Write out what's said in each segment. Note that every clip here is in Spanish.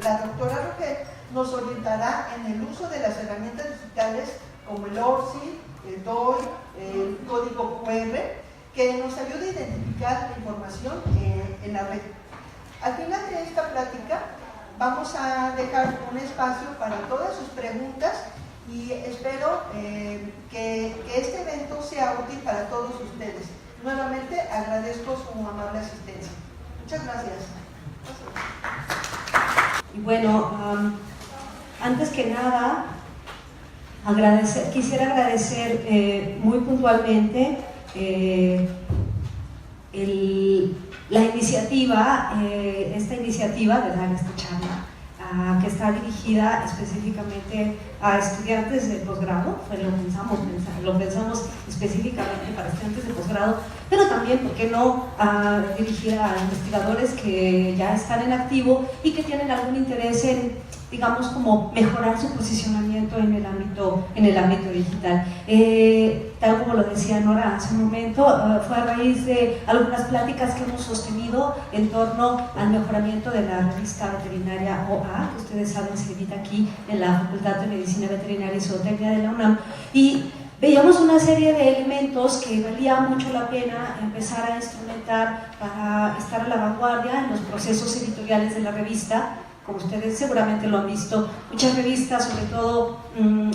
la doctora Roget nos orientará en el uso de las herramientas digitales como el ORCID, el DOI, el código QR, que nos ayuda a identificar la información en la red. Al final de esta plática vamos a dejar un espacio para todas sus preguntas y espero que este evento sea útil para todos ustedes. Nuevamente agradezco su amable asistencia. Muchas gracias. Y bueno, antes que nada, quisiera agradecer muy puntualmente la iniciativa, esta iniciativa de dar esta charla, que está dirigida específicamente a estudiantes de posgrado, pues lo pensamos específicamente para estudiantes de posgrado, pero también, ¿por qué no?, dirigida a investigadores que ya están en activo y que tienen algún interés en, digamos, como mejorar su posicionamiento en el ámbito digital. Tal como lo decía Nora hace un momento, fue a raíz de algunas pláticas que hemos sostenido en torno al mejoramiento de la revista veterinaria OA, que ustedes saben se edita aquí en la Facultad de Medicina Veterinaria y Zootecnia de la UNAM, y veíamos una serie de elementos que valía mucho la pena empezar a instrumentar para estar a la vanguardia en los procesos editoriales de la revista. Como ustedes seguramente lo han visto, muchas revistas, sobre todo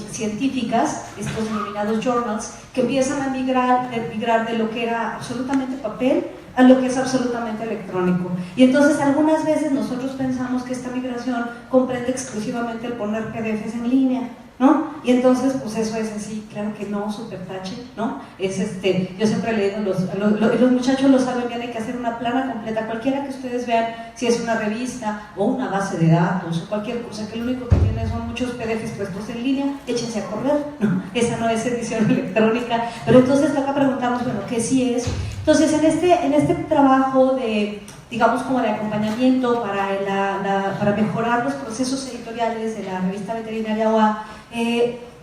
científicas, estos denominados journals, que empiezan a migrar de lo que era absolutamente papel a lo que es absolutamente electrónico. Y entonces algunas veces nosotros pensamos que esta migración comprende exclusivamente el poner PDFs en línea, ¿no? Y entonces, pues eso es así, claro que no, super tache, ¿no? Yo siempre he leído, los muchachos lo saben bien, hay que hacer una plana completa, cualquiera que ustedes vean, si es una revista o una base de datos o cualquier cosa, que lo único que tiene son muchos PDFs puestos en línea, échense a correr, ¿no? Esa no es edición electrónica, pero entonces acá preguntamos, bueno, ¿qué sí es? Entonces, en este trabajo de, digamos, como de acompañamiento para mejorar los procesos editoriales de la revista veterinaria OA,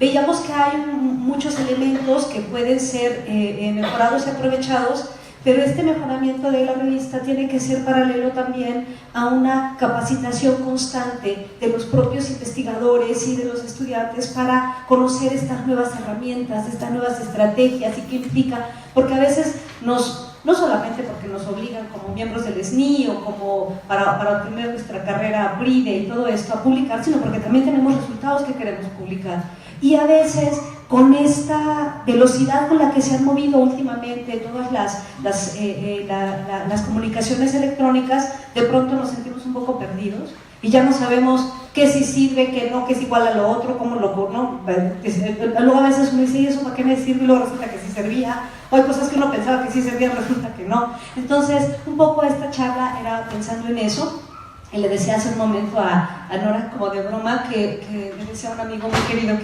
veíamos que hay muchos elementos que pueden ser mejorados y aprovechados, pero este mejoramiento de la revista tiene que ser paralelo también a una capacitación constante de los propios investigadores y de los estudiantes para conocer estas nuevas herramientas, estas nuevas estrategias y qué implica, porque a veces no solamente porque nos obligan como miembros del SNI o como para obtener nuestra carrera BRIDE y todo esto a publicar, sino porque también tenemos resultados que queremos publicar. Y a veces, con esta velocidad con la que se han movido últimamente todas las comunicaciones electrónicas, de pronto nos sentimos un poco perdidos y ya no sabemos qué sí sirve, qué no, qué es igual a lo otro, cómo no. Luego a veces uno dice, ¿y eso para qué me sirve? Y luego resulta que sí servía. O hay cosas que uno pensaba que sí servían, resulta que no. Entonces, un poco esta charla era pensando en eso. Y le decía hace un momento a Nora, como de broma, que le decía a un amigo muy querido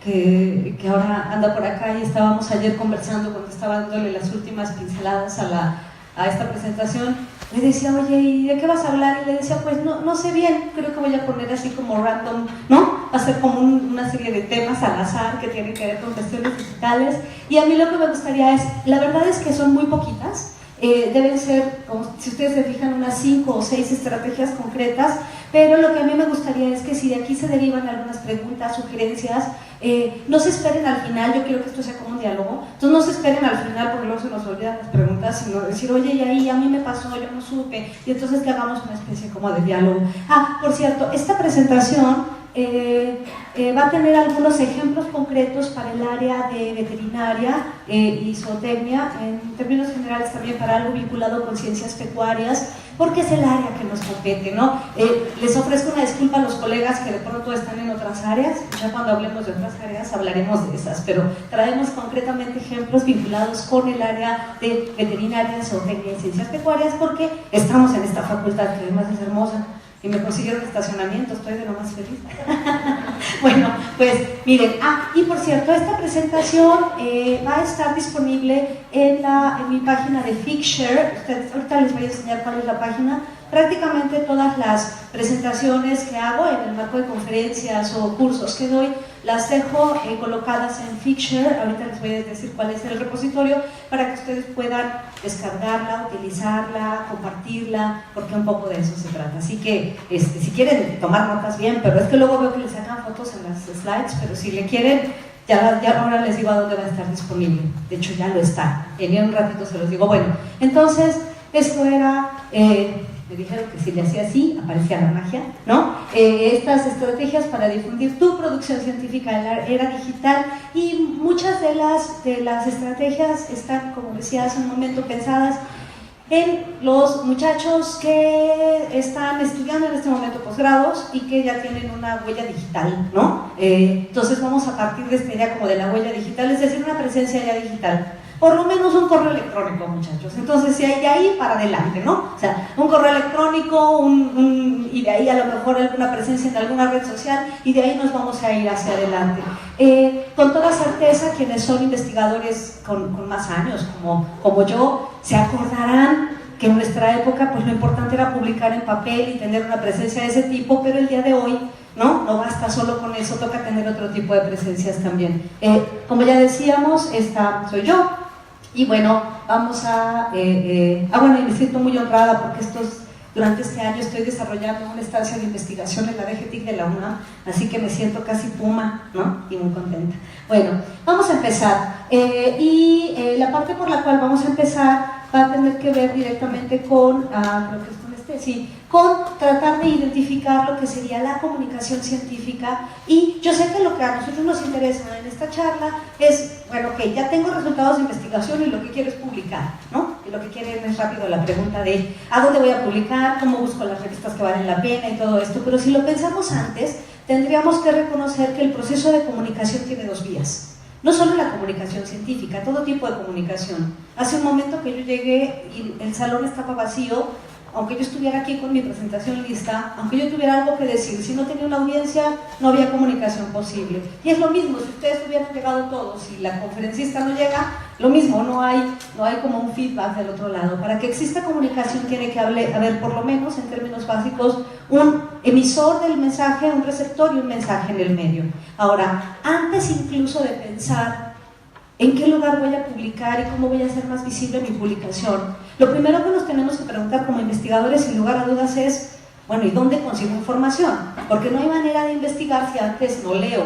que ahora anda por acá, y estábamos ayer conversando cuando estaba dándole las últimas pinceladas a esta presentación. Le decía, oye, ¿y de qué vas a hablar? Y le decía, pues no sé bien, creo que voy a poner así como random, ¿no? Hacer como una serie de temas al azar que tienen que ver con cuestiones digitales. Y a mí lo que me gustaría es, la verdad es que son muy poquitas, deben ser, como si ustedes se fijan, unas 5 o 6 estrategias concretas, pero lo que a mí me gustaría es que si de aquí se derivan algunas preguntas, sugerencias, no se esperen al final. Yo quiero que esto sea como un diálogo, entonces no se esperen al final porque luego se nos olvidan las preguntas, sino decir, oye, y ahí a mí me pasó, yo no supe, y entonces que hagamos una especie como de diálogo. Por cierto, esta presentación va a tener algunos ejemplos concretos para el área de veterinaria y zootecnia, en términos generales también para algo vinculado con ciencias pecuarias, porque es el área que nos compete, ¿no? Les ofrezco una disculpa a los colegas que de pronto están en otras áreas, ya cuando hablemos de otras áreas hablaremos de esas, pero traemos concretamente ejemplos vinculados con el área de veterinaria, zootecnia y ciencias pecuarias, porque estamos en esta facultad que además es hermosa. Y me consiguieron estacionamiento, estoy de lo más feliz. Bueno, pues miren, y por cierto, esta presentación va a estar disponible en mi página de Figshare. Ahorita les voy a enseñar cuál es la página. Prácticamente todas las presentaciones que hago en el marco de conferencias o cursos que doy las dejo colocadas en Figshare. Ahorita les voy a decir cuál es el repositorio para que ustedes puedan descargarla, utilizarla, compartirla, porque un poco de eso se trata. Así que si quieren tomar notas bien, pero es que luego veo que les sacan fotos en las slides, pero si le quieren, ya ahora les digo a dónde va a estar disponible. De hecho ya lo está, en un ratito se los digo. Bueno, entonces esto era... me dijeron que si le hacía así, aparecía la magia, ¿no? Estas estrategias para difundir tu producción científica en la era digital, y muchas de las estrategias están, como decía hace un momento, pensadas en los muchachos que están estudiando en este momento posgrados y que ya tienen una huella digital, ¿no? Entonces vamos a partir de esta idea como de la huella digital, es decir, una presencia ya digital. Por lo menos un correo electrónico, muchachos. Entonces, si hay de ahí para adelante, ¿no? O sea, un correo electrónico, y de ahí a lo mejor alguna presencia en alguna red social, y de ahí nos vamos a ir hacia adelante. Con toda certeza, quienes son investigadores con más años, como yo, se acordarán que en nuestra época, pues lo importante era publicar en papel y tener una presencia de ese tipo, pero el día de hoy, no basta solo con eso, toca tener otro tipo de presencias también. Como ya decíamos, esta soy yo. Y bueno, vamos bueno, y me siento muy honrada porque durante este año estoy desarrollando una estancia de investigación en la DGTIC de la UNAM, así que me siento casi puma, ¿no? Y muy contenta. Bueno, vamos a empezar. La parte por la cual vamos a empezar va a tener que ver directamente con, creo que es con con tratar de identificar lo que sería la comunicación científica. Y yo sé que lo que a nosotros nos interesa en esta charla es, bueno, ok, ya tengo resultados de investigación y lo que quiero es publicar, ¿no? Y lo que quieren es rápido la pregunta de ¿a dónde voy a publicar? ¿Cómo busco las revistas que valen la pena? Y todo esto. Pero si lo pensamos antes, tendríamos que reconocer que el proceso de comunicación tiene dos vías. No solo la comunicación científica, todo tipo de comunicación. Hace un momento que yo llegué y el salón estaba vacío, aunque yo estuviera aquí con mi presentación lista, aunque yo tuviera algo que decir, si no tenía una audiencia, no había comunicación posible. Y es lo mismo, si ustedes hubieran llegado todos y la conferencista no llega, lo mismo, no hay como un feedback del otro lado. Para que exista comunicación tiene que haber, por lo menos en términos básicos, un emisor del mensaje, un receptor y un mensaje en el medio. Ahora, antes incluso de pensar en qué lugar voy a publicar y cómo voy a hacer más visible mi publicación, lo primero que nos tenemos que preguntar como investigadores, sin lugar a dudas, es, bueno, ¿y dónde consigo información? Porque no hay manera de investigar si antes no leo.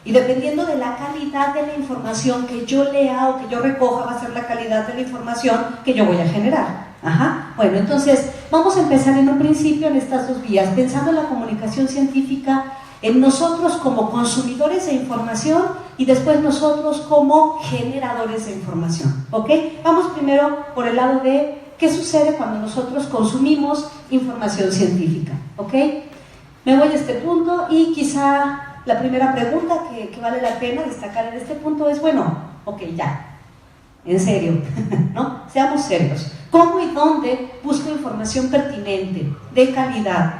Y dependiendo de la calidad de la información que yo lea o que yo recoja, va a ser la calidad de la información que yo voy a generar. Bueno, entonces, vamos a empezar en un principio en estas dos vías, pensando en la comunicación científica, en nosotros como consumidores de información y después nosotros como generadores de información, ¿ok? Vamos primero por el lado de qué sucede cuando nosotros consumimos información científica, ¿ok? Me voy a este punto y quizá la primera pregunta que vale la pena destacar en este punto es, bueno, ok, ya, en serio, ¿no? Seamos serios. ¿Cómo y dónde busco información pertinente, de calidad?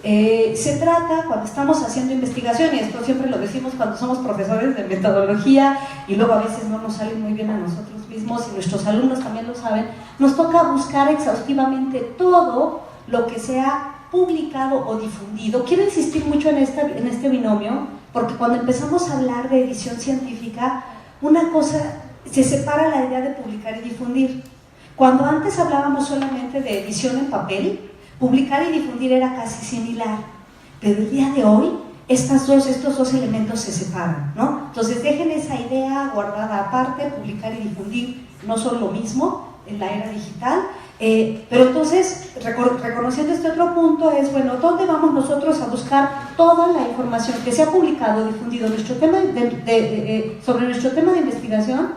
Se trata, cuando estamos haciendo investigación, y esto siempre lo decimos cuando somos profesores de metodología y luego a veces no nos sale muy bien a nosotros mismos y nuestros alumnos también lo saben, nos toca buscar exhaustivamente todo lo que sea publicado o difundido. Quiero insistir mucho en este binomio, porque cuando empezamos a hablar de edición científica, una cosa, se separa la idea de publicar y difundir. Cuando antes hablábamos solamente de edición en papel, publicar y difundir era casi similar, pero el día de hoy estos dos elementos se separan, ¿no? Entonces dejen esa idea guardada aparte, publicar y difundir no son lo mismo en la era digital, pero entonces reconociendo este otro punto es, bueno, ¿dónde vamos nosotros a buscar toda la información que se ha publicado o difundido sobre nuestro tema de investigación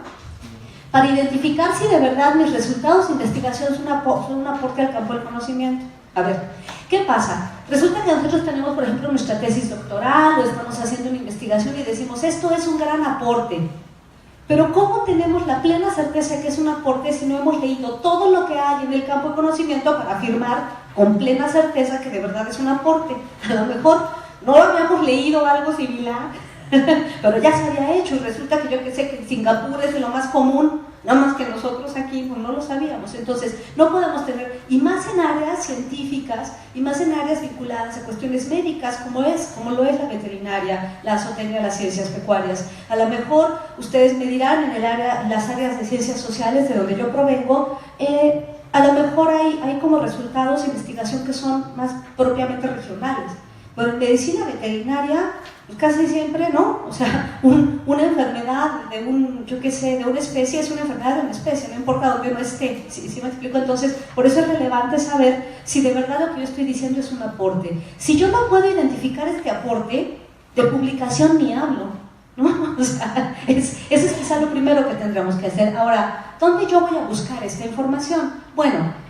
para identificar si de verdad mis resultados de investigación son un aporte al campo del conocimiento? A ver, ¿qué pasa? Resulta que nosotros tenemos, por ejemplo, nuestra tesis doctoral o estamos haciendo una investigación y decimos, esto es un gran aporte. Pero ¿cómo tenemos la plena certeza que es un aporte si no hemos leído todo lo que hay en el campo de conocimiento para afirmar con plena certeza que de verdad es un aporte? A lo mejor no habíamos leído algo similar, pero ya se había hecho y resulta que yo que sé que en Singapur es de lo más común, nada más que nosotros aquí pues, no lo sabíamos. Entonces, no podemos tener, y más en áreas científicas, y más en áreas vinculadas a cuestiones médicas, como lo es la veterinaria, la zootecnia, las ciencias pecuarias. A lo mejor ustedes me dirán en las áreas de ciencias sociales de donde yo provengo, a lo mejor hay como resultados de investigación que son más propiamente regionales. Pero en medicina veterinaria, pues casi siempre, ¿no? O sea, una enfermedad de de una especie es una enfermedad de una especie, no importa dónde uno esté, ¿sí me explico? Entonces, por eso es relevante saber si de verdad lo que yo estoy diciendo es un aporte. Si yo no puedo identificar este aporte, de publicación ni hablo, ¿no? O sea, eso es quizá lo primero que tendremos que hacer. Ahora, ¿dónde yo voy a buscar esta información? Bueno,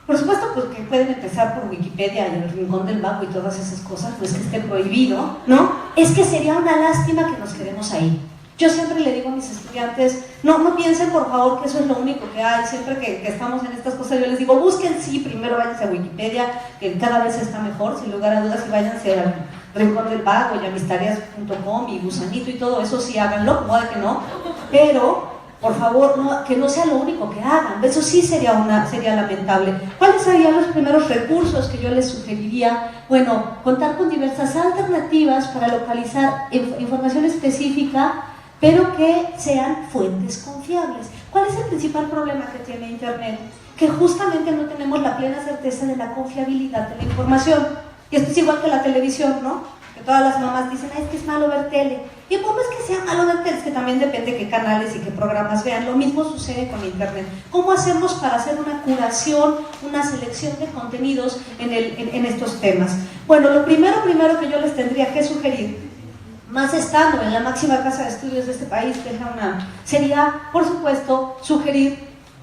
por supuesto, pues que pueden empezar por Wikipedia y el Rincón del Vago y todas esas cosas, pues que esté prohibido, ¿no? Es que sería una lástima que nos quedemos ahí. Yo siempre le digo a mis estudiantes, no piensen por favor que eso es lo único que hay, siempre que estamos en estas cosas yo les digo, busquen sí, primero váyanse a Wikipedia, que cada vez está mejor, sin lugar a dudas, y váyanse al Rincón del Vago y a mistareas.com y Gusanito y todo eso, sí háganlo, como de que no, pero por favor, que no sea lo único que hagan, eso sí sería lamentable. ¿Cuáles serían los primeros recursos que yo les sugeriría? Bueno, contar con diversas alternativas para localizar información específica, pero que sean fuentes confiables. ¿Cuál es el principal problema que tiene Internet? Que justamente no tenemos la plena certeza de la confiabilidad de la información. Y esto es igual que la televisión, ¿no? Que todas las mamás dicen, es que es malo ver tele. Y pues no es que sea malo ver tele, es que también depende de qué canales y qué programas vean. Lo mismo sucede con Internet. ¿Cómo hacemos para hacer una curación, una selección de contenidos en estos temas? Bueno, lo primero que yo les tendría que sugerir, más estando en la máxima casa de estudios de este país, que es la UNAM, sería, por supuesto,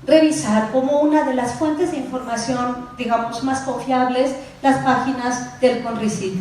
revisar como una de las fuentes de información, digamos, más confiables, las páginas del CONRICIT,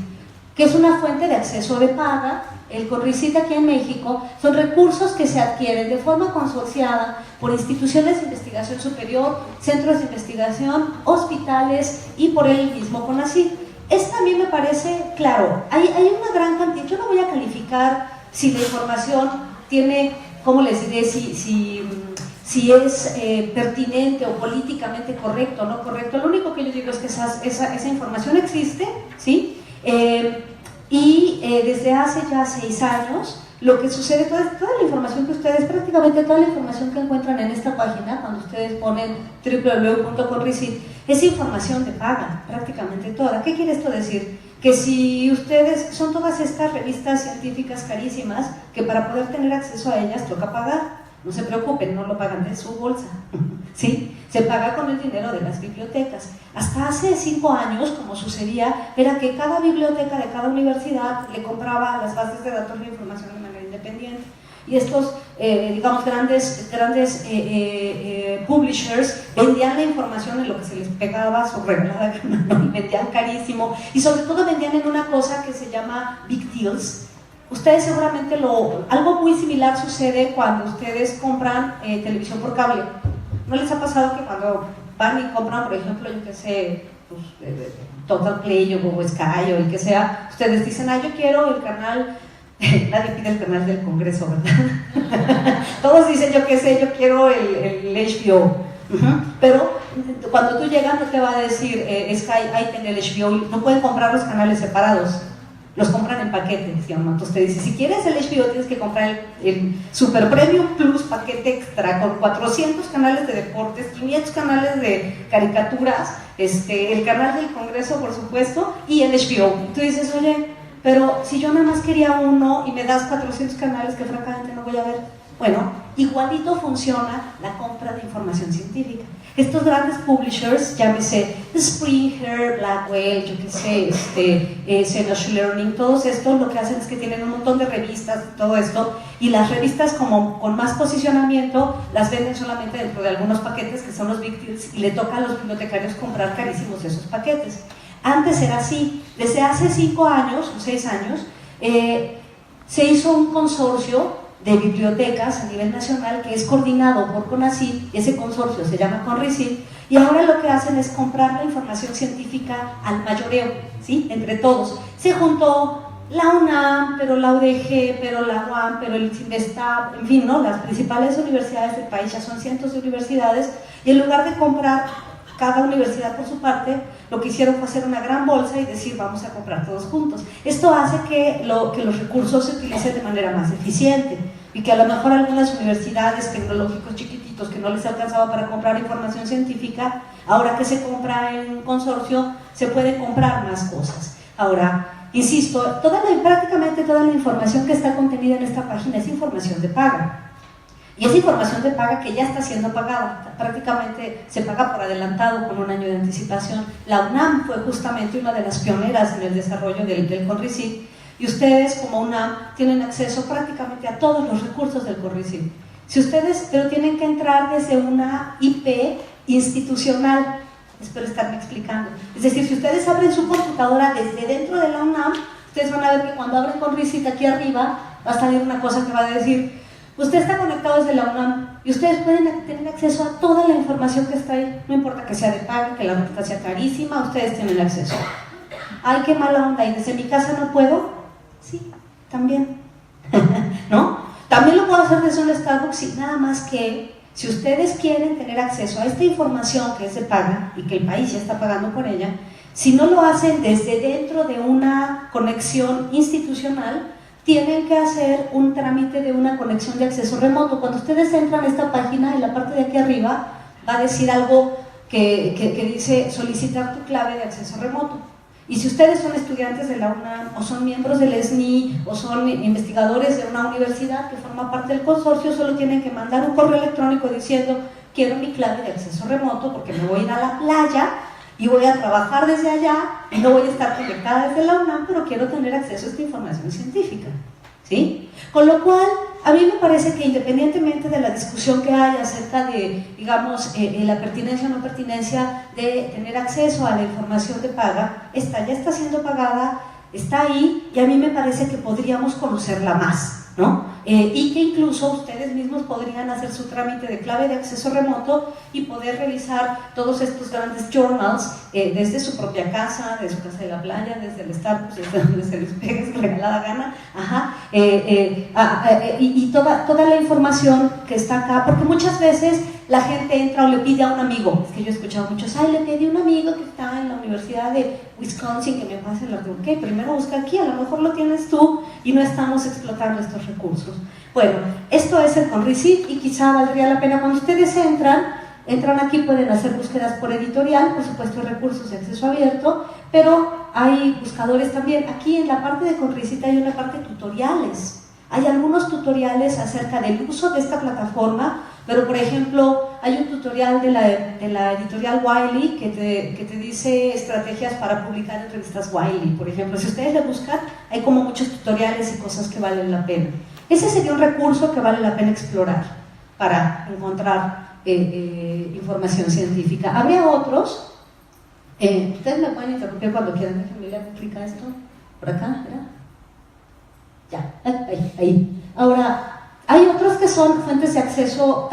que es una fuente de acceso de paga. El CONRICIT aquí en México son recursos que se adquieren de forma consorciada por instituciones de investigación superior, centros de investigación, hospitales y por el mismo CONACYT. Esto a mí me parece claro, hay una gran cantidad, yo no voy a calificar si la información tiene, ¿cómo les diré? Si es pertinente o políticamente correcto o no correcto. Lo único que yo digo es que esa información existe, ¿sí? Y desde hace ya 6 años, lo que sucede, toda la información que ustedes, prácticamente toda la información que encuentran en esta página, cuando ustedes ponen www.conricit, es información de paga, prácticamente toda. ¿Qué quiere esto decir? Que si ustedes, son todas estas revistas científicas carísimas, que para poder tener acceso a ellas toca pagar. No se preocupen, no lo pagan de su bolsa, ¿sí? Se paga con el dinero de las bibliotecas. Hasta hace 5 años, como sucedía, era que cada biblioteca de cada universidad le compraba las bases de datos de información de manera independiente. Y estos, digamos, grandes publishers vendían la información en lo que se les pegaba su regalada gana, ¿no? Y vendían carísimo. Y sobre todo vendían en una cosa que se llama Big Deals. Ustedes seguramente algo muy similar sucede cuando ustedes compran televisión por cable. ¿No les ha pasado que cuando van y compran, por ejemplo, yo qué sé, pues, Total Play o Sky o el que sea, ustedes dicen, yo quiero el canal, nadie pide el canal del Congreso, ¿verdad? Todos dicen, yo qué sé, yo quiero el HBO. Pero cuando tú llegas no te va a decir, Sky, ahí tiene el HBO, no pueden comprar los canales separados. Los compran en paquetes, digamos. Entonces te dice, si quieres el HBO tienes que comprar el Super Premium Plus paquete extra con 400 canales de deportes, 500 canales de caricaturas, el canal del Congreso, por supuesto, y el HBO. Y tú dices, oye, pero si yo nada más quería uno y me das 400 canales que francamente no voy a ver. Bueno, igualito funciona la compra de información científica. Estos grandes publishers, llámese Springer, Blackwell, yo qué sé, Senosh Learning, todos estos lo que hacen es que tienen un montón de revistas, todo esto, y las revistas como con más posicionamiento las venden solamente dentro de algunos paquetes que son los Big Deals y le toca a los bibliotecarios comprar carísimos esos paquetes. Antes era así, desde hace 5 años o 6 años se hizo un consorcio de bibliotecas a nivel nacional que es coordinado por CONACYT, ese consorcio se llama CONRICIT, y ahora lo que hacen es comprar la información científica al mayoreo, ¿sí? Entre todos. Se juntó la UNAM, pero la UDG, pero la UAM, pero el CINVESTAB, en fin, ¿no? Las principales universidades del país, ya son cientos de universidades, y en lugar de comprar cada universidad por su parte, lo que hicieron fue hacer una gran bolsa y decir vamos a comprar todos juntos. Esto hace que los recursos se utilicen de manera más eficiente y que a lo mejor algunas universidades tecnológicos chiquititos que no les alcanzaba para comprar información científica, ahora que se compra en consorcio, se pueden comprar más cosas. Ahora, insisto, prácticamente toda la información que está contenida en esta página es información de paga. Y es información de paga que ya está siendo pagada, prácticamente se paga por adelantado con un año de anticipación. La UNAM fue justamente una de las pioneras en el desarrollo del CONRICIT, y ustedes como UNAM tienen acceso prácticamente a todos los recursos del CONRICIT. Pero tienen que entrar desde una IP institucional, espero estarme explicando. Es decir, si ustedes abren su computadora desde dentro de la UNAM, ustedes van a ver que cuando abren CONRICIT aquí arriba, va a salir una cosa que va a decir: usted está conectado desde la UNAM y ustedes pueden tener acceso a toda la información que está ahí, no importa que sea de paga, que la renta sea carísima, ustedes tienen acceso. Ay, qué mala onda, y desde mi casa no puedo. Sí, también, ¿no? También lo puedo hacer desde un Starbucks, sí, nada más que si ustedes quieren tener acceso a esta información que es de paga y que el país ya está pagando por ella, si no lo hacen desde dentro de una conexión institucional, tienen que hacer un trámite de una conexión de acceso remoto. Cuando ustedes entran a esta página, en la parte de aquí arriba va a decir algo que dice solicitar tu clave de acceso remoto. Y si ustedes son estudiantes de la UNAM, o son miembros del SNI, o son investigadores de una universidad que forma parte del consorcio, solo tienen que mandar un correo electrónico diciendo: quiero mi clave de acceso remoto porque me voy a ir a la playa y voy a trabajar desde allá y no voy a estar conectada desde la UNAM, pero quiero tener acceso a esta información científica, ¿sí? Con lo cual, a mí me parece que independientemente de la discusión que hay acerca de, digamos, la pertinencia o no pertinencia de tener acceso a la información de paga, ya está siendo pagada, está ahí, y a mí me parece que podríamos conocerla más, ¿no? Y que incluso ustedes mismos podrían hacer su trámite de clave de acceso remoto y poder revisar todos estos grandes journals desde su propia casa, de su casa de la playa, desde el Starbucks, desde donde se les pegue su regalada gana, y toda la información que está acá, porque muchas veces la gente entra o le pide a un amigo. Es que yo he escuchado muchos: ay, le pedí a un amigo que está en la Universidad de Wisconsin que me pase el artículo. Ok, primero busca aquí, a lo mejor lo tienes tú y no estamos explotando estos recursos. Bueno, esto es el CONRICIT, y quizá valdría la pena, cuando ustedes entran aquí, pueden hacer búsquedas por editorial, por supuesto recursos de acceso abierto, pero hay buscadores también. Aquí en la parte de CONRICIT hay una parte de tutoriales. Hay algunos tutoriales acerca del uso de esta plataforma, pero por ejemplo hay un tutorial de la editorial Wiley que te dice estrategias para publicar en revistas Wiley, por ejemplo. Si ustedes le buscan, hay como muchos tutoriales y cosas que valen la pena. Ese sería un recurso que vale la pena explorar para encontrar información científica. Habría otros. Ustedes me pueden interrumpir cuando quieran. Déjenme explicar esto por acá, ¿verdad? Ya, ahí. Ahora, hay otros que son fuentes de acceso,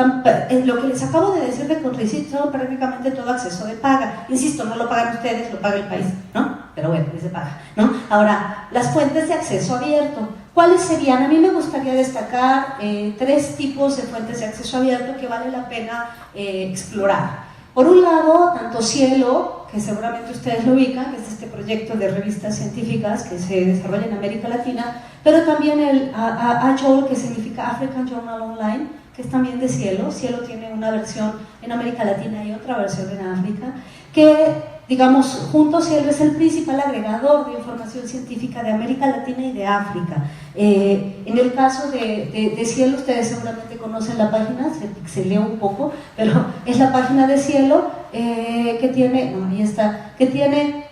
lo que les acabo de decir de CONRICIT son prácticamente todo acceso de paga. Insisto, no lo pagan ustedes, lo paga el país, ¿no? Pero bueno, se paga, ¿no? Ahora, las fuentes de acceso abierto, ¿cuáles serían? A mí me gustaría destacar 3 tipos de fuentes de acceso abierto que vale la pena explorar. Por un lado, tanto Cielo, que seguramente ustedes lo ubican, que es este proyecto de revistas científicas que se desarrolla en América Latina, pero también el AJOL, que significa African Journal Online, que es también de Cielo. Cielo tiene una versión en América Latina y otra versión en África, que, digamos, juntos Cielo es el principal agregador de información científica de América Latina y de África. En el caso de Cielo, ustedes seguramente conocen la página, se pixeleó un poco, pero es la página de Cielo que tiene, ahí está, que tiene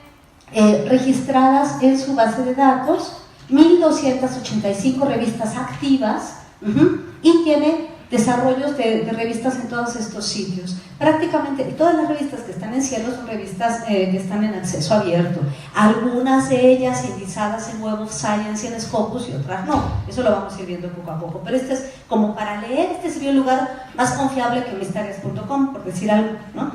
registradas en su base de datos 1.285 revistas activas, y tiene desarrollos de revistas en todos estos sitios. Prácticamente todas las revistas que están en Cielo son revistas que están en acceso abierto. Algunas de ellas indizadas en Web of Science y en Scopus y otras no. Eso lo vamos a ir viendo poco a poco. Pero este es como para leer, este sería un lugar más confiable que Mistarias.com, por decir algo, ¿no?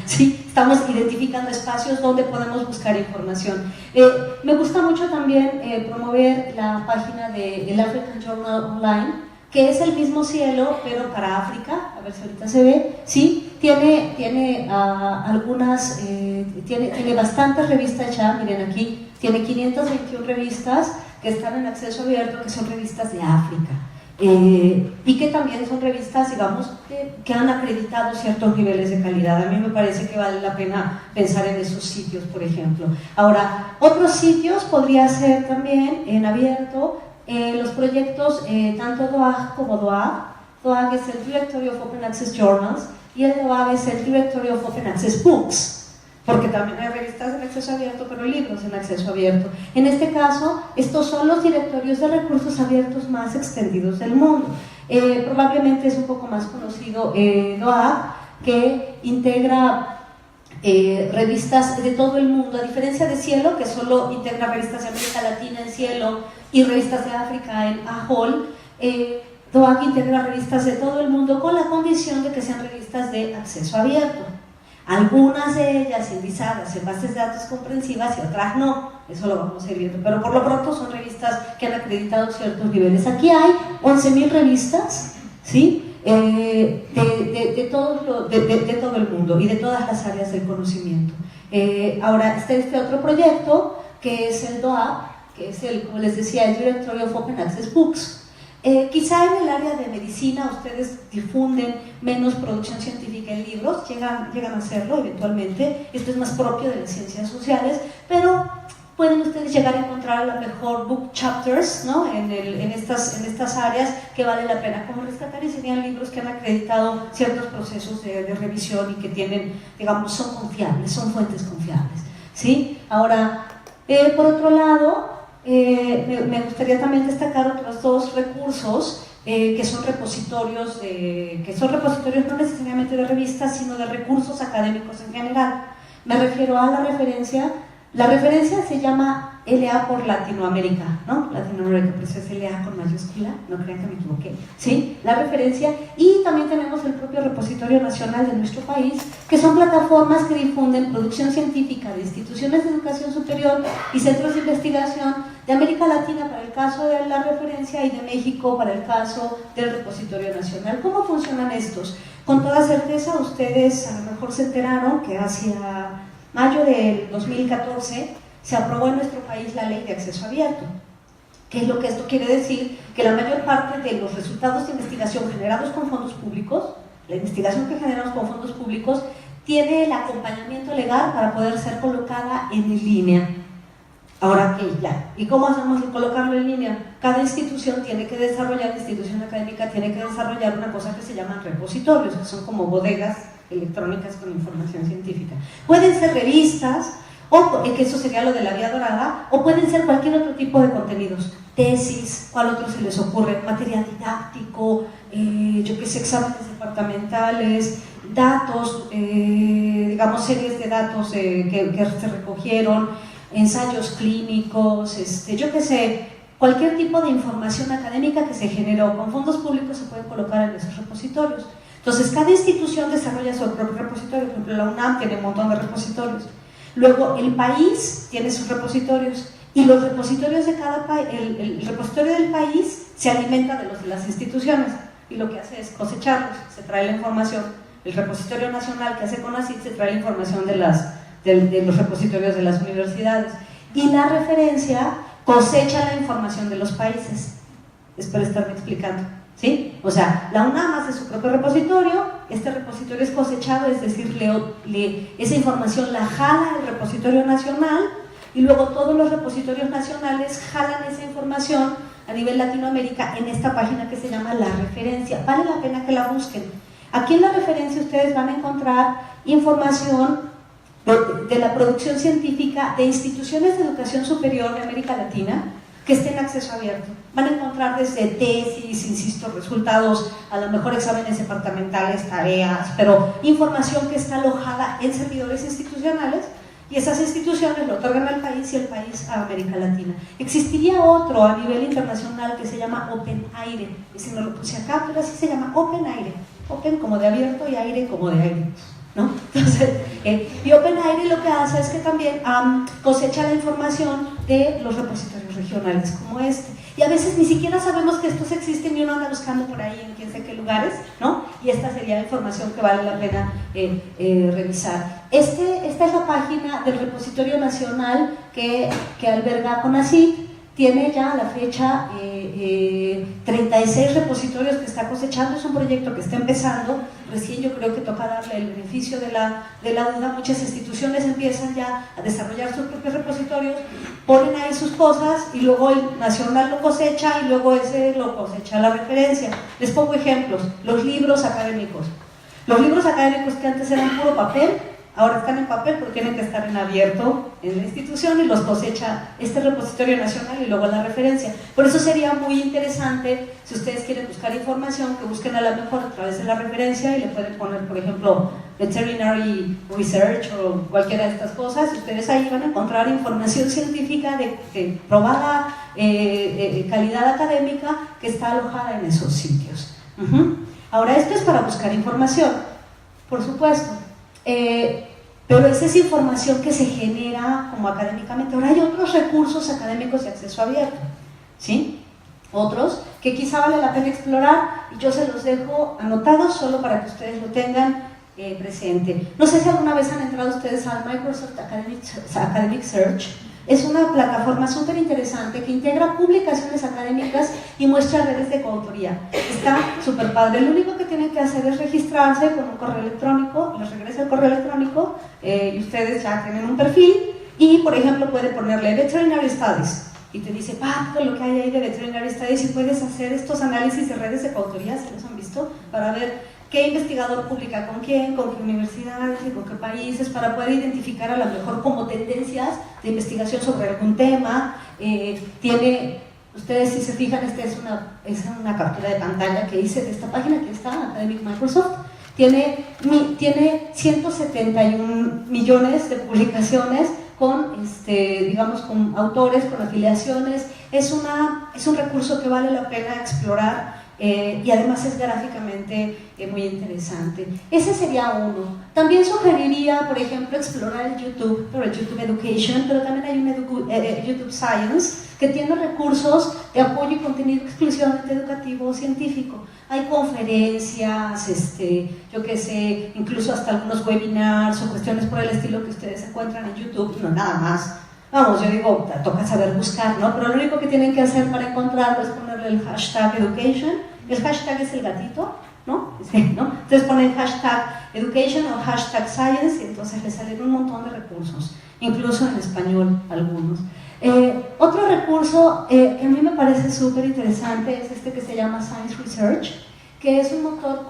Sí, estamos identificando espacios donde podemos buscar información. Me gusta mucho también promover la página del African Journal Online, que es el mismo Cielo, pero para África. A ver si ahorita se ve. Sí, tiene algunas, tiene bastantes revistas ya. Miren aquí, tiene 521 revistas que están en acceso abierto, que son revistas de África. Y que también son revistas, digamos, que han acreditado ciertos niveles de calidad. A mí me parece que vale la pena pensar en esos sitios, por ejemplo. Ahora, otros sitios podría ser también en abierto, los proyectos tanto DOAG como DOAG. DOAG es el Directory of Open Access Journals y el DOAG es el Directory of Open Access Books, porque también hay revistas en acceso abierto, pero libros en acceso abierto. En este caso, estos son los directorios de recursos abiertos más extendidos del mundo. Probablemente es un poco más conocido DOAG, que integra revistas de todo el mundo, a diferencia de Cielo, que solo integra revistas de América Latina en Cielo y revistas de África en AHOL. DOAG integra revistas de todo el mundo con la condición de que sean revistas de acceso abierto. Algunas de ellas indizadas en bases de datos comprensivas y otras no, eso lo vamos a ir viendo, pero por lo pronto son revistas que han acreditado ciertos niveles. Aquí hay 11.000 revistas, ¿sí? De todo el mundo y de todas las áreas del conocimiento. Ahora está este otro proyecto que es el DOAG, que es el, como les decía, el Directory of Open Access Books. Quizá en el área de medicina ustedes difunden menos producción científica en libros, llegan a hacerlo eventualmente. Esto es más propio de las ciencias sociales, pero pueden ustedes llegar a encontrar a lo mejor book chapters, ¿no? en estas áreas que vale la pena como rescatar, y serían libros que han acreditado ciertos procesos de revisión y que tienen, digamos, son confiables, son fuentes confiables, ¿sí? Ahora, por otro lado, me gustaría también destacar otros dos recursos que son repositorios no necesariamente de revistas, sino de recursos académicos en general. Me refiero a la referencia se llama LA por Latinoamérica, ¿no? Latinoamérica, por eso es LA con mayúscula, no crean que me equivoqué, ¿sí? La referencia, y también tenemos el propio repositorio nacional de nuestro país, que son plataformas que difunden producción científica de instituciones de educación superior y centros de investigación de América Latina para el caso de la referencia y de México para el caso del repositorio nacional. ¿Cómo funcionan estos? Con toda certeza ustedes a lo mejor se enteraron que hacia mayo del 2014 se aprobó en nuestro país la Ley de Acceso Abierto. ¿Qué es lo que esto quiere decir? Que la mayor parte de los resultados de investigación generados con fondos públicos, la investigación que generamos con fondos públicos, tiene el acompañamiento legal para poder ser colocada en línea. Ahora, ya. ¿Y cómo hacemos de colocarlo en línea? Cada institución tiene que desarrollar, la institución académica tiene que desarrollar una cosa que se llaman repositorios, que son como bodegas electrónicas con información científica. Pueden ser revistas, o que eso sería lo de la vía dorada, o pueden ser cualquier otro tipo de contenidos, tesis, ¿cuál otro se les ocurre? Material didáctico, yo qué sé, exámenes departamentales, datos, digamos series de datos que se recogieron, ensayos clínicos, yo qué sé, cualquier tipo de información académica que se generó con fondos públicos se puede colocar en esos repositorios. Entonces, cada institución desarrolla su propio repositorio. Por ejemplo, la UNAM tiene un montón de repositorios. Luego, el país tiene sus repositorios, y los repositorios de cada país, el repositorio del país se alimenta de los de las instituciones, y lo que hace es cosecharlos, se trae la información. El repositorio nacional que hace CONACYT se trae la información de los repositorios de las universidades, y la referencia cosecha la información de los países. Espero estarme explicando, ¿sí? O sea, la UNAM hace su propio repositorio, este repositorio es cosechado, es decir, esa información la jala el repositorio nacional, y luego todos los repositorios nacionales jalan esa información a nivel Latinoamérica en esta página que se llama La Referencia. Vale la pena que la busquen. Aquí en La Referencia ustedes van a encontrar información de la producción científica de instituciones de educación superior de América Latina, que esté en acceso abierto. Van a encontrar desde tesis, insisto, resultados, a lo mejor exámenes departamentales, tareas, pero información que está alojada en servidores institucionales, y esas instituciones lo otorgan al país y el país a América Latina. Existiría otro a nivel internacional que se llama Open Aire, y si no lo puse acá, pero así se llama Open Aire. Open como de abierto y aire como de aire, ¿no? Entonces, y Open Aire lo que hace es que también cosecha la información de los repositorios regionales como este. Y a veces ni siquiera sabemos que estos existen y uno anda buscando por ahí en quién sé qué lugares, ¿no? Y esta sería la información que vale la pena revisar. Esta es la página del repositorio nacional que alberga CONACYT. Tiene ya a la fecha 36 repositorios que está cosechando. Es un proyecto que está empezando, recién yo creo que toca darle el beneficio de la duda. Muchas instituciones empiezan ya a desarrollar sus propios repositorios, ponen ahí sus cosas y luego el nacional lo cosecha y luego ese lo cosecha la referencia. Les pongo ejemplos: los libros académicos. Los libros académicos que antes eran puro papel, ahora están en papel porque tienen que estar en abierto en la institución y los cosecha este repositorio nacional y luego la referencia. Por eso sería muy interesante, si ustedes quieren buscar información, que busquen a lo mejor a través de la referencia y le pueden poner, por ejemplo, Veterinary Research o cualquiera de estas cosas, y ustedes ahí van a encontrar información científica de probada calidad académica que está alojada en esos sitios. Ahora, esto es para buscar información, por supuesto. Pero esa es información que se genera como académicamente. Ahora hay otros recursos académicos de acceso abierto, ¿sí? Otros que quizá vale la pena explorar y yo se los dejo anotados solo para que ustedes lo tengan presente. No sé si alguna vez han entrado ustedes al Microsoft Academic Search. Es una plataforma súper interesante que integra publicaciones académicas y muestra redes de coautoría. Está súper padre. Lo único que tienen que hacer es registrarse con un correo electrónico, les regresa el correo electrónico y ustedes ya tienen un perfil y, por ejemplo, pueden ponerle Veterinary Studies y te dice, todo lo que hay ahí de Veterinary Studies, y puedes hacer estos análisis de redes de coautoría, si los han visto, para ver qué investigador publica con quién, con qué universidades y con qué países, para poder identificar a lo mejor como tendencias de investigación sobre algún tema. Ustedes si se fijan, esta es una captura de pantalla que hice de esta página que está en Academic Microsoft. Tiene 171 millones de publicaciones con, digamos, con autores, con afiliaciones. Es un recurso que vale la pena explorar. Y además es gráficamente muy interesante. Ese sería uno. También sugeriría, por ejemplo, explorar el YouTube, pero el YouTube Education, pero también hay un YouTube Science que tiene recursos de apoyo y contenido exclusivamente educativo o científico. Hay conferencias, yo qué sé, incluso hasta algunos webinars o cuestiones por el estilo que ustedes encuentran en YouTube, no nada más. Vamos, yo digo, toca saber buscar, ¿no? Pero lo único que tienen que hacer para encontrarlo es ponerle el hashtag education. El hashtag es el gatito, ¿no? Sí, ¿no? Entonces ponen hashtag education o hashtag science y entonces les salen un montón de recursos, incluso en español algunos. Otro recurso que a mí me parece súper interesante es este que se llama Science Research, que es un motor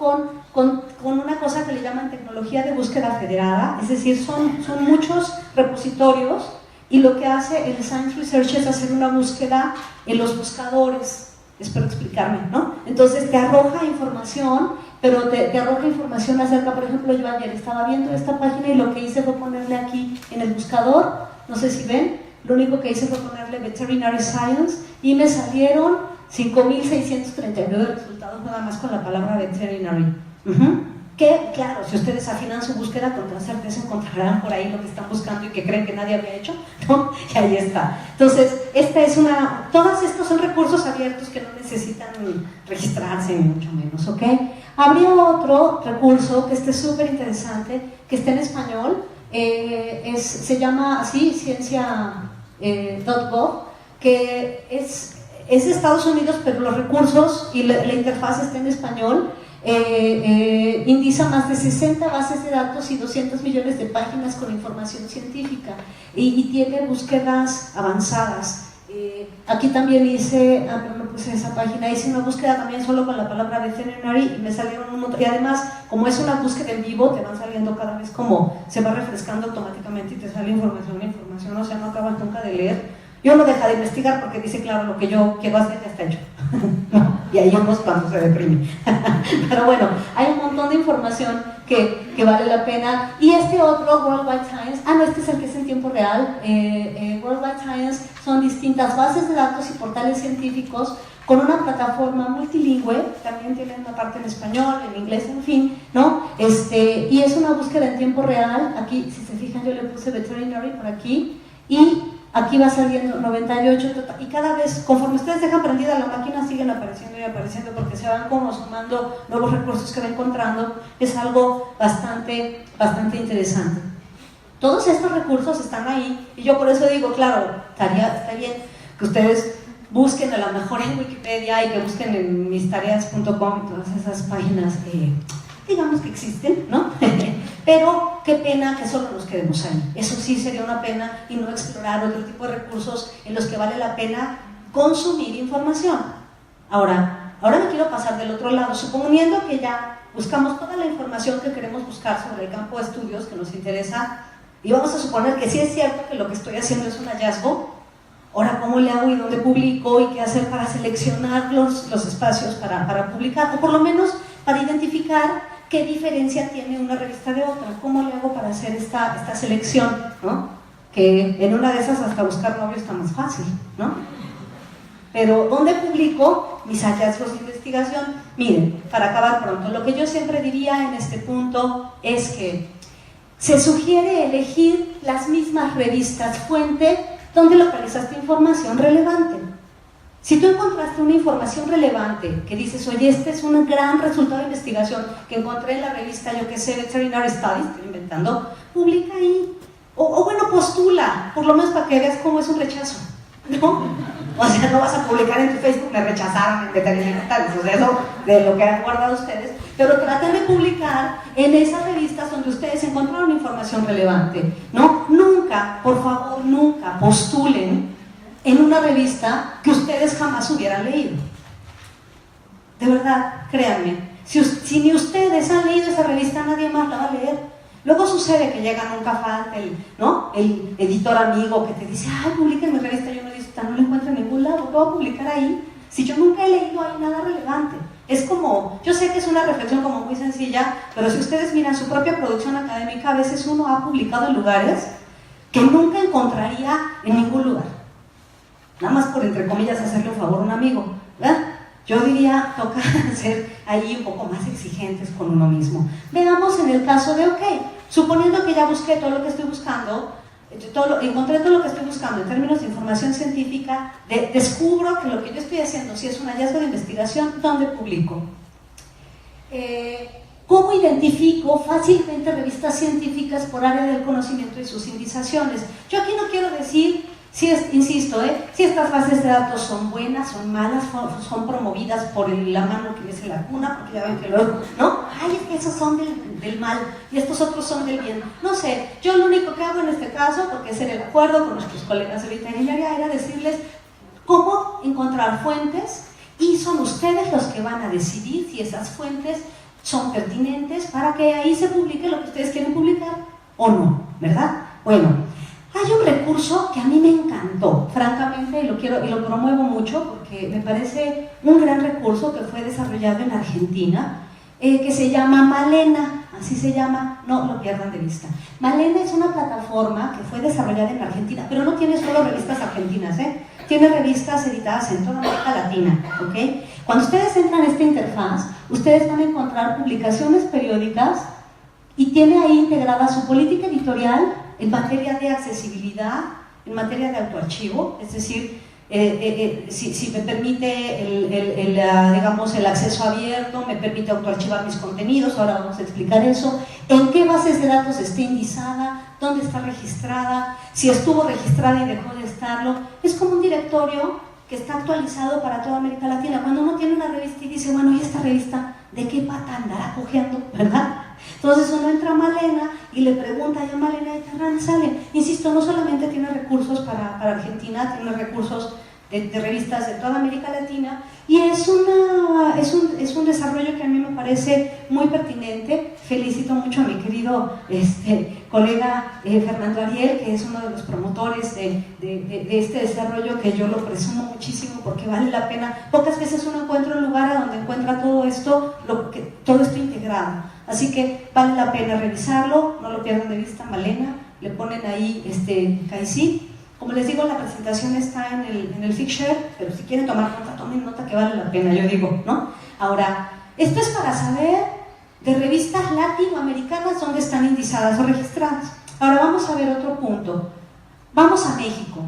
con una cosa que le llaman tecnología de búsqueda federada, es decir, son muchos repositorios. Y lo que hace el Science Research es hacer una búsqueda en los buscadores, espero explicarme, ¿no? Entonces te arroja información, pero te arroja información acerca, por ejemplo, yo ayer estaba viendo esta página y lo que hice fue ponerle aquí en el buscador, no sé si ven, lo único que hice fue ponerle Veterinary Science y me salieron 5.639 resultados nada más con la palabra veterinary. Que, claro, si ustedes afinan su búsqueda, con toda certeza encontrarán por ahí lo que están buscando y que creen que nadie había hecho, ¿no? Y ahí está. Entonces, todos estos son recursos abiertos que no necesitan registrarse, ni mucho menos, ¿ok? Habría otro recurso que es súper interesante, que está en español, se llama así, ciencia.gov, que es de Estados Unidos, pero los recursos y la interfaz está en español. Indiza más de 60 bases de datos y 200 millones de páginas con información científica y tiene búsquedas avanzadas. Aquí también hice, pero no puse esa página, hice una búsqueda también solo con la palabra veterinary y me salieron un montón. Y además, como es una búsqueda en vivo, te van saliendo cada vez como se va refrescando automáticamente y te sale información, o sea, no acabas nunca de leer. Yo no deja de investigar porque dice, claro, lo que yo quiero hacer ya está hecho. ¿No? Y ahí uno es cuando se deprime. Pero bueno, hay un montón de información que vale la pena. Y este otro, World Wide Science, no, este es el que es en tiempo real. World Wide Science son distintas bases de datos y portales científicos con una plataforma multilingüe, también tienen una parte en español, en inglés, en fin, ¿no? Y es una búsqueda en tiempo real. Aquí, si se fijan, yo le puse veterinary por aquí, y aquí va saliendo 98 total, y cada vez, conforme ustedes dejan prendida la máquina, siguen apareciendo y apareciendo porque se van como sumando nuevos recursos que va encontrando. Es algo bastante interesante. Todos estos recursos están ahí, y yo por eso digo, claro, está bien que ustedes busquen a lo mejor en Wikipedia y que busquen en mistareas.com y todas esas páginas que digamos que existen, ¿no? Pero qué pena que solo nos quedemos ahí. Eso sí sería una pena, y no explorar otro tipo de recursos en los que vale la pena consumir información. Ahora me quiero pasar del otro lado, suponiendo que ya buscamos toda la información que queremos buscar sobre el campo de estudios que nos interesa, y vamos a suponer que sí es cierto que lo que estoy haciendo es un hallazgo. Ahora, ¿cómo le hago y dónde publico y qué hacer para seleccionar los espacios para publicar? O por lo menos para identificar qué diferencia tiene una revista de otra. ¿Cómo le hago para hacer esta selección? ¿No? Que en una de esas hasta buscar novio está más fácil, ¿no? Pero ¿dónde publico mis hallazgos de investigación? Miren, para acabar pronto, lo que yo siempre diría en este punto es que se sugiere elegir las mismas revistas fuente donde localizaste información relevante. Si tú encontraste una información relevante que dices, oye, este es un gran resultado de investigación que encontré en la revista, yo que sé, Veterinary Studies, estoy inventando, publica ahí. O bueno, postula, por lo menos para que veas cómo es un rechazo, ¿no? O sea, no vas a publicar en tu Facebook, me rechazaron en Veterinary Studies, o sea, eso de lo que han guardado ustedes, pero traten de publicar en esas revistas donde ustedes encontraron información relevante, ¿no? Nunca, por favor, nunca postulen en una revista que ustedes jamás hubieran leído. De verdad, créanme, si ni ustedes han leído esa revista, nadie más la va a leer. Luego sucede que llega nunca falta el editor amigo que te dice, ay, publica en mi revista, y uno dice, no la encuentro en ningún lado, ¿qué voy a publicar ahí? Si yo nunca he leído ahí nada relevante. Es como, yo sé que es una reflexión como muy sencilla, pero si ustedes miran su propia producción académica, a veces uno ha publicado en lugares que nunca encontraría en ningún lugar. Nada más por, entre comillas, hacerle un favor a un amigo, ¿verdad? Yo diría, toca ser ahí un poco más exigentes con uno mismo. Veamos en el caso de, ok, suponiendo que ya busqué todo lo que estoy buscando, encontré todo lo que estoy buscando en términos de información científica, descubro que lo que yo estoy haciendo, si es un hallazgo de investigación, ¿dónde publico? ¿Cómo identifico fácilmente revistas científicas por área del conocimiento y sus indizaciones? Yo aquí no quiero decir, insisto, si estas bases de datos son buenas, son malas, son promovidas por la mano que mece la cuna, porque ya ven que luego, ¿no? Ay, es que esos son del mal y estos otros son del bien. No sé, yo lo único que hago en este caso, porque es en el acuerdo con nuestros colegas de veterinaria, era decirles cómo encontrar fuentes, y son ustedes los que van a decidir si esas fuentes son pertinentes para que ahí se publique lo que ustedes quieren publicar o no, ¿verdad? Bueno, hay un recurso que a mí me encantó, francamente, y lo promuevo mucho porque me parece un gran recurso que fue desarrollado en Argentina, que se llama Malena, así se llama, no lo pierdan de vista. Malena es una plataforma que fue desarrollada en Argentina, pero no tiene solo revistas argentinas, tiene revistas editadas en toda América Latina, ¿ok? Cuando ustedes entran a esta interfaz, ustedes van a encontrar publicaciones periódicas y tiene ahí integrada su política editorial en materia de accesibilidad, en materia de autoarchivo, es decir, si me permite digamos, el acceso abierto, me permite autoarchivar mis contenidos, ahora vamos a explicar eso, en qué bases de datos está indizada, dónde está registrada, si estuvo registrada y dejó de estarlo. Es como un directorio que está actualizado para toda América Latina. Cuando uno tiene una revista y dice, bueno, ¿y esta revista de qué pata andará cogiendo? ¿Verdad? Entonces uno entra a Malena y le pregunta a Malena y Terran sale. Insisto, no solamente tiene recursos para Argentina, tiene recursos de revistas de toda América Latina, y es un desarrollo que a mí me parece muy pertinente. Felicito mucho a mi querido colega Fernando Ariel, que es uno de los promotores de este desarrollo, que yo lo presumo muchísimo porque vale la pena. Pocas veces uno encuentra un lugar a donde encuentra todo esto integrado. Así que vale la pena revisarlo, no lo pierdan de vista. Malena, le ponen ahí CAICID. Como les digo, la presentación está en el Figshare, pero si quieren tomar nota, tomen nota, que vale la pena, yo digo, ¿no? Ahora, esto es para saber de revistas latinoamericanas dónde están indizadas o registradas. Ahora vamos a ver otro punto. Vamos a México.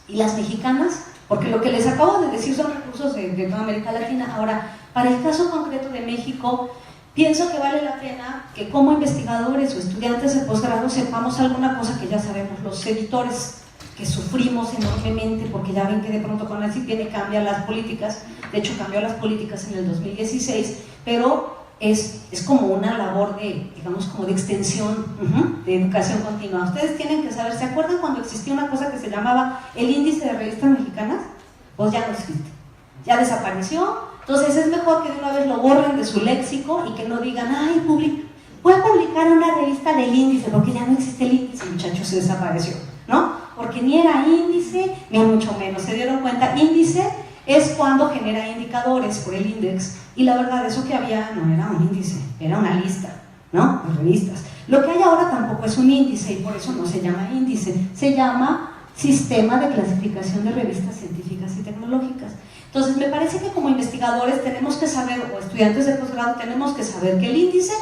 Y las mexicanas, porque lo que les acabo de decir son recursos de toda América Latina. Ahora, para el caso concreto de México, pienso que vale la pena que como investigadores o estudiantes de posgrado sepamos alguna cosa que ya sabemos los editores, que sufrimos enormemente, porque ya ven que de pronto con CONACYT viene, cambia las políticas. De hecho cambió las políticas en el 2016, pero es como una labor de, digamos, como de extensión de educación continua. Ustedes tienen que saber, ¿se acuerdan cuando existía una cosa que se llamaba el índice de revistas mexicanas? Pues ya no existe, ya desapareció. Entonces es mejor que de una vez lo borren de su léxico y que no digan, ay, voy a publicar una revista del índice, porque ya no existe el índice, muchachos, se desapareció, ¿no? Porque ni era índice, ni mucho menos. ¿Se dieron cuenta? Índice es cuando genera indicadores por el index, y la verdad, eso que había no era un índice, era una lista, ¿no? De revistas. Lo que hay ahora tampoco es un índice, y por eso no se llama índice, se llama Sistema de Clasificación de Revistas Científicas y Tecnológicas. Entonces, me parece que como investigadores tenemos que saber, o estudiantes de posgrado, tenemos que saber que el índice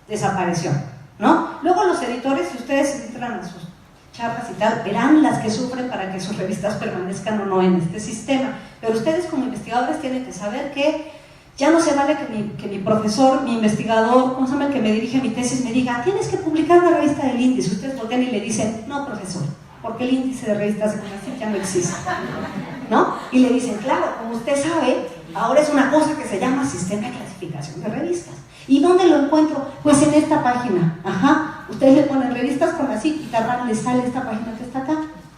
desapareció, ¿no? Luego los editores, si ustedes entran a sus charlas y tal, verán las que sufren para que sus revistas permanezcan o no en este sistema. Pero ustedes como investigadores tienen que saber que ya no se vale que mi profesor, mi investigador, ¿cómo se llama el que me dirige mi tesis, me diga, tienes que publicar una revista del índice? Ustedes voltean y le dicen, no, profesor, porque el índice de revistas de CONACYT ya no existe, ¿no? Y le dicen, claro, como usted sabe, ahora es una cosa que se llama Sistema de Clasificación de Revistas. ¿Y dónde lo encuentro? Pues en esta página. Ustedes le ponen revistas CONACYT y tardan, les sale esta página que está acá,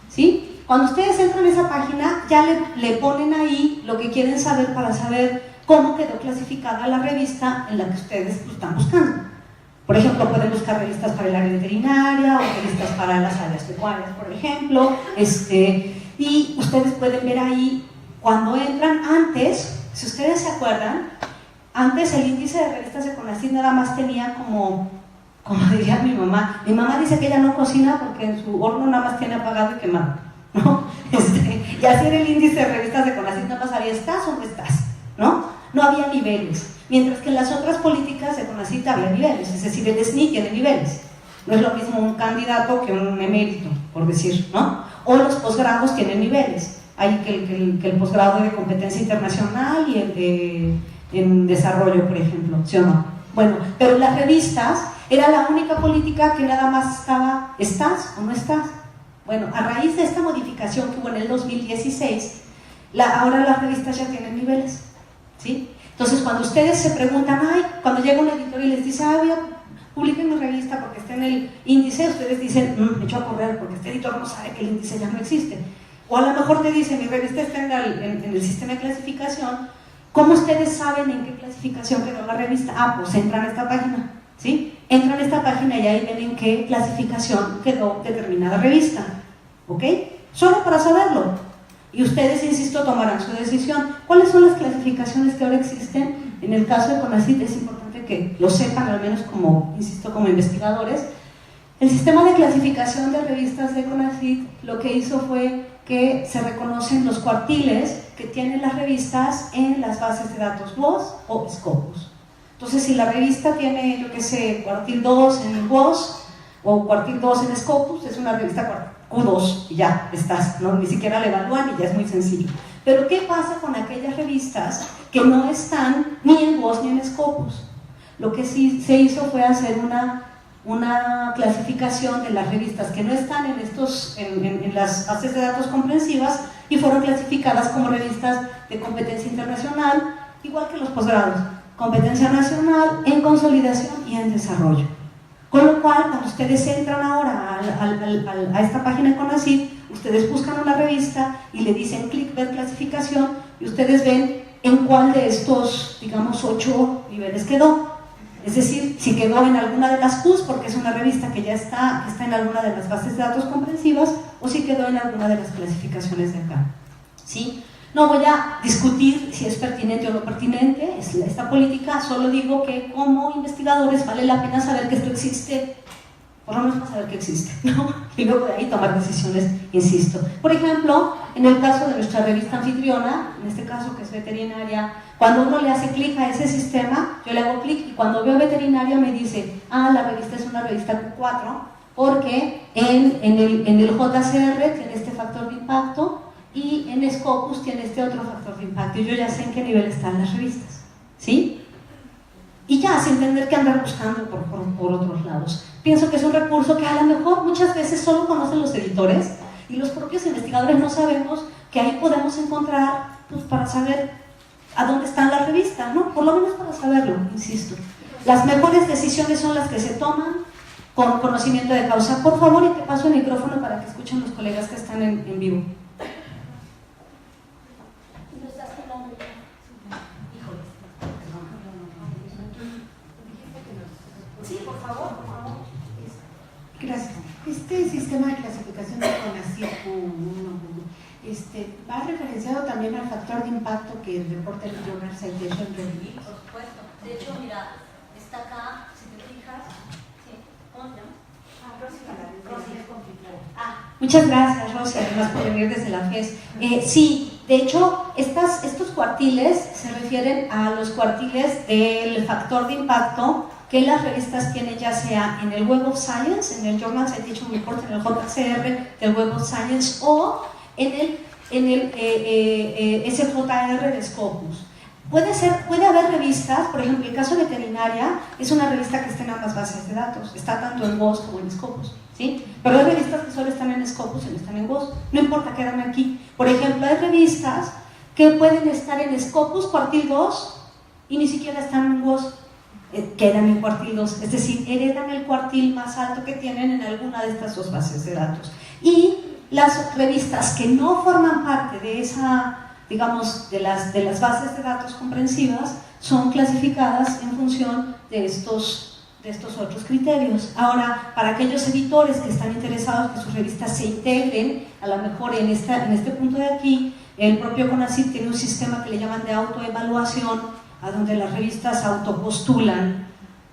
¿sí? Cuando ustedes entran a esa página, ya le ponen ahí lo que quieren saber para saber cómo quedó clasificada la revista en la que ustedes están buscando. Por ejemplo, pueden buscar revistas para el área veterinaria o revistas para las áreas pecuarias, por ejemplo, y ustedes pueden ver ahí, cuando entran antes, si ustedes se acuerdan, antes el índice de revistas de CONACYT nada más tenía como diría mi mamá dice que ella no cocina porque en su horno nada más tiene apagado y quemado, ¿no? Y así era el índice de revistas de CONACYT, nada más había estás o no estás, ¿no? No había niveles, mientras que en las otras políticas de CONACYT había niveles, es decir, el SNI tiene niveles. No es lo mismo un candidato que un emérito, por decir, ¿no? O los posgrados tienen niveles, hay que el posgrado de competencia internacional y el de en desarrollo, por ejemplo, ¿sí o no? Bueno, pero las revistas era la única política que nada más estaba, ¿estás o no estás? Bueno, a raíz de esta modificación que hubo en el 2016, ahora las revistas ya tienen niveles, ¿sí? Entonces, cuando ustedes se preguntan, cuando llega un editor y les dice, publiquen mi revista porque está en el índice, ustedes dicen, me echo a correr porque este editor no sabe que el índice ya no existe. O a lo mejor te dice, mi revista está en el sistema de clasificación. ¿Cómo ustedes saben en qué clasificación quedó la revista? Pues entran a esta página, ¿sí? Entran a esta página y ahí ven en qué clasificación quedó determinada revista, ¿ok? Solo para saberlo. Y ustedes, insisto, tomarán su decisión. ¿Cuáles son las clasificaciones que ahora existen? En el caso de CONACYT es importante que lo sepan, al menos como, insisto, como investigadores. El sistema de clasificación de revistas de CONACYT lo que hizo fue que se reconocen los cuartiles que tienen las revistas en las bases de datos WOS o Scopus. Entonces, si la revista tiene, yo qué sé, cuartil 2 en WOS o cuartil 2 en Scopus, es una revista Q2 y ya estás, ¿no? Ni siquiera la evalúan y ya es muy sencillo. Pero ¿qué pasa con aquellas revistas que no están ni en WOS ni en Scopus? Lo que sí se hizo fue hacer una clasificación de las revistas que no están en las bases de datos comprensivas y fueron clasificadas como revistas de competencia internacional, igual que los posgrados, competencia nacional, en consolidación y en desarrollo. Con lo cual, cuando ustedes entran ahora a esta página de CONACYT, ustedes buscan una revista y le dicen clic ver clasificación y ustedes ven en cuál de estos, digamos, 8 niveles quedó. Es decir, si quedó en alguna de las QS, porque es una revista que ya está en alguna de las bases de datos comprensivas, o si quedó en alguna de las clasificaciones de acá. ¿Sí? No voy a discutir si es pertinente o no pertinente esta política, solo digo que como investigadores vale la pena saber que esto existe, por lo menos para saber que existe, ¿no? Y luego de ahí tomar decisiones, insisto. Por ejemplo, en el caso de nuestra revista anfitriona, en este caso que es veterinaria, cuando uno le hace clic a ese sistema, yo le hago clic y cuando veo veterinaria me dice, la revista es una revista Q4, porque en el JCR tiene este factor de impacto y en Scopus tiene este otro factor de impacto, y yo ya sé en qué nivel están las revistas, ¿sí? Y ya, sin tener que andar buscando por otros lados. Pienso que es un recurso que a lo mejor muchas veces solo conocen los editores y los propios investigadores no sabemos que ahí podemos encontrar, pues, para saber a dónde están las revistas, ¿no? Por lo menos para saberlo, insisto. Las mejores decisiones son las que se toman con conocimiento de causa. Por favor, y te paso el micrófono para que escuchen los colegas que están en vivo. Sí, por favor. Gracias. Este sistema de clasificación de CONACYT va referenciado también al factor de impacto que reporta el Journal Citation Review. Por supuesto. De hecho, mira, está acá, si te fijas. Sí, ¿cómo se llama? Muchas gracias, Rosy, además por venir desde la FES. Sí, de hecho, estos cuartiles se refieren a los cuartiles del factor de impacto que las revistas tienen, ya sea en el Web of Science, en el Journal Citation Report, en el JCR del Web of Science, o en el SJR de Scopus. Puede haber revistas, por ejemplo, el caso de veterinaria es una revista que está en ambas bases de datos, está tanto en WOS como en Scopus, ¿sí? Pero hay revistas que solo están en Scopus y no están en WOS, no importa, quédame aquí. Por ejemplo, hay revistas que pueden estar en Scopus cuartil 2 y ni siquiera están en WOS, quedan en cuartil 2, es decir, heredan el cuartil más alto que tienen en alguna de estas dos bases de datos. Y las revistas que no forman parte de esa, digamos, de las bases de datos comprensivas, son clasificadas en función de estos otros criterios. Ahora, para aquellos editores que están interesados que sus revistas se integren, a lo mejor en este punto de aquí, el propio CONACYT tiene un sistema que le llaman de autoevaluación, a donde las revistas autopostulan.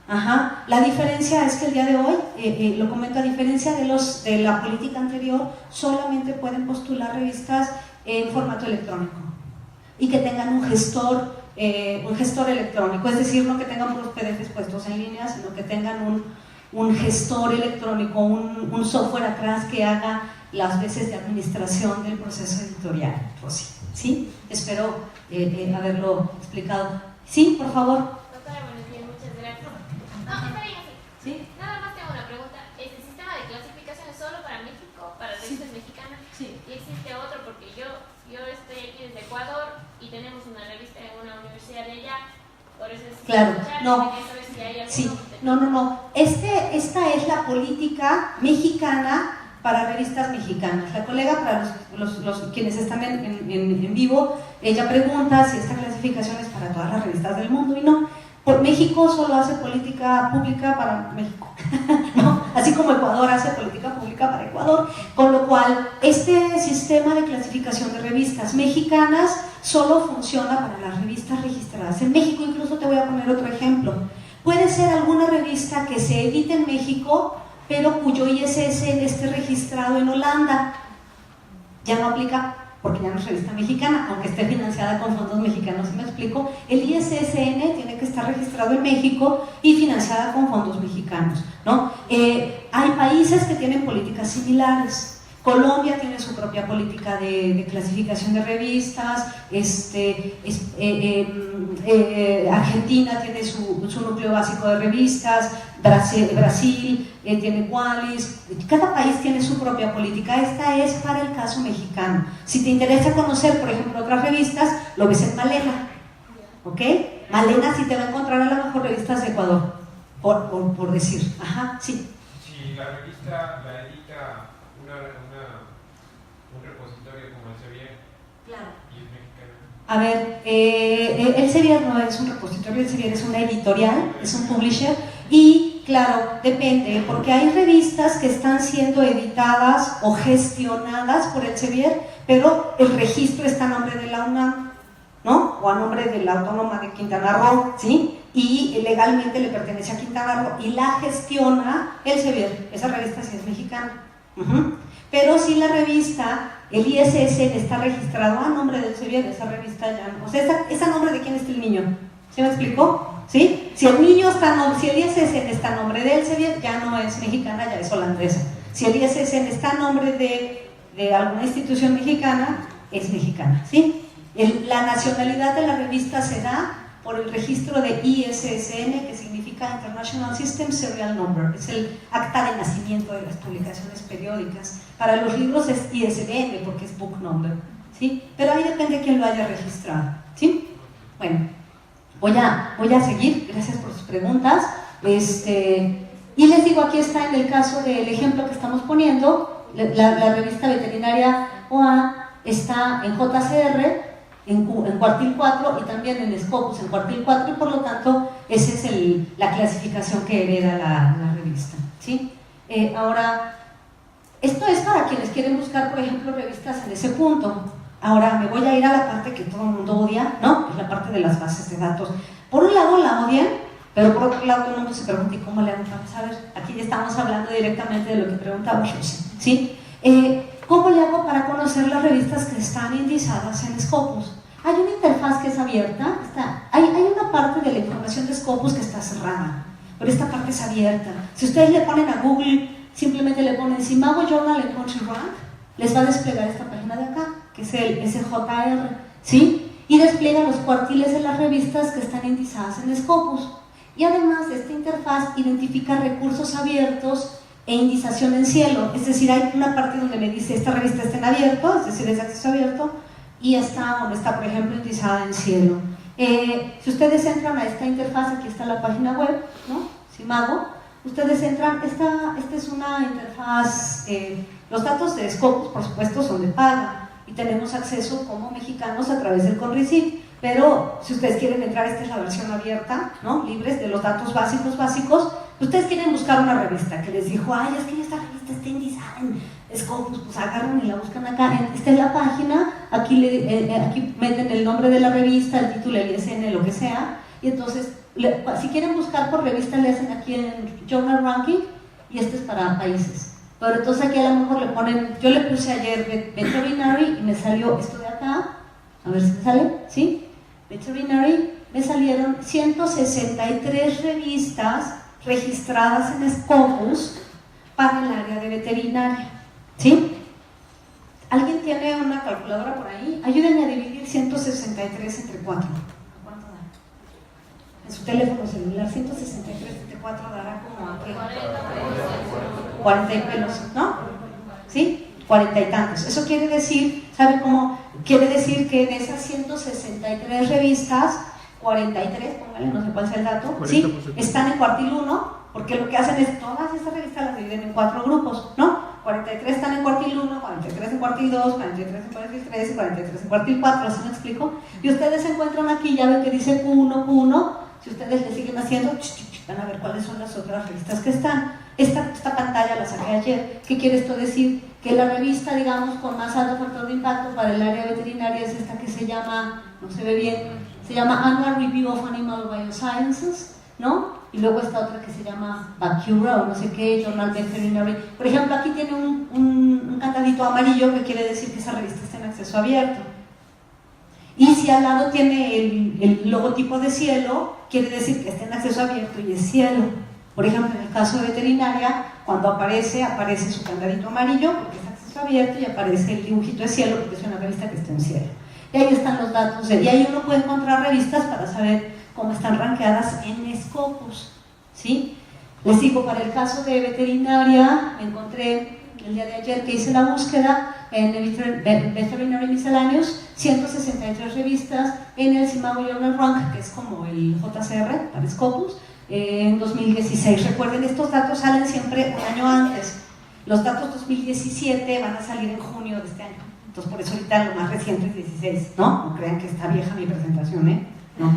La diferencia es que el día de hoy, lo comento, a diferencia de la política anterior, solamente pueden postular revistas en formato electrónico y que tengan un gestor electrónico, es decir, no que tengan puros PDFs puestos en línea, sino que tengan un gestor electrónico, un software atrás que haga las veces de administración del proceso editorial. Rosy, ¿sí? Espero haberlo explicado. Sí, por favor. Doctora, buenos días, muchas gracias. No, está bien así. ¿Sí? Nada más tengo una pregunta. ¿Este sistema de clasificación es solo para México, para revistas mexicanas? Sí. ¿Y existe otro? Porque yo estoy aquí desde Ecuador y tenemos una revista en una universidad de allá. Por eso es Claro, no. quería saber si hay alguno. Sí, no. Esta es la política mexicana para revistas mexicanas. La colega, para los quienes están en vivo, ella pregunta si esta clasificación es para todas las revistas del mundo, y no. Por México solo hace política pública para México, ¿no? Así como Ecuador hace política pública para Ecuador, con lo cual este sistema de clasificación de revistas mexicanas solo funciona para las revistas registradas en México. Incluso te voy a poner otro ejemplo. Puede ser alguna revista que se edite en México, pero cuyo ISSN esté registrado en Holanda. Ya no aplica porque ya no es revista mexicana, aunque esté financiada con fondos mexicanos. ¿Sí me explico? El ISSN tiene que estar registrado en México y financiada con fondos mexicanos, ¿no? Hay países que tienen políticas similares. Colombia tiene su propia política de clasificación de revistas, Argentina tiene su núcleo básico de revistas, Brasil tiene Qualis, cada país tiene su propia política. Esta es para el caso mexicano. Si te interesa conocer, por ejemplo, otras revistas, lo ves en Malena, ¿ok? Malena sí te va a encontrar a lo mejor revistas de Ecuador, por decir. Sí. Si la revista la edita un repositorio como el CBE, Claro. y es mexicana. A ver, Elsevier no es un repositorio, Elsevier es una editorial, es un publisher y claro, depende, porque hay revistas que están siendo editadas o gestionadas por Elsevier, pero el registro está a nombre de la UNAM, ¿no? O a nombre de la Autónoma de Quintana Roo, ¿sí? Y legalmente le pertenece a Quintana Roo y la gestiona Elsevier. Esa revista sí es mexicana. Pero si la revista, el ISSN está registrado a nombre de Elsevier, esa revista ya no. O sea, ¿es a nombre de quién está el niño? ¿Sí me explicó? ¿Sí? Si el niño está, si el ISSN está a nombre de Elsevier, ya no es mexicana, ya es holandesa. Si el ISSN está a nombre de alguna institución mexicana, es mexicana, ¿sí? La nacionalidad de la revista se da por el registro de ISSN, que significa International System Serial Number, es el acta de nacimiento de las publicaciones periódicas. Para los libros es ISBN, porque es Book Number, ¿sí? Pero ahí depende de quién lo haya registrado, ¿sí? Bueno, voy a seguir, gracias por sus preguntas. Y les digo, aquí está en el caso del ejemplo que estamos poniendo, la revista veterinaria OA está en JCR, en cuartil 4 y también en Scopus en cuartil 4 y por lo tanto esa es la clasificación que hereda la revista, ¿sí? Ahora, esto es para quienes quieren buscar, por ejemplo, revistas en ese punto. Ahora me voy a ir a la parte que todo el mundo odia, ¿no? Es la parte de las bases de datos. Por un lado la odian, pero por otro lado todo el mundo se pregunta, ¿y cómo le hago para saber? Aquí ya estamos hablando directamente de lo que preguntaba José, ¿sí? ¿Cómo le hago para conocer las revistas que están indizadas en Scopus? Hay una interfaz que es abierta, hay una parte de la información de Scopus que está cerrada, pero esta parte es abierta. Si ustedes le ponen a Google, simplemente le ponen Simago Journal and Country Rank, les va a desplegar esta página de acá, que es el SJR, ¿sí? Y despliega los cuartiles de las revistas que están indizadas en Scopus. Y además de esta interfaz identifica recursos abiertos e indización en cielo, es decir, hay una parte donde me dice esta revista está en abierto, es decir, es de acceso abierto, y está donde está, por ejemplo, indizada en cielo. Si ustedes entran a esta interfaz, aquí está la página web, ¿no? Simago, ustedes entran, esta es una interfaz, los datos de Scopus, por supuesto, son de paga, y tenemos acceso como mexicanos a través del CONRECYT, pero si ustedes quieren entrar, esta es la versión abierta, ¿no? Libres de los datos básicos. Ustedes quieren buscar una revista que les dijo, ay, es que esta revista está indizada en Scopus, pues agarran y la buscan acá, esta es la página, aquí meten el nombre de la revista, el título, el ISN, lo que sea, y entonces, si quieren buscar por revista, le hacen aquí en Journal Ranking, y este es para países. Pero entonces aquí a lo mejor le ponen, yo le puse ayer Veterinary y me salió esto de acá, a ver si me sale, ¿sí? Veterinary, me salieron 163 revistas registradas en Scopus para el área de veterinaria, ¿sí? ¿Alguien tiene una calculadora por ahí? Ayúdenme a dividir 163 entre 4. ¿Cuánto da? En su teléfono celular, 163 entre 4 dará como a 40 y pelos, ¿no? ¿Sí? 40 y tantos. Eso quiere decir, ¿sabe cómo? Quiere decir que de esas 163 revistas, 43, póngale, no sé cuál sea el dato, ¿sí? Están en cuartil 1, porque lo que hacen es, todas estas revistas las dividen en 4 grupos, ¿no? 43 están en cuartil 1, 43 en cuartil 2, 43 en cuartil 3 y 43 en cuartil 4, ¿sí me explico? Y ustedes se encuentran aquí, ya ven que dice Q1, Q1, si ustedes le siguen haciendo, van a ver cuáles son las otras revistas que están. Esta pantalla la saqué ayer. ¿Qué quiere esto decir? Que la revista, digamos, con más alto factor de impacto para el área veterinaria es esta que se llama, no se ve bien, se llama Annual Review of Animal Biosciences, ¿no? Y luego está otra que se llama Vacura o no sé qué, Journal Veterinary. Por ejemplo, aquí tiene un candadito amarillo que quiere decir que esa revista está en acceso abierto. Y si al lado tiene el logotipo de cielo, quiere decir que está en acceso abierto y es cielo. Por ejemplo, en el caso de veterinaria, cuando aparece su candadito amarillo porque es acceso abierto y aparece el dibujito de cielo porque es una revista que está en cielo. Y ahí están los datos, y ahí uno puede encontrar revistas para saber cómo están rankeadas en Scopus, ¿sí? Les digo, para el caso de veterinaria, me encontré el día de ayer que hice la búsqueda en el Veterinary Miscellaneous, 163 revistas en el Simago Journal Rank, que es como el JCR para Scopus, en 2016. Recuerden, estos datos salen siempre un año antes. Los datos 2017 van a salir en junio de este año, Entonces por eso ahorita lo más reciente es 16, ¿no? No crean que está vieja mi presentación, ¿eh? No.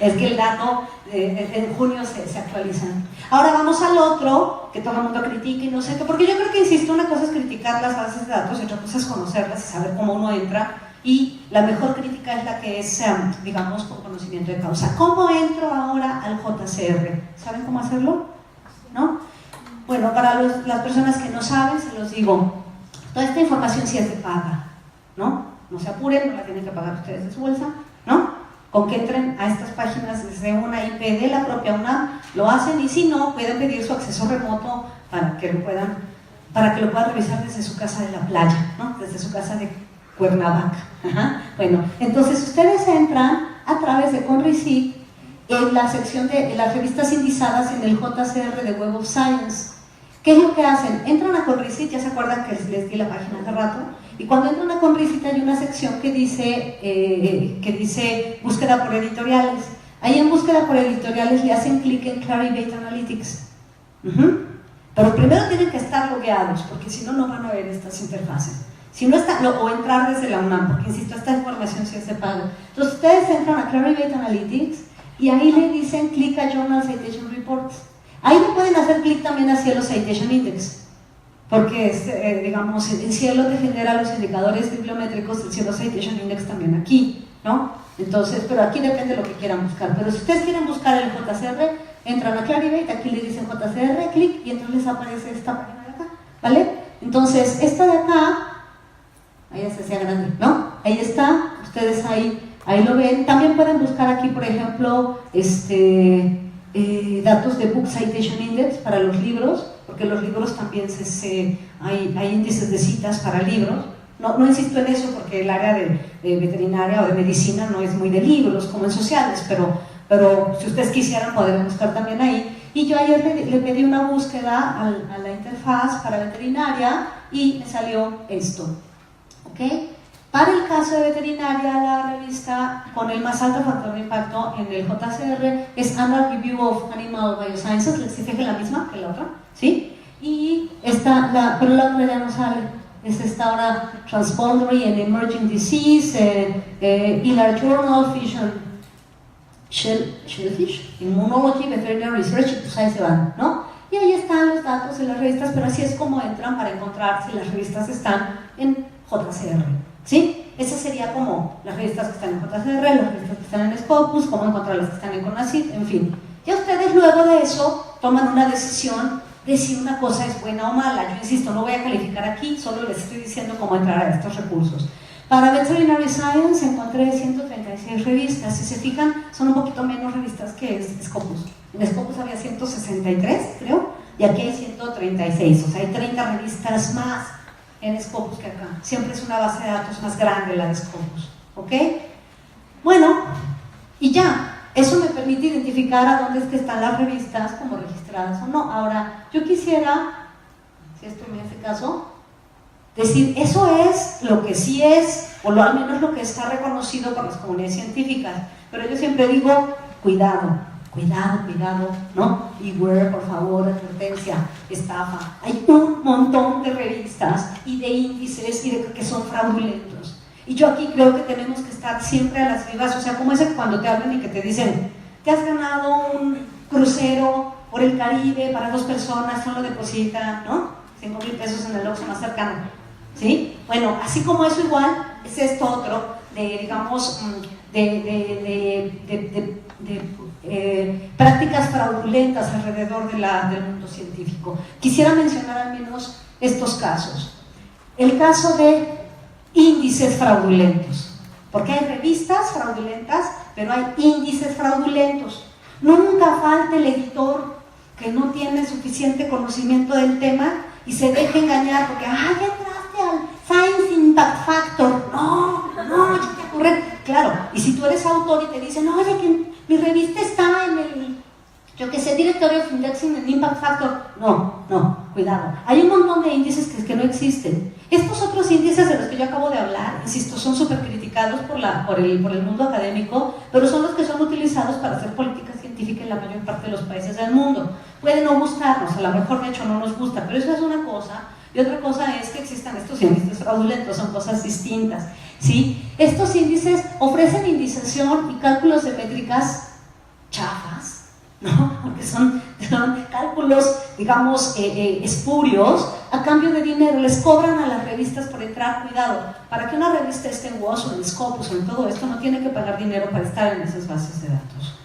Es que el dato en junio se actualiza. Ahora vamos al otro, que todo el mundo critica y no sé qué, porque yo creo que, insisto, una cosa es criticar las bases de datos y otra cosa es conocerlas y saber cómo uno entra, y la mejor crítica es la que es, digamos, con conocimiento de causa. ¿Cómo entro ahora al JCR? ¿Saben cómo hacerlo? ¿No? Bueno, para las personas que no saben, se los digo, toda esta información sí es de paga, ¿no? No se apuren, no la tienen que pagar ustedes de su bolsa, ¿no? Con que entren a estas páginas desde una IP de la propia UNAM, lo hacen, y si no, pueden pedir su acceso remoto para que lo puedan revisar desde su casa de la playa, ¿no? Desde su casa de Cuernavaca. Ajá. Bueno, entonces ustedes entran a través de Conrecit en la sección de las revistas indizadas en el JCR de Web of Science. ¿Qué es lo que hacen? Entran a Conrecit, ya se acuerdan que les di la página hace rato, y cuando entran a Conrecit hay una sección que dice búsqueda por editoriales. Ahí en búsqueda por editoriales le hacen clic en Clarivate Analytics. Pero primero tienen que estar logueados, porque si no, no van a ver estas interfaces. Si no están, o entrar desde la UNAM, porque insisto, esta información sí es de pago. Entonces ustedes entran a Clarivate Analytics y ahí le dicen clic a Journal Citation Reports. Ahí le pueden hacer clic también a Cielo Citation Index, porque digamos, el Cielo te genera los indicadores bibliométricos del Cielo Citation Index también aquí, ¿no? Entonces, pero aquí depende de lo que quieran buscar. Pero si ustedes quieren buscar el JCR, entran a Clarivate, aquí le dicen JCR, clic, y entonces les aparece esta página de acá, ¿vale? Entonces, esta de acá, ahí ya se hacía grande, ¿no? Ahí está, ustedes ahí lo ven. También pueden buscar aquí, por ejemplo, datos de Book Citation Index para los libros, porque los libros también hay índices de citas para libros. No insisto en eso porque el área de veterinaria o de medicina no es muy de libros como en sociales, pero si ustedes quisieran podrían buscar también ahí. Y yo ayer le pedí una búsqueda a la interfaz para veterinaria y me salió esto, ¿ok? Para el caso de veterinaria, la revista con el más alto factor de impacto en el JCR es Annual Review of Animal Biosciences, les dije la misma que la otra, ¿sí? Y pero la otra ya no sale, es esta ahora Transpondary and Emerging Disease, Ilar Journal, Shellfish, Immunology, Veterinary Research, pues ahí se van, ¿no? Y ahí están los datos de las revistas, pero así es como entran para encontrar si las revistas están en JCR. ¿Sí? Esas serían como las revistas que están en JCR, las revistas que están en Scopus, cómo encontrar las que están en CONACYT, en fin. Ya ustedes luego de eso toman una decisión de si una cosa es buena o mala. Yo insisto, no voy a calificar aquí, solo les estoy diciendo cómo entrar a estos recursos. Para Veterinary Science encontré 136 revistas. Si se fijan, son un poquito menos revistas que Scopus. En Scopus había 163, creo, y aquí hay 136, o sea, hay 30 revistas más en Scopus que acá. Siempre es una base de datos más grande la de Scopus, ¿ok? Bueno, y ya, eso me permite identificar a dónde es que están las revistas como registradas o no. Ahora, yo quisiera, si esto me hace caso, decir, eso es lo que sí es, o al menos lo que está reconocido por las comunidades científicas, pero yo siempre digo, cuidado, ¿no? Beware, por favor, advertencia, estafa. Hay un montón de revistas y de índices que son fraudulentos. Y yo aquí creo que tenemos que estar siempre a las vivas, o sea, como ese cuando te hablan y que te dicen, te has ganado un crucero por el Caribe para 2 personas, solo deposita, ¿no? 5,000 pesos en el Oxxo más cercano, ¿sí? Bueno, así como eso igual, es esto otro, digamos, prácticas fraudulentas alrededor del mundo científico. Quisiera mencionar al menos estos casos. El caso de índices fraudulentos, porque hay revistas fraudulentas, pero hay índices fraudulentos. Nunca falta el editor que no tiene suficiente conocimiento del tema y se deja engañar porque, ya entraste al Science Impact Factor. No, ya te ocurre. Claro, y si tú eres autor y te dicen, oye, que mi revista está en el, Directory of Indexing en Impact Factor. No, cuidado. Hay un montón de índices que no existen. Estos otros índices de los que yo acabo de hablar, insisto, son súper criticados por el mundo académico, pero son los que son utilizados para hacer políticas científicas científica en la mayor parte de los países del mundo. Puede no gustarnos, a lo mejor de hecho no nos gusta, pero eso es una cosa, y otra cosa es que existan estos índices fraudulentos, son cosas distintas, ¿sí? Estos índices ofrecen indiciación y cálculos de métricas chafas, ¿no? Porque son cálculos, digamos, espurios, a cambio de dinero. Les cobran a las revistas por entrar. Cuidado, para que una revista esté en WOS o en Scopus o en todo esto, no tiene que pagar dinero para estar en esas bases de datos.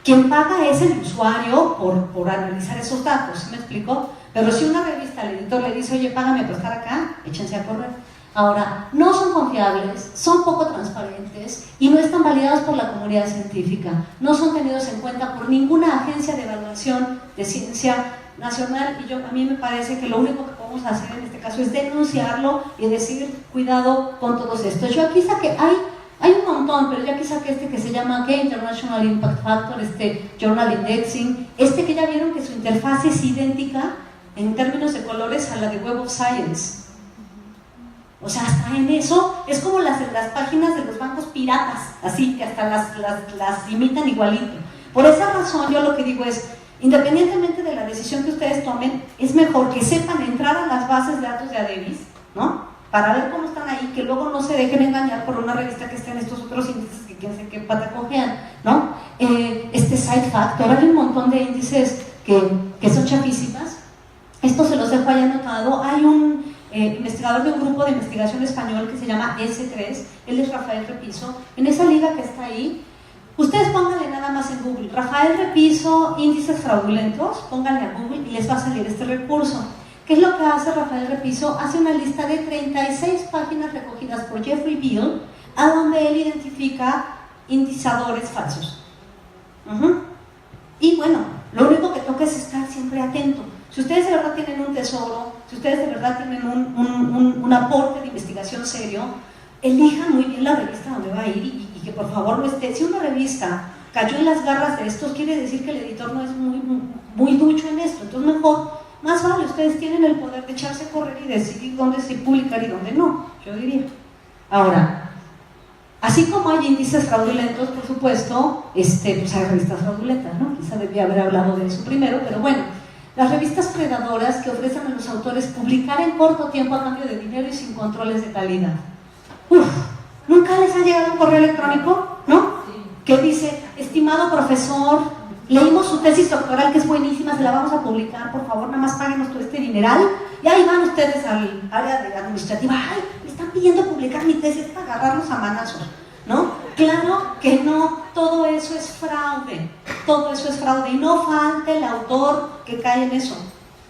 Quien paga es el usuario por analizar esos datos, ¿sí me explico? Pero si una revista, el editor le dice, oye, págame por estar acá, échense a correr. Ahora, no son confiables, son poco transparentes y no están validados por la comunidad científica. No son tenidos en cuenta por ninguna agencia de evaluación de ciencia nacional, y a mí me parece que lo único que podemos hacer en este caso es denunciarlo y decir, cuidado con todos estos. Yo aquí saqué, hay un montón, pero yo aquí saqué este que se llama International Impact Factor, Journal Indexing, que ya vieron que su interfaz es idéntica en términos de colores a la de Web of Science. O sea, hasta en eso es como las páginas de los bancos piratas, así que hasta las imitan igualito. Por esa razón yo lo que digo es, independientemente de la decisión que ustedes tomen, es mejor que sepan entrar a las bases de datos de Adebis, ¿no? Para ver cómo están ahí, que luego no se dejen engañar por una revista que esté en estos otros índices que quién sé qué pata cojean, ¿no? Site Factor, hay un montón de índices que son chafísimas. Esto se los dejo ahí anotado. Hay un investigador de un grupo de investigación español que se llama S3, él es Rafael Repiso. En esa liga que está ahí, ustedes pónganle nada más en Google, Rafael Repiso, índices fraudulentos, pónganle a Google y les va a salir este recurso. ¿Qué es lo que hace Rafael Repiso? Hace una lista de 36 páginas recogidas por Jeffrey Beall, a donde él identifica indicadores falsos. Y bueno, lo único que toca es estar siempre atento. Si ustedes de verdad tienen un tesoro, si ustedes de verdad tienen un aporte de investigación serio, elijan muy bien la revista donde va a ir y que por favor no esté. Si una revista cayó en las garras de estos, quiere decir que el editor no es muy ducho en esto. Entonces mejor, más vale, ustedes tienen el poder de echarse a correr y decidir dónde se publicar y dónde no, yo diría. Ahora, así como hay índices fraudulentos, por supuesto, pues hay revistas fraudulentas, ¿no? Quizá debía haber hablado de eso primero, pero bueno. Las revistas predadoras que ofrecen a los autores publicar en corto tiempo a cambio de dinero y sin controles de calidad. ¿Nunca les ha llegado un correo electrónico, no? Sí. Que dice, estimado profesor, leímos su tesis doctoral que es buenísima, se la vamos a publicar, por favor, nada más páguenos todo este dineral, y ahí van ustedes al área de administrativa, ay, me están pidiendo publicar mi tesis para agarrarlos a manazos, ¿no? Claro que no, todo eso es fraude, y no falta el autor que cae en eso.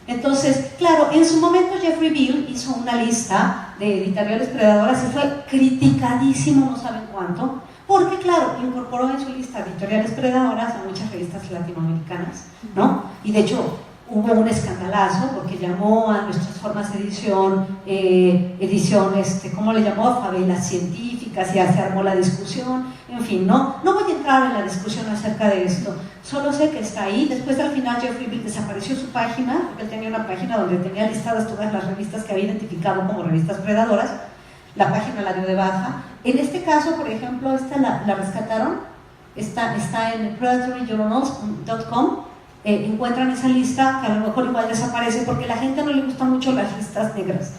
Entonces, claro, en su momento Jeffrey Beall hizo una lista de editoriales predadoras y fue criticadísimo, no saben cuánto, porque claro, incorporó en su lista editoriales predadoras a muchas revistas latinoamericanas, ¿no? Y de hecho, hubo un escandalazo porque llamó a Nuestras Formas de edición, ¿cómo le llamó? Favelas científicas, y se armó la discusión, en fin, no voy a entrar en la discusión acerca de esto, solo sé que está ahí. Después al final Jeffrey Beall desapareció su página, porque él tenía una página donde tenía listadas todas las revistas que había identificado como revistas predadoras, la página la dio de baja. En este caso, por ejemplo, esta la rescataron, está en predatoryjournals.com. Encuentran esa lista que a lo mejor igual desaparece porque a la gente no le gustan mucho las listas negras,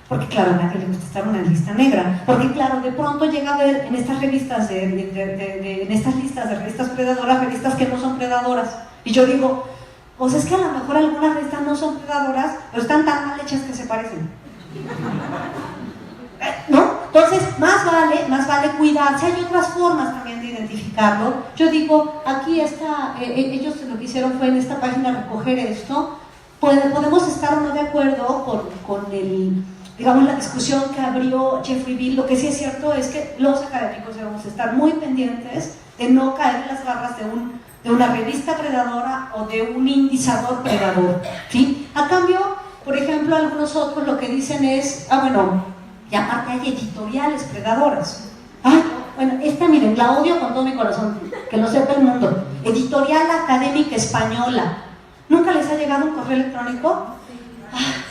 porque claro, a nadie le gusta estar en una lista negra, porque claro, de pronto llega a ver en estas revistas en estas listas de revistas predadoras, revistas que no son predadoras, y yo digo, pues es que a lo mejor algunas revistas no son predadoras, pero están tan mal hechas que se parecen, ¿no? Entonces, más vale cuidarse. Hay otras formas también de identificarlo. Yo digo, aquí está, ellos lo que hicieron fue en esta página recoger esto. Podemos estar o no de acuerdo con digamos, la discusión que abrió Jeffrey Beall. Lo que sí es cierto es que los académicos debemos estar muy pendientes de no caer en las garras de una revista predadora o de un indizador predador, ¿sí? A cambio, por ejemplo, algunos otros lo que dicen es, y aparte hay editoriales predadoras. Bueno, miren, la odio con todo mi corazón, que lo sepa el mundo. Editorial Académica Española. ¿Nunca les ha llegado un correo electrónico?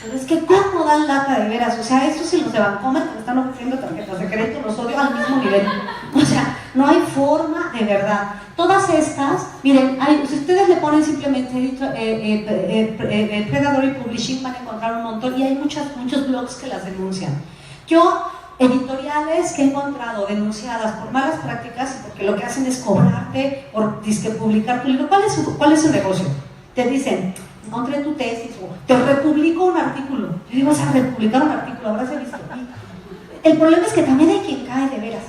Pero es que cómo dan lata de veras. O sea, estos y los de Bancomer que me están ofreciendo tarjetas de crédito, los odio al mismo nivel. O sea, no hay forma de verdad. Todas estas, miren, si ustedes le ponen simplemente Predatory Publishing van a encontrar un montón y hay muchos blogs que las denuncian. Yo, editoriales que he encontrado denunciadas por malas prácticas, porque lo que hacen es cobrarte por publicar tu libro. ¿Cuál es su negocio? Te dicen, encontré tu tesis o te republico un artículo. Yo digo, vas a republicar un artículo, habrás visto. El problema es que también hay quien cae de veras.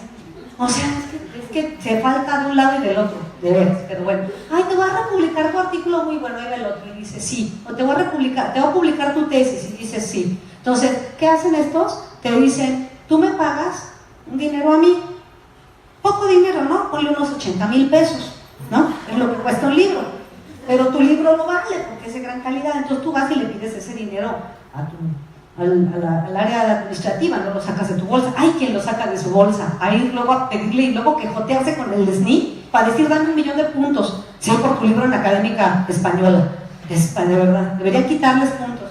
O sea, es que se falta de un lado y del otro, de veras, pero bueno. Ay, te voy a republicar tu artículo muy bueno, ahí va el otro, y dice sí. O te voy a publicar tu tesis, y dice sí. Entonces, ¿qué hacen estos? Te dicen, tú me pagas un dinero a mí. Poco dinero, ¿no? Ponle unos 80,000 pesos, ¿no? Es lo que cuesta un libro. Pero tu libro no vale porque es de gran calidad, entonces tú vas y le pides ese dinero al área administrativa, no lo sacas de tu bolsa. Hay quien lo saca de su bolsa, a ir luego a pedirle y luego quejotearse con el SNI para decir dame 1,000,000 de puntos, sí, por tu libro en Académica Española. De verdad, debería quitarles puntos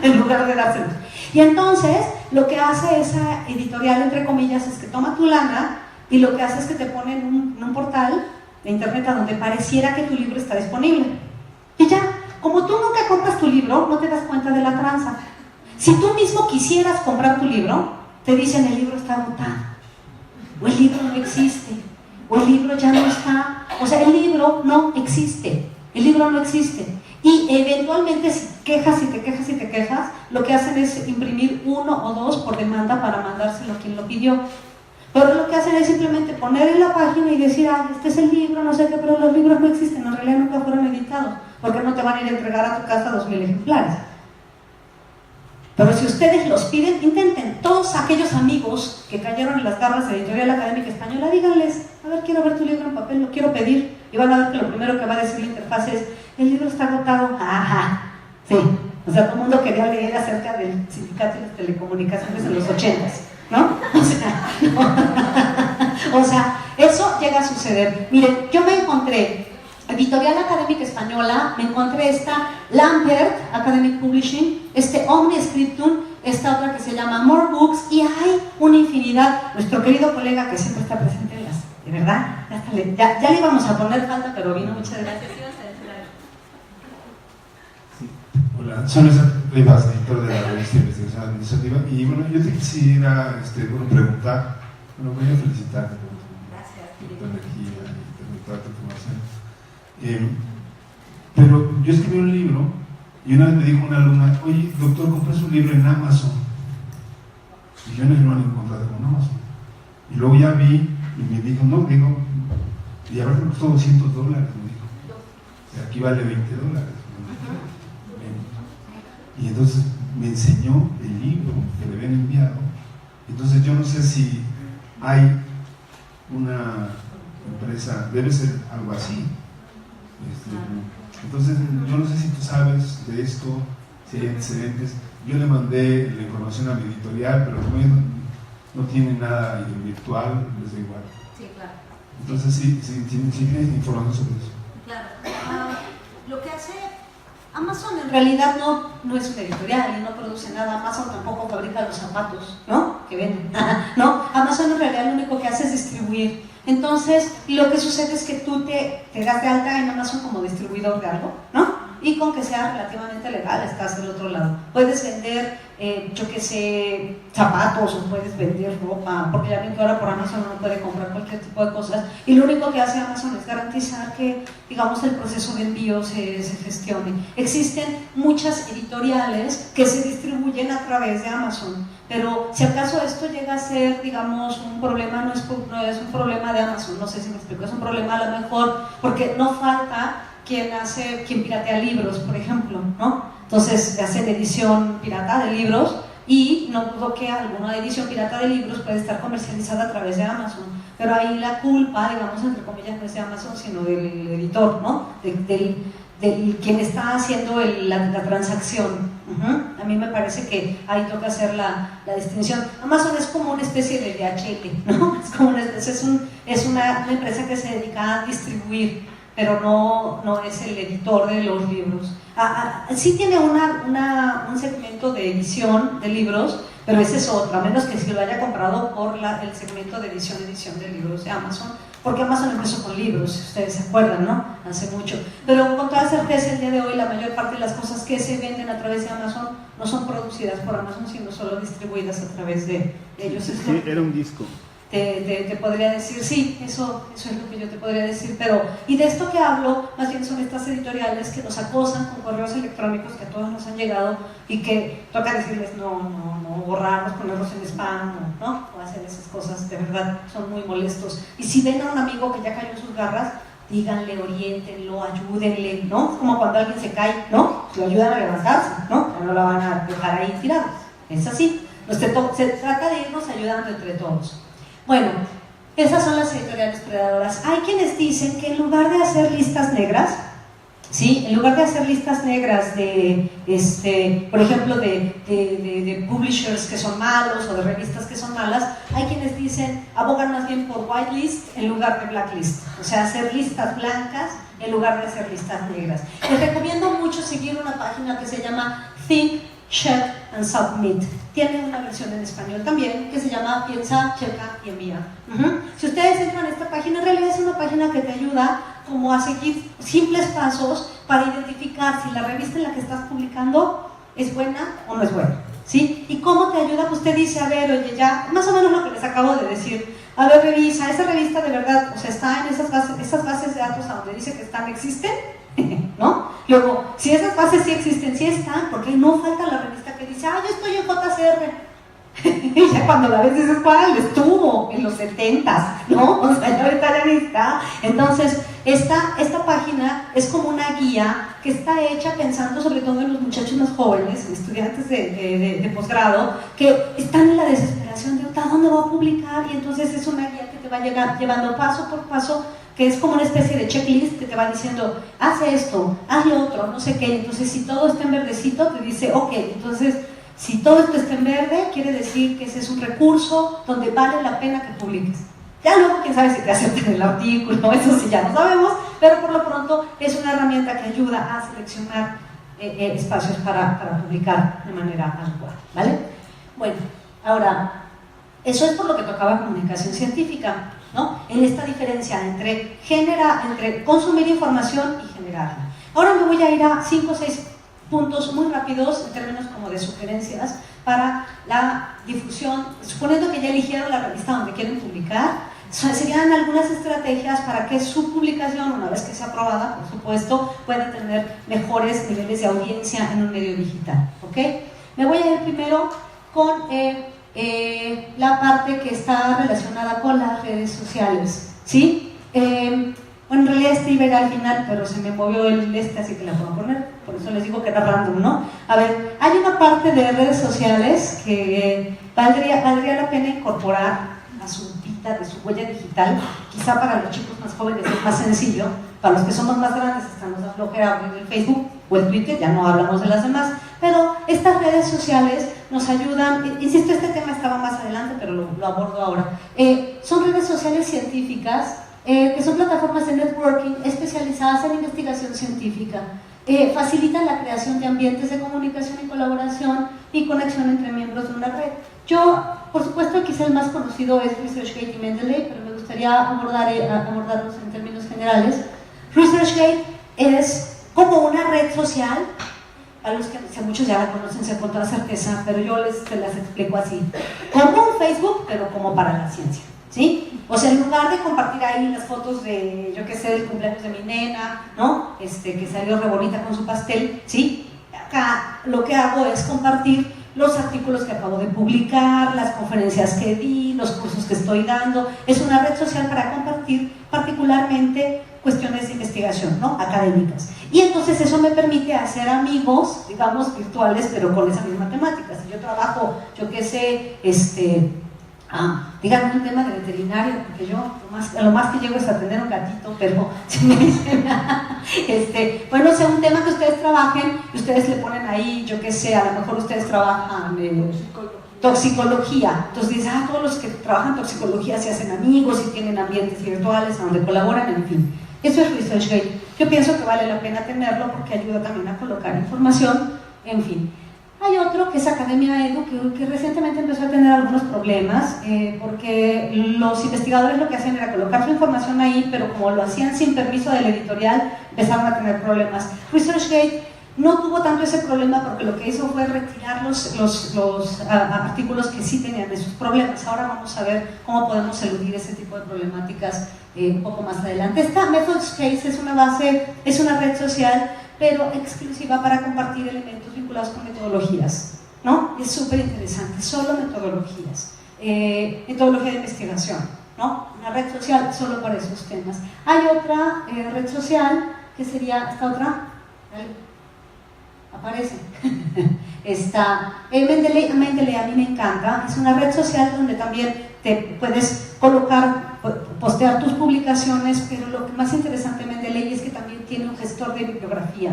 en lugar de dárselos. Y entonces lo que hace esa editorial, entre comillas, es que toma tu lana y lo que hace es que te pone en un portal de internet a donde pareciera que tu libro está disponible. Y ya, como tú nunca compras tu libro, no te das cuenta de la tranza. Si tú mismo quisieras comprar tu libro, te dicen el libro está agotado, o el libro no existe, o el libro ya no está. O sea, el libro no existe, el libro no existe. Y eventualmente si quejas y te quejas y te quejas, lo que hacen es imprimir 1 o 2 por demanda para mandárselo a quien lo pidió. Pero lo que hacen es simplemente poner en la página y decir, ay, este es el libro, no sé qué, pero los libros no existen, en realidad nunca fueron editados, porque no te van a ir a entregar a tu casa 2,000 ejemplares. Pero si ustedes los piden, intenten. Todos aquellos amigos que cayeron en las garras de Editorial Académica Española, díganles, a ver, quiero ver tu libro en papel, lo quiero pedir. Y van a ver que lo primero que va a decir la interfaz es, el libro está agotado. Ajá, sí. O sea, todo el mundo quería leer acerca del sindicato de las telecomunicaciones en los 80s, ¿no? O sea, eso llega a suceder. Miren, yo me encontré Editorial Académica Española, me encontré esta Lambert Academic Publishing, Omni Scriptum, esta otra que se llama More Books, y hay una infinidad. Nuestro querido colega que siempre está presente en las, de verdad, ya le íbamos a poner falta, pero vino, muchas gracias. Hola, soy Luis Rivas, editor de la revista de Investigación Administrativa, y bueno, yo te quisiera preguntar, voy a felicitarte por tu energía y por toda tu información. Pero yo escribí un libro y una vez me dijo una alumna, oye, doctor, compras un libro en Amazon. Y yo no lo han encontrado con Amazon. Y luego ya vi y me dijo, no, y ahora me costó $200, me dijo. Y aquí vale $20. Y entonces me enseñó el libro que le habían enviado. Entonces yo no sé si hay una empresa, debe ser algo así. Entonces yo no sé si tú sabes de esto, si hay antecedentes. Yo le mandé la información a mi editorial, pero como no tiene nada virtual, les da igual. Sí, claro. Entonces sí tienes información sobre eso. Claro. Lo que hace Amazon en realidad no es una editorial y no produce nada. Amazon tampoco fabrica los zapatos, ¿no? Que venden. No, Amazon en realidad lo único que hace es distribuir. Entonces, lo que sucede es que tú te das de alta en Amazon como distribuidor de algo, ¿no? Y con que sea relativamente legal, estás del otro lado. Puedes vender, yo qué sé, zapatos, o puedes vender ropa, porque ya ven que ahora por Amazon uno puede comprar cualquier tipo de cosas. Y lo único que hace Amazon es garantizar que, digamos, el proceso de envío se gestione. Existen muchas editoriales que se distribuyen a través de Amazon. Pero si acaso esto llega a ser, digamos, un problema, no es un problema de Amazon, no sé si me explico, es un problema a lo mejor porque no falta quien piratea libros, por ejemplo, ¿no? Entonces hacen edición pirata de libros y no dudo que alguna edición pirata de libros puede estar comercializada a través de Amazon, pero ahí la culpa, digamos, entre comillas, no es de Amazon, sino del editor, ¿no? Del quien está haciendo la transacción. A mí me parece que ahí toca hacer la distinción. Amazon es como una especie de DHL, ¿no? Es como es una empresa que se dedica a distribuir, pero no es el editor de los libros. Sí tiene un segmento de edición de libros, pero ese es otro, a menos que si lo haya comprado por el segmento de edición de libros de Amazon, porque Amazon empezó con libros, si ustedes se acuerdan, ¿no? Hace mucho. Pero con toda certeza el día de hoy la mayor parte de las cosas que se venden a través de Amazon no son producidas por Amazon, sino solo distribuidas a través de ellos. Sí, era un disco. Te podría decir, sí, eso es lo que yo te podría decir, pero, y de esto que hablo, más bien son estas editoriales que nos acosan con correos electrónicos que a todos nos han llegado y que toca decirles no, borrarlos, ponerlos en spam, ¿no? O hacer esas cosas, de verdad, son muy molestos. Y si ven a un amigo que ya cayó en sus garras, díganle, oriéntenlo, ayúdenle, ¿no? Es como cuando alguien se cae, ¿no? Lo ayudan a levantarse, ¿no? No lo van a dejar ahí tirado. Es así. Se trata de irnos ayudando entre todos. Bueno, esas son las editoriales predadoras. Hay quienes dicen que en lugar de hacer listas negras, ¿sí? En lugar de hacer listas negras de, por ejemplo, de publishers que son malos o de revistas que son malas, hay quienes dicen, abogan más bien por whitelist en lugar de blacklist, o sea, hacer listas blancas en lugar de hacer listas negras. Les recomiendo mucho seguir una página que se llama Think, Check and Submit. Tiene una versión en español también que se llama Piensa, Checa y Envía. Si ustedes entran a esta página, en realidad es una página que te ayuda como a seguir simples pasos para identificar si la revista en la que estás publicando es buena o no es buena, ¿sí? ¿Y cómo te ayuda? Pues te dice, a ver, oye, ya, más o menos lo que les acabo de decir, a ver, revisa, esa revista de verdad, o sea, está en esas bases de datos a donde dice que están, ¿existen? ¿No? Luego, si esas bases sí existen, sí están, porque no falta la revista que dice, yo estoy en JCR. Y ya cuando la ves dices, ¿cuál? Estuvo en los 70s, ¿no? O sea, ya ahorita ya ni está. Entonces, esta página es como una guía que está hecha pensando sobre todo en los muchachos más jóvenes, estudiantes de posgrado, que están en la desesperación de ¿dónde voy a publicar? Y entonces es una guía que te va llevando paso por paso, que es como una especie de checklist que te va diciendo, haz esto, haz lo otro, no sé qué. Entonces, si todo está en verdecito, te dice, ok, entonces, si todo esto está en verde, quiere decir que ese es un recurso donde vale la pena que publiques. Ya luego, quién sabe si te aceptan el artículo, eso sí ya no sabemos, pero por lo pronto es una herramienta que ayuda a seleccionar espacios para publicar de manera adecuada, ¿vale? Bueno, ahora, eso es por lo que tocaba comunicación científica, ¿no? En esta diferencia entre consumir información y generarla. Ahora me voy a ir a 5 o 6 puntos muy rápidos en términos como de sugerencias para la difusión, suponiendo que ya eligieron la revista donde quieren publicar. Serían algunas estrategias para que su publicación, una vez que sea aprobada, por supuesto, pueda tener mejores niveles de audiencia en un medio digital, ¿ok? Me voy a ir primero con la parte que está relacionada con las redes sociales, ¿sí? Bueno, en realidad iba a ir al final, pero se me movió así que la puedo poner, por eso les digo que era random, ¿no? A ver, hay una parte de redes sociales que valdría la pena incorporar a su vida, de su huella digital. Quizá para los chicos más jóvenes es más sencillo, para los que somos más grandes estamos a flojera abrir el Facebook o el Twitter, ya no hablamos de las demás, pero estas redes sociales nos ayudan, insisto, este tema estaba más adelante, pero lo abordo ahora. Son redes sociales científicas, que son plataformas de networking especializadas en investigación científica. Facilitan la creación de ambientes de comunicación y colaboración y conexión entre miembros de una red. Yo, por supuesto, quizá el más conocido es ResearchGate y Mendeley, pero me gustaría abordarlos en términos generales. ResearchGate es como una red social, a los que muchos ya la conocen con toda certeza, pero yo se las explico así, como un Facebook, pero como para la ciencia, ¿sí? O sea, en lugar de compartir ahí las fotos de, yo qué sé, del cumpleaños de mi nena, ¿no? Que salió re bonita con su pastel, ¿sí? Acá lo que hago es compartir los artículos que acabo de publicar, las conferencias que di, los cursos que estoy dando. Es una red social para compartir particularmente cuestiones de investigación, ¿no? Académicas. Y entonces eso me permite hacer amigos, digamos, virtuales, pero con esa misma temática. Si yo trabajo, yo qué sé, díganme un tema de veterinario, porque yo lo más que llego es a atender un gatito, pero si me dicen, bueno, sea un tema que ustedes trabajen y ustedes le ponen ahí, yo qué sé, a lo mejor ustedes trabajan toxicología, entonces dicen, todos los que trabajan toxicología se hacen amigos y tienen ambientes virtuales donde colaboran, en fin. Eso es ResearchGate. Yo pienso que vale la pena tenerlo porque ayuda también a colocar información, en fin. Hay otro que es Academia Edu, que recientemente empezó a tener algunos problemas, porque los investigadores lo que hacían era colocar su información ahí, pero como lo hacían sin permiso del editorial, empezaron a tener problemas. ResearchGate no tuvo tanto ese problema porque lo que hizo fue retirar los artículos que sí tenían esos problemas. Ahora vamos a ver cómo podemos eludir ese tipo de problemáticas un poco más adelante. Esta MethodSpace es una red social, pero exclusiva para compartir elementos vinculados con metodologías, ¿no? Es súper interesante, solo metodologías, metodología de investigación, ¿no? Una red social solo para esos temas. Hay otra red social que sería esta otra, aparece, está Mendeley. Mendeley a mí me encanta, es una red social donde también te puedes colocar, postear tus publicaciones, pero lo que más interesante de Mendeley es que también tiene un gestor de bibliografía,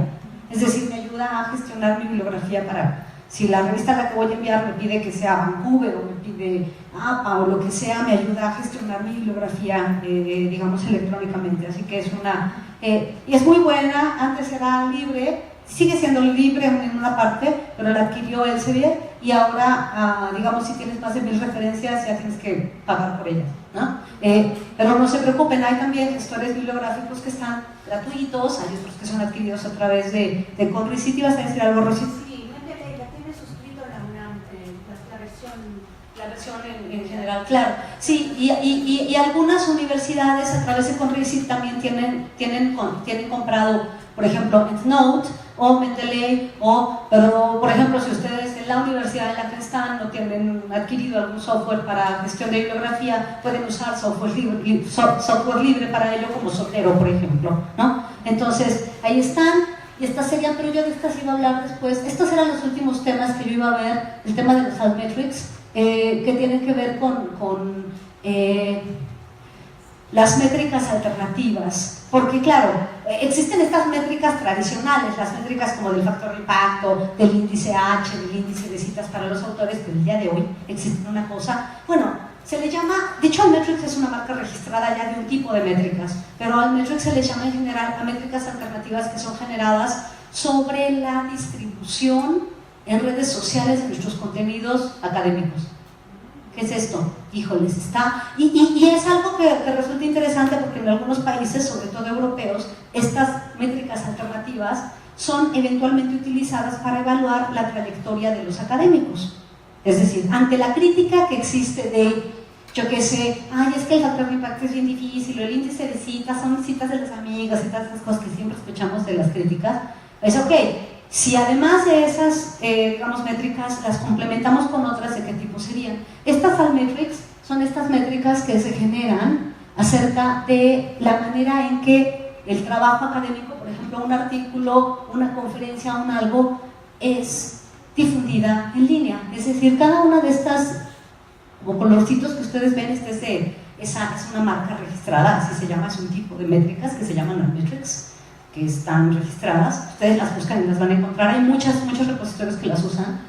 es decir, me ayuda a gestionar mi bibliografía para, si la revista a la que voy a enviar me pide que sea Vancouver o me pide APA o lo que sea, me ayuda a gestionar mi bibliografía, digamos, electrónicamente, así que es una, y es muy buena. Antes era libre, sigue siendo libre en una parte, pero la adquirió Elsevier y ahora, digamos, si tienes más de 1000 referencias ya tienes que pagar por ellas, ¿no? Pero no se preocupen, hay también gestores bibliográficos que están gratuitos, hay otros que son adquiridos a través de Conricit. ¿Vas a decir algo, Rosy? Sí, Mendeley la tiene suscrito la UNAM, La versión en general, claro. Sí, y algunas universidades a través de Conricit también tienen comprado, por ejemplo, EndNote o Mendeley, pero por ejemplo, si ustedes en la universidad en la que están no tienen adquirido algún software para gestión de bibliografía, pueden usar software libre para ello, como Zotero, por ejemplo, ¿no? Entonces, ahí están. Y estas serían, pero yo de estas iba a hablar después. Estos eran los últimos temas que yo iba a ver, el tema de los altmetrics, que tienen que ver con las métricas alternativas, porque claro, existen estas métricas tradicionales, las métricas como del factor de impacto, del índice H, del índice de citas para los autores, pero el día de hoy existe una cosa, bueno, se le llama, de hecho Altmetrics es una marca registrada ya de un tipo de métricas, pero a Altmetrics se le llama en general a métricas alternativas que son generadas sobre la distribución en redes sociales de nuestros contenidos académicos. ¿Qué es esto? Híjoles, está... Y es algo que resulta interesante porque en algunos países, sobre todo europeos, estas métricas alternativas son eventualmente utilizadas para evaluar la trayectoria de los académicos. Es decir, ante la crítica que existe de, yo qué sé, ay, es que el factor de impacto es bien difícil, o el índice de citas, son citas de los amigos y todas esas cosas que siempre escuchamos de las críticas, es ok. Si además de esas, digamos, métricas las complementamos con otras, ¿de qué tipo serían? Estas altmetrics son estas métricas que se generan acerca de la manera en que el trabajo académico, por ejemplo, un artículo, una conferencia, un algo, es difundida en línea. Es decir, cada una de estas, como colorcitos que ustedes ven, es una marca registrada, así se llama, es un tipo de métricas que se llaman altmetrics, que están registradas, ustedes las buscan y las van a encontrar, hay muchos repositorios que las usan.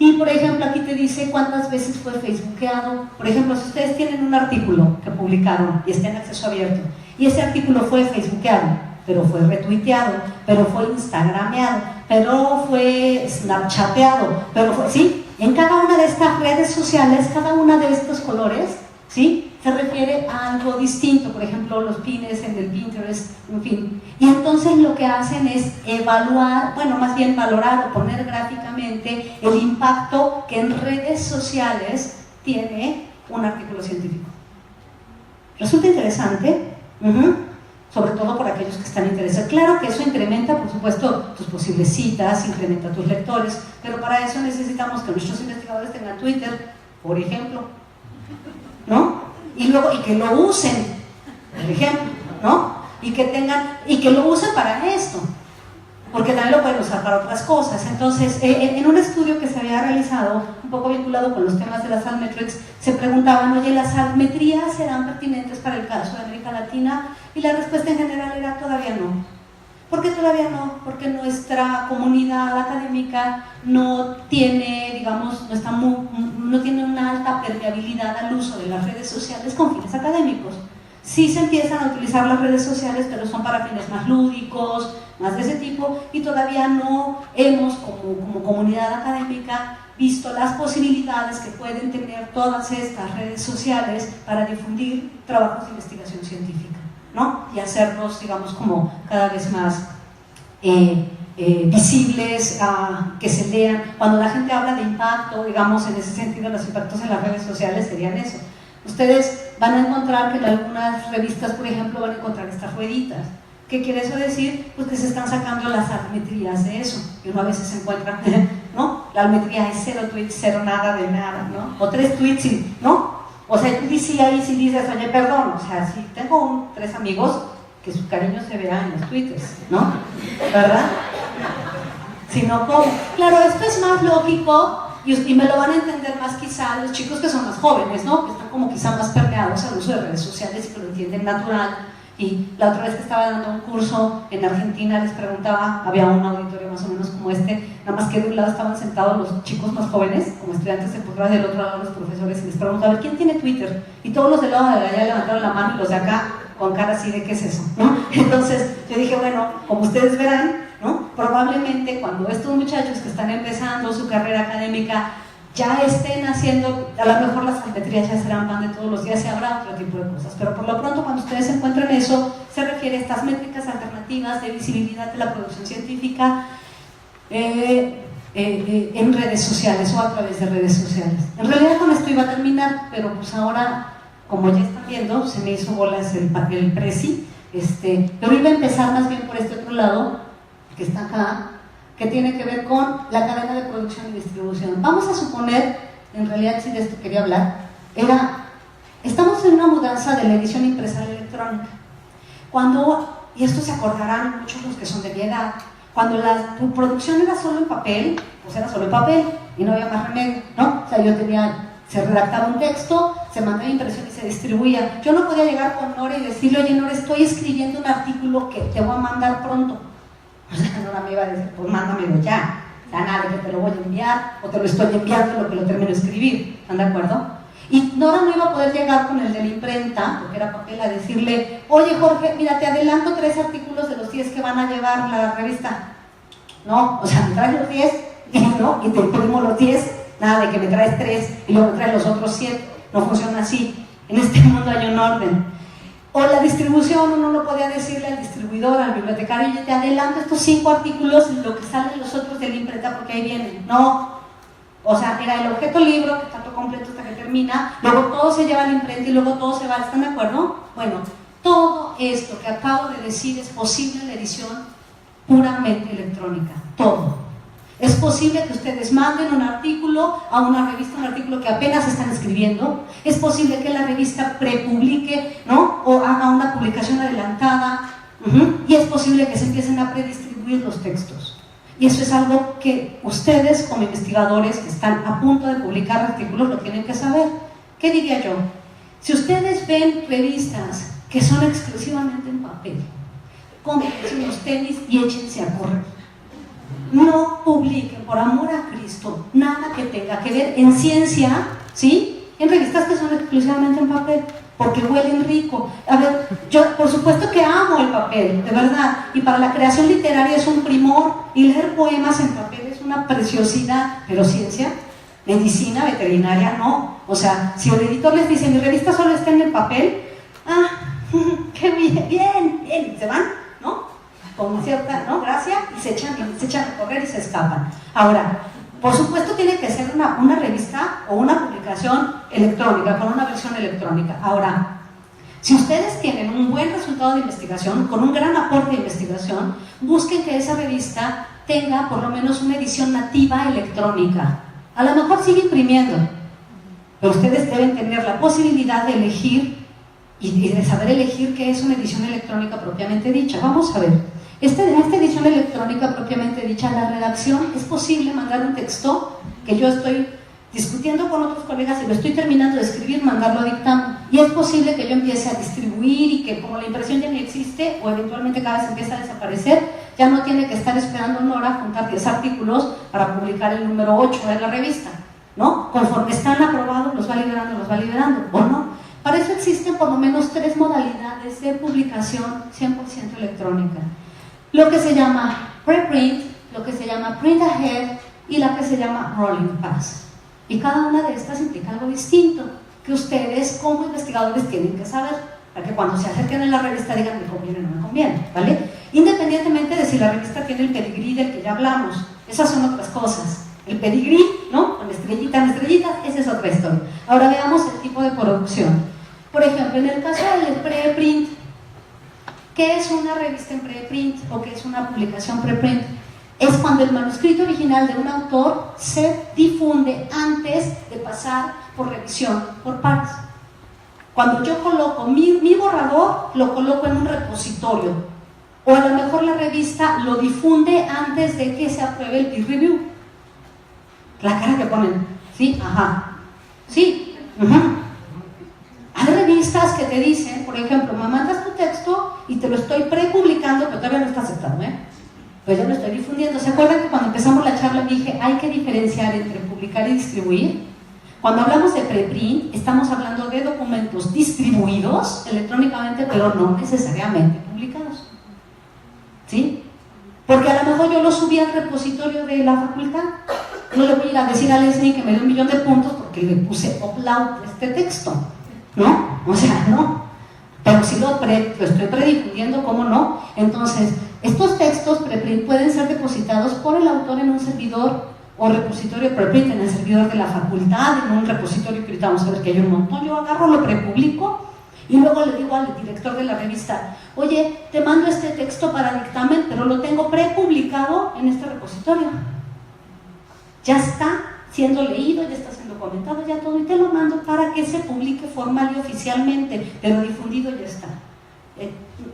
Y por ejemplo aquí te dice cuántas veces fue facebookeado. Por ejemplo, si ustedes tienen un artículo que publicaron y está en acceso abierto y ese artículo fue facebookeado, pero fue retuiteado, pero fue instagrameado, pero fue snapchateado, pero fue, ¿sí? En cada una de estas redes sociales, cada una de estos colores, ¿sí?, se refiere a algo distinto. Por ejemplo, los pines en el Pinterest, en fin. Y entonces lo que hacen es evaluar, bueno, más bien valorar o poner gráficamente el impacto que en redes sociales tiene un artículo científico. Resulta interesante, sobre todo por aquellos que están interesados. Claro que eso incrementa, por supuesto, tus posibles citas, incrementa tus lectores, pero para eso necesitamos que nuestros investigadores tengan Twitter, por ejemplo, ¿no? Y que lo usen, por ejemplo, ¿no? Y que lo usen para esto, porque también lo pueden usar para otras cosas. Entonces, en un estudio que se había realizado, un poco vinculado con los temas de las altmetrics, se preguntaban, oye, ¿las altmetrías serán pertinentes para el caso de América Latina? Y la respuesta en general era todavía no. ¿Por qué todavía no? Porque nuestra comunidad académica no tiene, digamos, no tiene una alta permeabilidad al uso de las redes sociales con fines académicos. sí se empiezan a utilizar las redes sociales, pero son para fines más lúdicos, más de ese tipo, y todavía no hemos, como comunidad académica, visto las posibilidades que pueden tener todas estas redes sociales para difundir trabajos de investigación científica, ¿no? Y hacerlos, digamos, como cada vez más visibles, que se lean. Cuando la gente habla de impacto, digamos, en ese sentido, los impactos en las redes sociales serían eso. Ustedes van a encontrar que en algunas revistas, por ejemplo, van a encontrar estas rueditas. ¿Qué quiere eso decir? Pues que se están sacando las altimetrías de eso. Y uno a veces se encuentra, ¿no? La altimetría es 0 tweets, 0 nada de nada, ¿no? O 3 tweets, ¿no? O sea, tú dices ahí, si dices, oye, perdón, o sea, si tengo 3 amigos, que su cariño se vea en los twitters, ¿no? ¿Verdad? Si no, ¿cómo? Claro, esto es más lógico y me lo van a entender más quizá los chicos que son más jóvenes, ¿no? Que están como quizá más permeados al uso de redes sociales y que lo entienden natural. Y la otra vez que estaba dando un curso en Argentina les preguntaba, había un auditorio más o menos como este, nada más que de un lado estaban sentados los chicos más jóvenes, como estudiantes de posgrado, y del otro lado los profesores, y les preguntaba, a ver, ¿quién tiene Twitter? Y todos los del lado de allá levantaron la mano y los de acá con cara así de ¿qué es eso? ¿No? Entonces yo dije, bueno, como ustedes verán, ¿no? Probablemente cuando estos muchachos que están empezando su carrera académica ya estén haciendo, a lo mejor las altimetrías ya serán pan de todos los días y habrá otro tipo de cosas, pero por lo pronto cuando ustedes encuentren eso, se refiere a estas métricas alternativas de visibilidad de la producción científica en redes sociales o a través de redes sociales. En realidad con esto iba a terminar, pero pues ahora, como ya están viendo, se me hizo bolas el presi, pero iba a empezar más bien por este otro lado, que está acá, que tiene que ver con la cadena de producción y distribución. Vamos a suponer, en realidad sí de esto quería hablar, estamos en una mudanza de la edición impresa a la electrónica. Y esto se acordarán muchos los que son de mi edad, cuando la producción era solo en papel, pues era solo en papel y no había más remedio, ¿no? O sea, se redactaba un texto, se mandaba a impresión y se distribuía. Yo no podía llegar con Nora y decirle, oye Nora, estoy escribiendo un artículo que te voy a mandar pronto. O sea, Nora me iba a decir, pues mándamelo ya. O sea, nada de que te lo voy a enviar o te lo estoy enviando lo que lo termino de escribir. ¿Están de acuerdo? Y Nora no iba a poder llegar con el de la imprenta, porque era papel, a decirle, oye Jorge, mira, te adelanto 3 artículos de los 10 que van a llevar la revista. No, o sea, me traes los 10, ¿no? Y te imprimo los 10, nada de que me traes 3 y luego me traes los otros 7. No funciona así. En este mundo hay un orden. O la distribución, uno no podía decirle al distribuidor, al bibliotecario, yo te adelanto estos 5 artículos, lo que salen los otros de la imprenta porque ahí vienen. No. O sea, era el objeto libro, que tanto completo hasta que termina, luego todo se lleva a la imprenta y luego todo se va. ¿Están de acuerdo? Bueno, todo esto que acabo de decir es posible en la edición puramente electrónica. Todo. Es posible que ustedes manden un artículo a una revista, un artículo que apenas están escribiendo. Es posible que la revista prepublique, ¿no? O haga una publicación adelantada. Y es posible que se empiecen a predistribuir los textos. Y eso es algo que ustedes, como investigadores que están a punto de publicar artículos, lo tienen que saber. ¿Qué diría yo? Si ustedes ven revistas que son exclusivamente en papel, cómprense unos tenis y échense a correr. No publiquen, por amor a Cristo, nada que tenga que ver en ciencia, ¿sí? En revistas que son exclusivamente en papel, porque huelen rico. A ver, yo por supuesto que amo el papel, de verdad, y para la creación literaria es un primor, y leer poemas en papel es una preciosidad, pero ciencia, medicina, veterinaria, no. O sea, si el editor les dice, mi revista solo está en el papel, qué bien, bien, bien, y se van, ¿no? Con cierta, ¿no? Gracia, y se echan a correr y se escapan. Ahora, por supuesto tiene que ser una revista o una publicación electrónica, con una versión electrónica. Ahora, si ustedes tienen un buen resultado de investigación, con un gran aporte de investigación, busquen que esa revista tenga por lo menos una edición nativa electrónica. A lo mejor sigue imprimiendo, pero ustedes deben tener la posibilidad de elegir y de saber elegir qué es una edición electrónica propiamente dicha. Vamos a ver. Esta edición electrónica propiamente dicha, la redacción, es posible mandar un texto que yo estoy discutiendo con otros colegas y lo estoy terminando de escribir, mandarlo a dictamen. Y es posible que yo empiece a distribuir y que como la impresión ya no existe o eventualmente cada vez empieza a desaparecer, ya no tiene que estar esperando una hora juntar 10 artículos para publicar el número 8 de la revista, ¿no? Conforme están aprobados los va liberando, ¿o no? Para eso existen por lo menos 3 modalidades de publicación 100% electrónica. Lo que se llama preprint, lo que se llama print ahead y la que se llama rolling pass. Y cada una de estas implica algo distinto que ustedes como investigadores tienen que saber, para que cuando se acerquen a la revista digan me conviene o no me conviene, ¿vale? Independientemente de si la revista tiene el pedigrí del que ya hablamos, esas son otras cosas. El pedigrí, ¿no? Con estrellitas en estrellitas, esa es otra historia. Ahora veamos el tipo de producción. Por ejemplo, en el caso del preprint, ¿qué es una revista en preprint o qué es una publicación preprint? Es cuando el manuscrito original de un autor se difunde antes de pasar por revisión por pares. Cuando yo coloco mi borrador, lo coloco en un repositorio, o a lo mejor la revista lo difunde antes de que se apruebe el peer review. La cara que ponen, sí, ajá, sí, Hay revistas que te dicen, por ejemplo, me mandas tu texto y te lo estoy prepublicando, pero todavía no está aceptado, pues ya lo estoy difundiendo. ¿Se acuerdan que cuando empezamos la charla dije hay que diferenciar entre publicar y distribuir? Cuando hablamos de preprint, estamos hablando de documentos distribuidos electrónicamente, pero no necesariamente publicados. ¿Sí? Porque a lo mejor yo lo subí al repositorio de la facultad. No le voy a ir a decir a Leslie que me dé 1.000.000 de puntos porque le puse upload este texto, ¿no? O sea, no. Pero si lo estoy predifundiendo, ¿cómo no? Entonces, estos textos preprint pueden ser depositados por el autor en un servidor o repositorio preprint en el servidor de la facultad, en un repositorio que ahorita vamos a ver que hay un montón. Yo agarro, lo prepublico y luego le digo al director de la revista, oye, te mando este texto para dictamen, pero lo tengo prepublicado en este repositorio. Ya está siendo leído, ya está siendo comentado, ya todo, y te lo mando para que se publique formal y oficialmente, pero difundido ya está.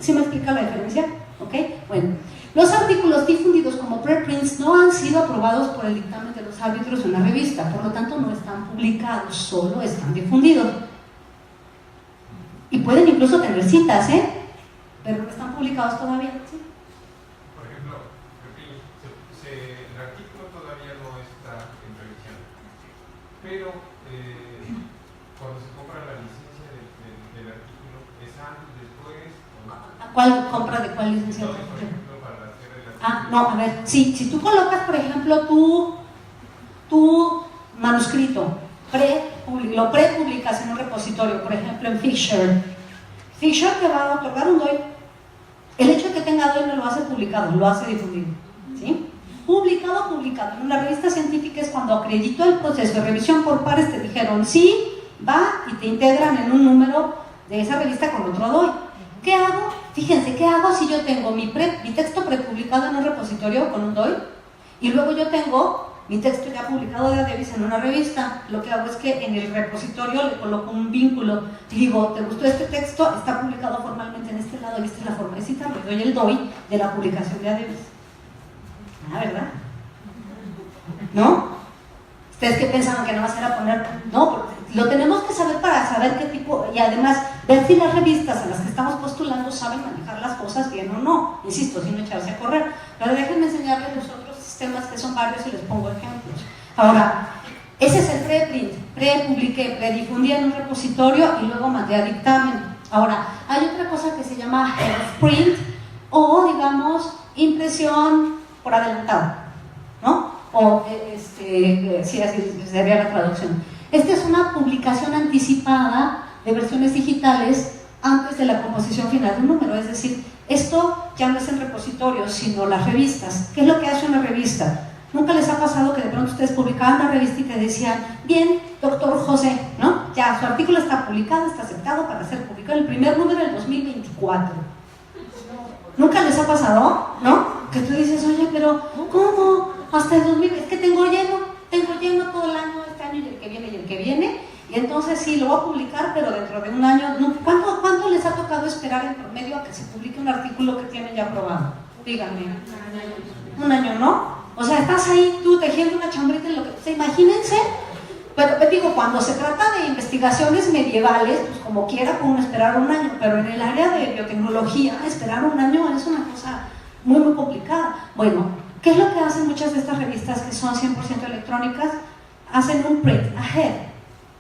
¿Sí me explica la diferencia? ¿Ok? Bueno, los artículos difundidos como preprints no han sido aprobados por el dictamen de los árbitros en la revista, por lo tanto no están publicados, solo están difundidos. Y pueden incluso tener citas, pero no están publicados todavía. ¿Sí? Por ejemplo, el artículo todavía no está en revisión, pero cuando se compra la licencia del artículo, ¿es antes, después? ¿O no? ¿Cuál compra de cuál licencia? No, por ejemplo, para hacer el artículo. No, a ver, sí, si tú colocas, por ejemplo, tu manuscrito, lo prepublicas en un repositorio, por ejemplo en Figshare te va a otorgar un DOI. El hecho de que tenga DOI no lo hace publicado, lo hace difundido, ¿sí? Publicado. En una revista científica es cuando acreditó el proceso de revisión por pares, te dijeron sí, va, y te integran en un número de esa revista con otro DOI. ¿Qué hago? Fíjense, ¿qué hago si yo tengo mi texto prepublicado en un repositorio con un DOI y luego yo tengo mi texto ya publicado de Adebis en una revista? Lo que hago es que en el repositorio le coloco un vínculo y digo, ¿te gustó este texto? Está publicado formalmente en este lado y esta es la forma de cita, le doy el DOI de la publicación de Adebis. ¿Verdad? ¿No? ¿Ustedes qué pensaban que no va a ser a poner? No, lo tenemos que saber para saber qué tipo, y además ver si las revistas a las que estamos postulando saben manejar las cosas bien o no. Insisto, sin echarse a correr. Pero déjenme enseñarles los otros sistemas que son varios y les pongo ejemplos. Ahora, ese es el preprint. Prepubliqué, predifundí en un repositorio y luego mandé a dictamen. Ahora, hay otra cosa que se llama print o, digamos, impresión por adelantado, ¿no? O, sí, así sería la traducción. Esta es una publicación anticipada de versiones digitales antes de la composición final de un número, es decir, esto ya no es en repositorios, sino las revistas. ¿Qué es lo que hace una revista? ¿Nunca les ha pasado que de pronto ustedes publicaban una revista y te decían, bien, doctor José, ¿no? Ya, su artículo está publicado, está aceptado para ser publicado en el primer número del 2024. ¿Nunca les ha pasado? ¿No? Que tú dices, oye, pero ¿cómo? Hasta el 2000, es que tengo lleno todo el año, este año y el que viene, y entonces sí, lo voy a publicar, pero dentro de un año. ¿Cuánto les ha tocado esperar en promedio a que se publique un artículo que tienen ya aprobado? Díganme. Un año, ¿no? O sea, estás ahí tú tejiendo una chambrita en lo que... O sea, imagínense, pero te digo, cuando se trata de investigaciones medievales, pues como quiera pueden esperar un año, pero en el área de biotecnología, esperar un año es una cosa muy, muy complicada. Bueno, ¿qué es lo que hacen muchas de estas revistas que son 100% electrónicas? Hacen un print ahead.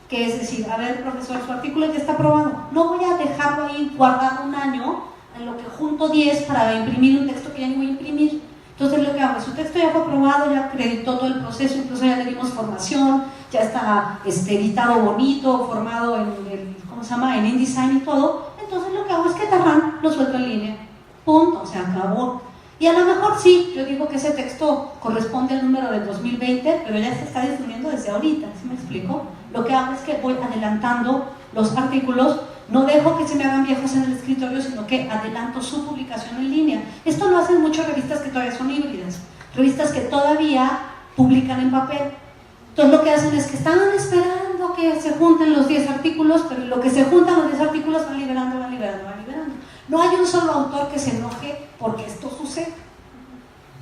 que es decir, a ver, profesor, su artículo ya está aprobado, no voy a dejarlo ahí guardado un año en lo que junto 10 para imprimir un texto que ya ni voy a imprimir. Entonces lo que hago, su texto ya fue aprobado, ya acreditó todo el proceso, incluso ya le dimos formación, ya está editado bonito, formado en el, ¿cómo se llama?, en InDesign y todo. Entonces lo que hago es que tarran, lo suelto en línea, punto, se acabó. Y a lo mejor sí, yo digo que ese texto corresponde al número del 2020, pero ya se está difundiendo desde ahorita, ¿sí me explico? Lo que hago es que voy adelantando los artículos, no dejo que se me hagan viejos en el escritorio, sino que adelanto su publicación en línea. Esto lo hacen muchas revistas que todavía son híbridas, revistas que todavía publican en papel. Entonces lo que hacen es que están esperando que se junten los 10 artículos, pero lo que se juntan los 10 artículos van liberando, van liberando, van liberando. No hay un solo autor que se enoje porque esto sucede.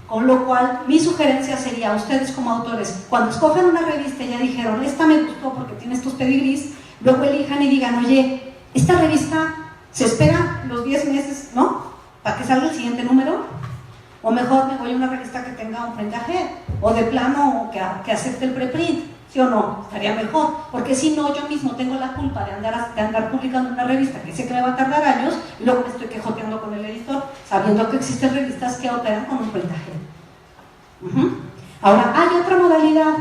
Con lo cual, mi sugerencia sería a ustedes como autores, cuando escojan una revista y ya dijeron, esta me gustó porque tiene estos pedigrís, luego elijan y digan, oye, esta revista se espera los 10 meses, ¿no?, para que salga el siguiente número, o mejor me voy a una revista que tenga un print ahead, o de plano que acepte el preprint, ¿sí o no? Estaría mejor, porque si no, yo mismo tengo la culpa de andar publicando una revista que sé que me va a tardar años, y luego me estoy quejoteando con el editor, sabiendo que existen revistas que operan con un print ahead. Ahora, hay otra modalidad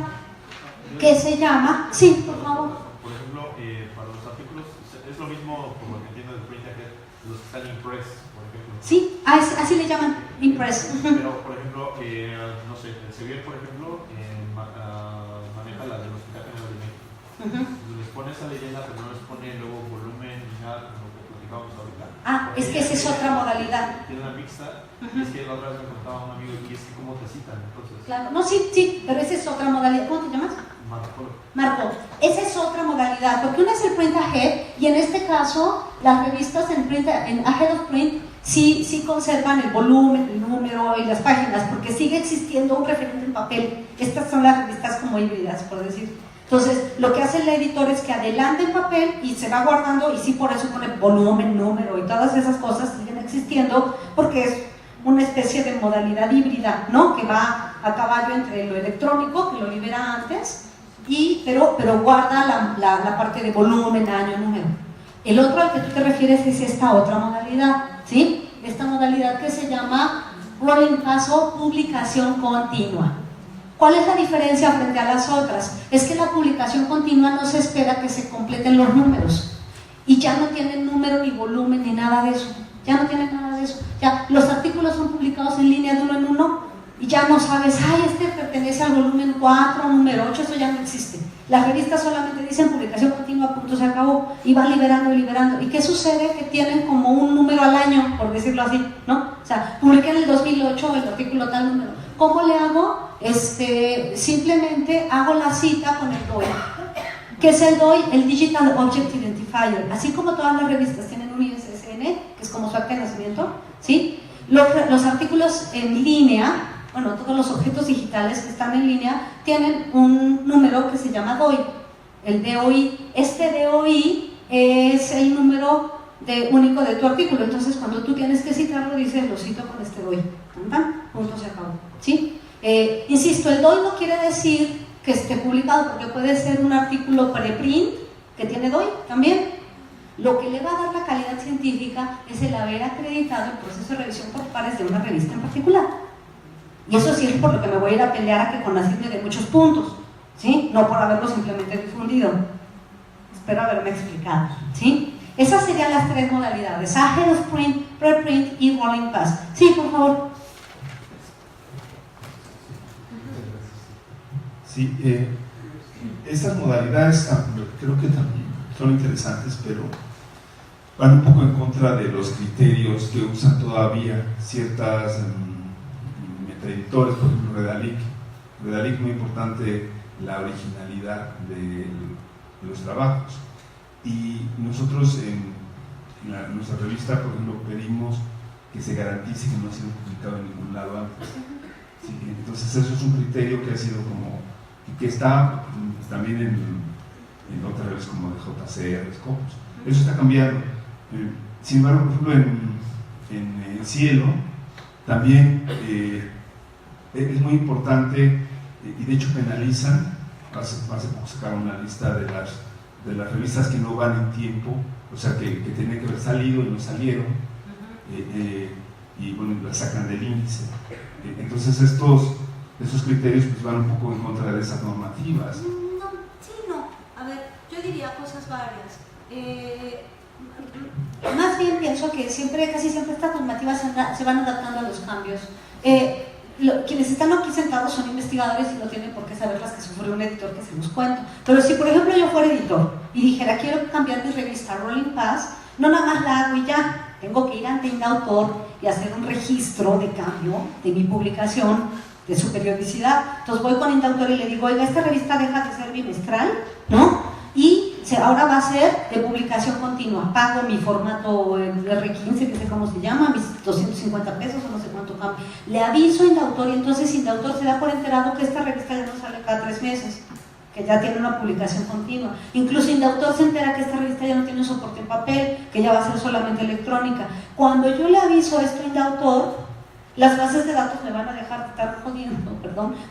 que se llama, sí, por favor. Por ejemplo, para los artículos, es lo mismo, por lo que entiendo del print ahead, los que están impress, por ejemplo. Sí, así le llaman, impress. Pero, por ejemplo, no sé, el Sevier, por ejemplo, maneja la de los imágenes de México. Les pone esa leyenda, pero no les pone luego volumen ni nada, como que platicábamos ahorita. Es que esa es otra modalidad. Tiene una mixta, y es que la otra vez me contaba un amigo y es que cómo te citan, entonces. Claro, no, sí, pero esa es otra modalidad. ¿Cómo te llamas? Marco, esa es otra modalidad, porque una es el print ahead, y en este caso, las revistas en ahead of print sí conservan el volumen, el número y las páginas, porque sigue existiendo un referente en papel. Estas son las revistas como híbridas, por decir. Entonces, lo que hace el editor es que adelanta el papel y se va guardando, y sí, por eso pone volumen, número y todas esas cosas siguen existiendo, porque es una especie de modalidad híbrida, ¿no?, que va a caballo entre lo electrónico, que lo libera antes, pero guarda la parte de volumen, año, número. El otro al que tú te refieres es esta otra modalidad, ¿sí? Esta modalidad que se llama rolling pass o publicación continua. ¿Cuál es la diferencia frente a las otras? Es que la publicación continua no se espera que se completen los números, y ya no tienen número ni volumen ni nada de eso. Ya no tienen nada de eso. Ya los artículos son publicados en línea de uno en uno, y ya no sabes, este pertenece al volumen 4, número 8, eso ya no existe. Las revistas solamente dicen publicación continua, punto, se acabó, y van liberando y liberando. ¿Y qué sucede? Que tienen como un número al año, por decirlo así, ¿no? O sea, publiqué en el 2008 el artículo tal número. ¿Cómo le hago? Simplemente hago la cita con el DOI. ¿Qué es el DOI? El Digital Object Identifier. Así como todas las revistas tienen un ISSN, que es como su acta de nacimiento, ¿sí? Los artículos en línea, bueno, todos los objetos digitales que están en línea tienen un número que se llama DOI, el DOI. Este DOI es el número único de tu artículo. Entonces, cuando tú tienes que citarlo, dices, lo cito con este DOI. Punto, se acabó, ¿sí? Insisto, el DOI no quiere decir que esté publicado, porque puede ser un artículo preprint que tiene DOI también. Lo que le va a dar la calidad científica es el haber acreditado el proceso de revisión por pares de una revista en particular. Y eso sí es por lo que me voy a ir a pelear a que CONACYT me dé muchos puntos, ¿sí? No por haberlo simplemente difundido. Espero haberme explicado, ¿sí? Esas serían las tres modalidades: ahead of print, preprint y rolling pass. Sí, por favor. Sí, estas modalidades creo que también son interesantes, pero van un poco en contra de los criterios que usan todavía ciertas metaeditores, por ejemplo Redalic. Redalic, muy importante la originalidad de los trabajos. Y nosotros en nuestra revista, por ejemplo, pedimos que se garantice que no ha sido publicado en ningún lado antes. Sí, entonces eso es un criterio que ha sido como, que está también en otras redes como de JCR, Scopus. Eso está cambiando. Sin embargo, por ejemplo, en Cielo también es muy importante, y de hecho penalizan. Hace poco sacaron una lista de las de las revistas que no van en tiempo, o sea, que tienen que haber salido y no salieron, y bueno, las sacan del índice. Entonces esos criterios pues van un poco en contra de esas normativas. A ver, yo diría cosas varias. Más bien pienso que casi siempre estas normativas se van adaptando a los cambios. Quienes están aquí sentados son investigadores y no tienen por qué saber las que sufrió un editor que se los cuento. Pero si por ejemplo yo fuera editor y dijera quiero cambiar mi revista Rolling Pass, no nada más la hago y ya. Tengo que ir ante Indautor y hacer un registro de cambio de mi publicación, de su periodicidad. Entonces voy con Indautor y le digo, oiga, esta revista deja de ser bimestral, ¿no? Y ahora va a ser de publicación continua. Pago mi formato R15, que sé cómo se llama, mis 250 pesos o no sé cuánto cambio. Le aviso a Indautor y entonces Indautor se da por enterado que esta revista ya no sale cada 3 meses, que ya tiene una publicación continua. Incluso Indautor se entera que esta revista ya no tiene soporte en papel, que ya va a ser solamente electrónica. Cuando yo le aviso esto a Indautor, las bases de datos me van a dejar de estar jodiendo,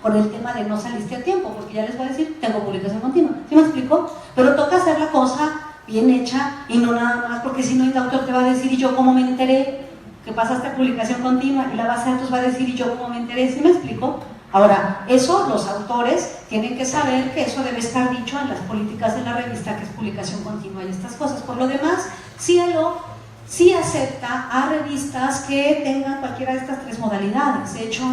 con el tema de no saliste a tiempo, porque ya les voy a decir, tengo publicación continua. ¿Sí me explico? Pero toca hacer la cosa bien hecha y no nada más, porque si no Indautor te va a decir, ¿y yo cómo me enteré que pasaste a publicación continua? Y la base de datos va a decir, ¿y yo cómo me enteré? ¿Sí me explico? Ahora, eso los autores tienen que saber que eso debe estar dicho en las políticas de la revista, que es publicación continua y estas cosas. Por lo demás, Cielo sí acepta a revistas que tengan cualquiera de estas 3 modalidades. De hecho,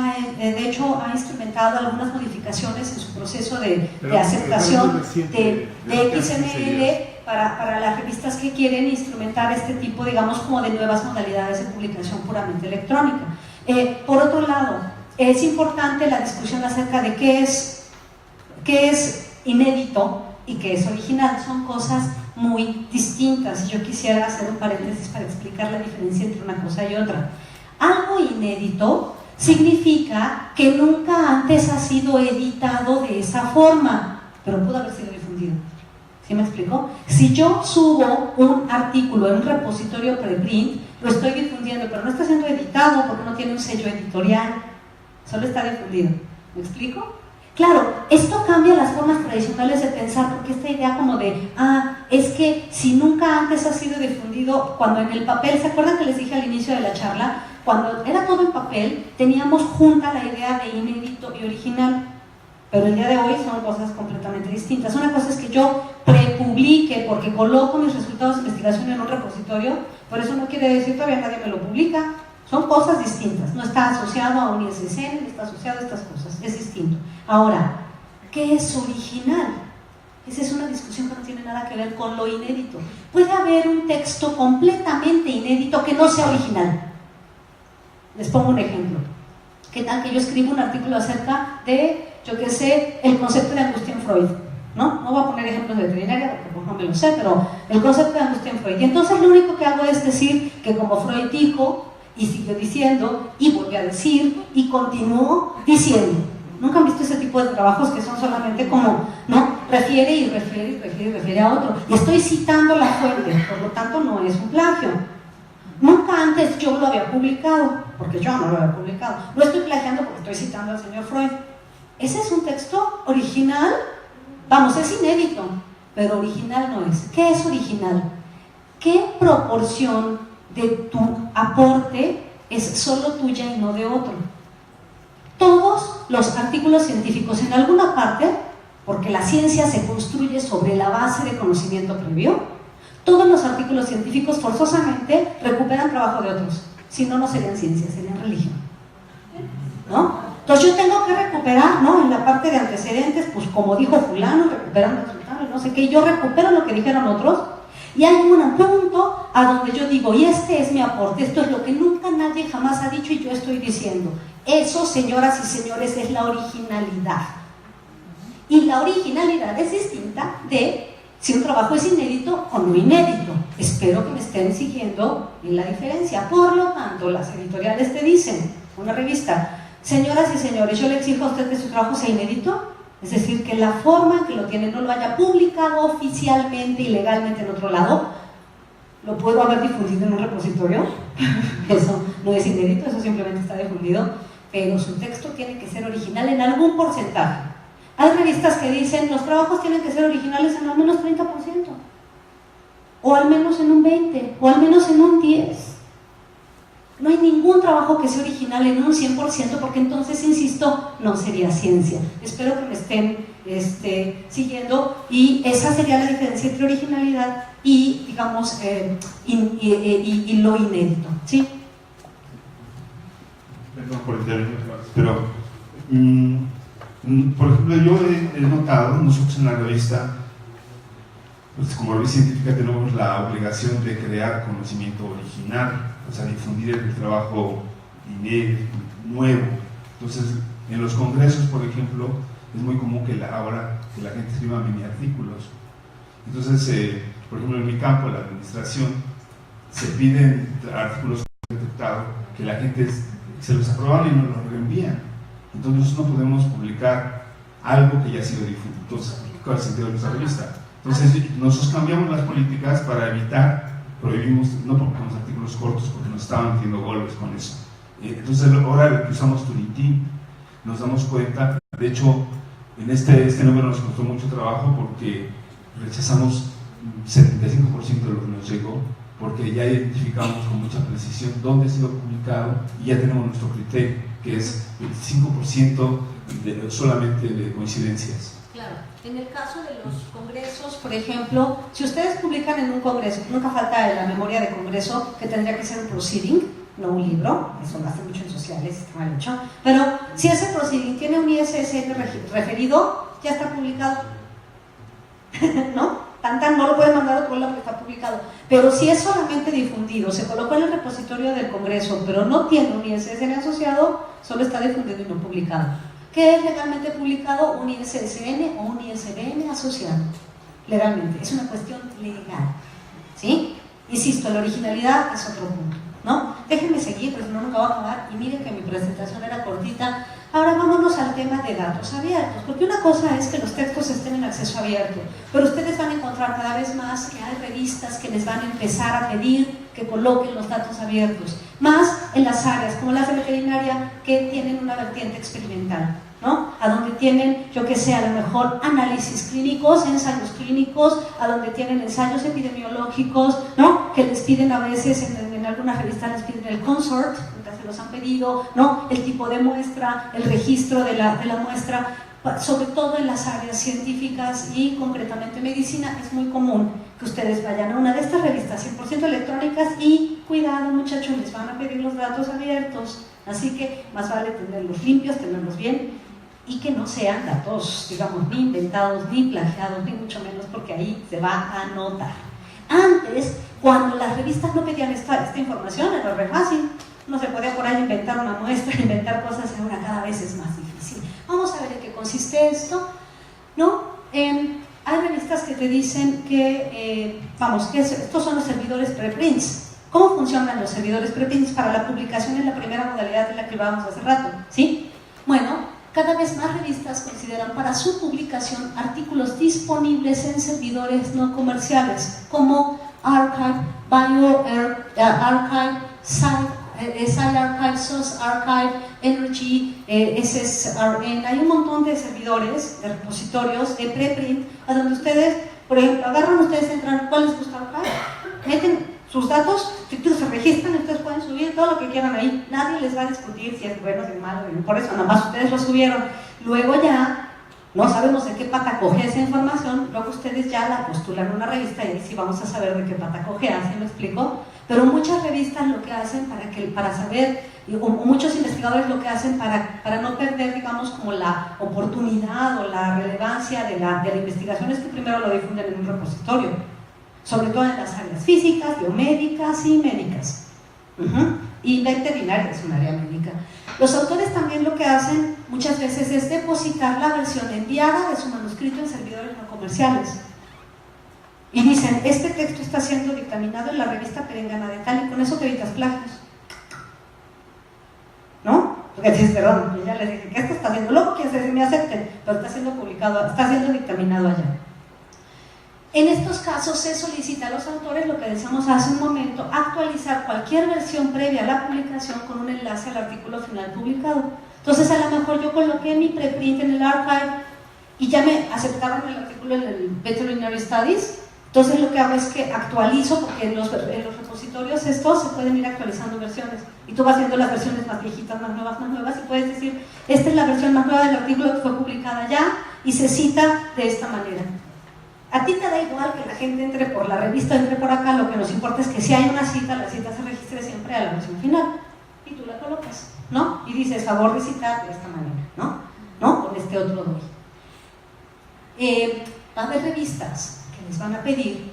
ha instrumentado algunas modificaciones en su proceso de aceptación de XML para las revistas que quieren instrumentar este tipo, digamos, como de nuevas modalidades de publicación puramente electrónica. Por otro lado, es importante la discusión acerca de qué es inédito y qué es original. Son cosas muy distintas. Yo quisiera hacer un paréntesis para explicar la diferencia entre una cosa y otra. Algo inédito significa que nunca antes ha sido editado de esa forma, pero pudo haber sido difundido. ¿Sí me explico? Si yo subo un artículo en un repositorio preprint, lo estoy difundiendo, pero no está siendo editado porque no tiene un sello editorial, solo está difundido. ¿Me explico? Claro, esto cambia las formas tradicionales de pensar, porque esta idea como de, es que si nunca antes ha sido difundido, cuando en el papel, ¿se acuerdan que les dije al inicio de la charla? Cuando era todo en papel, teníamos junta la idea de inédito y original, pero el día de hoy son cosas completamente distintas. Una cosa es que yo prepublique porque coloco mis resultados de investigación en un repositorio, por eso no quiere decir todavía nadie me lo publica. Son cosas distintas, no está asociado a un ISSN, no está asociado a estas cosas, es distinto. Ahora, ¿qué es original? Esa es una discusión que no tiene nada que ver con lo inédito. Puede haber un texto completamente inédito que no sea original. Les pongo un ejemplo. ¿Qué tal que yo escribo un artículo acerca de, yo qué sé, el concepto de angustia en Freud? No voy a poner ejemplos de veterinaria porque pues, no me lo sé, pero el concepto de angustia en Freud. Y entonces lo único que hago es decir que como Freud dijo, y siguió diciendo, y volvió a decir, y continuó diciendo. ¿Nunca han visto ese tipo de trabajos que son solamente como, refiere y refiere y refiere y refiere a otro? Y estoy citando la fuente, por lo tanto no es un plagio. Nunca antes yo lo había publicado, porque yo no lo había publicado. No estoy plagiando porque estoy citando al señor Freud. Ese es un texto original, es inédito, pero original no es. ¿Qué es original? ¿Qué proporción de tu aporte es solo tuya y no de otro? Todos los artículos científicos en alguna parte, porque la ciencia se construye sobre la base de conocimiento previo, todos los artículos científicos forzosamente recuperan trabajo de otros, si no, no serían ciencia, serían religión, ¿no? Entonces yo tengo que recuperar, en la parte de antecedentes, pues como dijo fulano, recuperando resultados, no sé qué, y yo recupero lo que dijeron otros. Y hay un punto a donde yo digo, y este es mi aporte, esto es lo que nunca nadie jamás ha dicho y yo estoy diciendo. Eso, señoras y señores, es la originalidad. Y la originalidad es distinta de si un trabajo es inédito o no inédito. Espero que me estén siguiendo en la diferencia. Por lo tanto, las editoriales te dicen, una revista, señoras y señores, yo le exijo a usted que su trabajo sea inédito. Es decir, que la forma en que lo tiene no lo haya publicado oficialmente y legalmente en otro lado, lo puedo haber difundido en un repositorio, eso no es inédito, eso simplemente está difundido, pero su texto tiene que ser original en algún porcentaje. Hay revistas que dicen los trabajos tienen que ser originales en al menos 30%, o al menos en un 20%, o al menos en un 10%. No hay ningún trabajo que sea original en un 100%, porque entonces, insisto, no sería ciencia. Espero que me estén siguiendo, y esa sería la diferencia entre originalidad y, digamos, y lo inédito, ¿sí? Perdón por intervenir, pero por ejemplo, yo he notado, nosotros en la revista, pues como revista científica tenemos la obligación de crear conocimiento original, o sea, difundir el trabajo inédito, nuevo. Entonces, en los congresos, por ejemplo, es muy común que ahora que la gente escriba mini artículos. Entonces, por ejemplo, en mi campo, la administración, se piden artículos detectados que la gente se los aprueban y nos los reenvían. Entonces nosotros no podemos publicar algo que ya ha sido difundido. Entonces, ¿cuál es el sentido de nuestra revista? Entonces, nosotros cambiamos las políticas para evitar, prohibimos, no publicamos artículos cortos porque nos estaban metiendo golpes con eso. Entonces, ahora que usamos Turitin, nos damos cuenta, de hecho, en este número nos costó mucho trabajo porque rechazamos 75% de lo que nos llegó, porque ya identificamos con mucha precisión dónde ha sido publicado y ya tenemos nuestro criterio, que es 25% solamente de coincidencias. Claro, en el caso de los congresos, por ejemplo, si ustedes publican en un congreso, nunca falta la memoria de congreso, que tendría que ser un proceeding, no un libro, eso lo hace mucho en sociales, está mal hecho, pero si ese proceeding tiene un ISSN referido, ya está publicado, ¿no? No lo pueden mandar a otro lado que está publicado, pero si es solamente difundido, se colocó en el repositorio del Congreso, pero no tiene un ISSN asociado, solo está difundido y no publicado. ¿Qué es legalmente publicado? Un ISSN o un ISBN asociado. Legalmente, es una cuestión legal, ¿sí? Insisto, la originalidad es otro punto, ¿no? Déjenme seguir, porque si no, nunca va a acabar, y miren que mi presentación era cortita. Ahora vámonos al tema de datos abiertos, porque una cosa es que los textos estén en acceso abierto, pero ustedes van a encontrar cada vez más que hay revistas que les van a empezar a pedir que coloquen los datos abiertos, más en las áreas como las de veterinaria, que tienen una vertiente experimental, ¿no? A donde tienen, yo que sé, a lo mejor análisis clínicos, ensayos clínicos, a donde tienen ensayos epidemiológicos, ¿no? Que les piden a veces, en algunas revistas les piden el consort, se los han pedido, ¿no? El tipo de muestra, el registro de la muestra, sobre todo en las áreas científicas y concretamente medicina. Es muy común que ustedes vayan a una de estas revistas 100% electrónicas y cuidado, muchachos, les van a pedir los datos abiertos, así que más vale tenerlos limpios, tenerlos bien, y que no sean datos, digamos, ni inventados, ni plagiados, ni mucho menos, porque ahí se va a notar. Antes, cuando las revistas no pedían esta información, era re fácil. No se podía por ahí inventar una muestra, inventar cosas, y ahora cada vez es más difícil. Vamos a ver en qué consiste esto, ¿no? Hay revistas que te dicen que, que estos son los servidores preprints. ¿Cómo funcionan los servidores preprints para la publicación en la primera modalidad de la que hablábamos hace rato? ¿Sí? Bueno, cada vez más revistas consideran para su publicación artículos disponibles en servidores no comerciales, como Archive, Archive, SciArchive, SOSArchive, Energy, SSRN. Hay un montón de servidores, de repositorios, de preprint, a donde ustedes, por ejemplo, agarran, ustedes entran, ¿cuál les gusta archive? Meten sus datos, se registran y ustedes pueden subir todo lo que quieran ahí. Nadie les va a discutir si es bueno, si es malo, por eso nada más ustedes lo subieron. Luego ya no sabemos de qué pata coge esa información, luego ustedes ya la postulan en una revista y ahí sí vamos a saber de qué pata coge, ¿así me explico? Pero muchas revistas lo que hacen para saber, o muchos investigadores lo que hacen para no perder, digamos, como la oportunidad o la relevancia de la investigación, es que primero lo difunden en un repositorio, sobre todo en las áreas físicas, biomédicas y médicas. Y veterinaria es un área médica. Los autores también lo que hacen muchas veces es depositar la versión enviada de su manuscrito en servidores no comerciales. Y dicen, este texto está siendo dictaminado en la revista Perengana de tal, y con eso te evitas plagios. ¿No? Porque dices, perdón, yo ya les dije que esto está haciendo, luego quieres decir me acepten, pero está siendo publicado, está siendo dictaminado allá. En estos casos se solicita a los autores, lo que decíamos hace un momento, actualizar cualquier versión previa a la publicación con un enlace al artículo final publicado. Entonces, a lo mejor yo coloqué mi preprint en el archive y ya me aceptaron el artículo en el Veterinary Studies. Entonces lo que hago es que actualizo, porque en los repositorios estos se pueden ir actualizando versiones, y tú vas viendo las versiones más viejitas, más nuevas, y puedes decir, esta es la versión más nueva del artículo que fue publicada ya, y se cita de esta manera. A ti te da igual que la gente entre por la revista o entre por acá, lo que nos importa es que si hay una cita, la cita se registre siempre a la versión final, y tú la colocas, ¿no? Y dices, favor de citar de esta manera, ¿no? Con este otro doy. Va a haber revistas que les van a pedir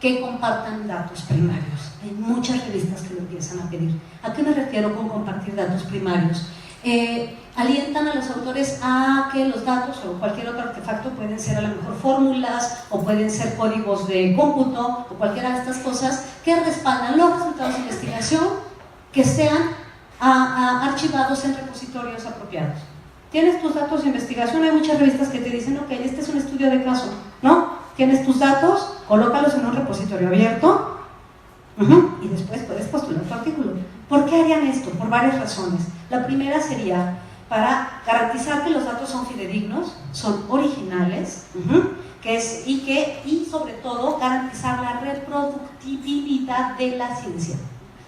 que compartan datos primarios. Hay muchas revistas que lo empiezan a pedir. ¿A qué me refiero con compartir datos primarios? Alientan a los autores a que los datos o cualquier otro artefacto pueden ser a lo mejor fórmulas o pueden ser códigos de cómputo o cualquiera de estas cosas que respaldan los resultados de investigación que sean archivados en repositorios apropiados. Tienes tus datos de investigación, hay muchas revistas que te dicen, ok, este es un estudio de caso, ¿no? Tienes tus datos, colócalos en un repositorio abierto y después puedes postular tu artículo. ¿Por qué harían esto? Por varias razones. La primera sería para garantizar que los datos son fidedignos, son originales, y sobre todo garantizar la reproductibilidad de la ciencia.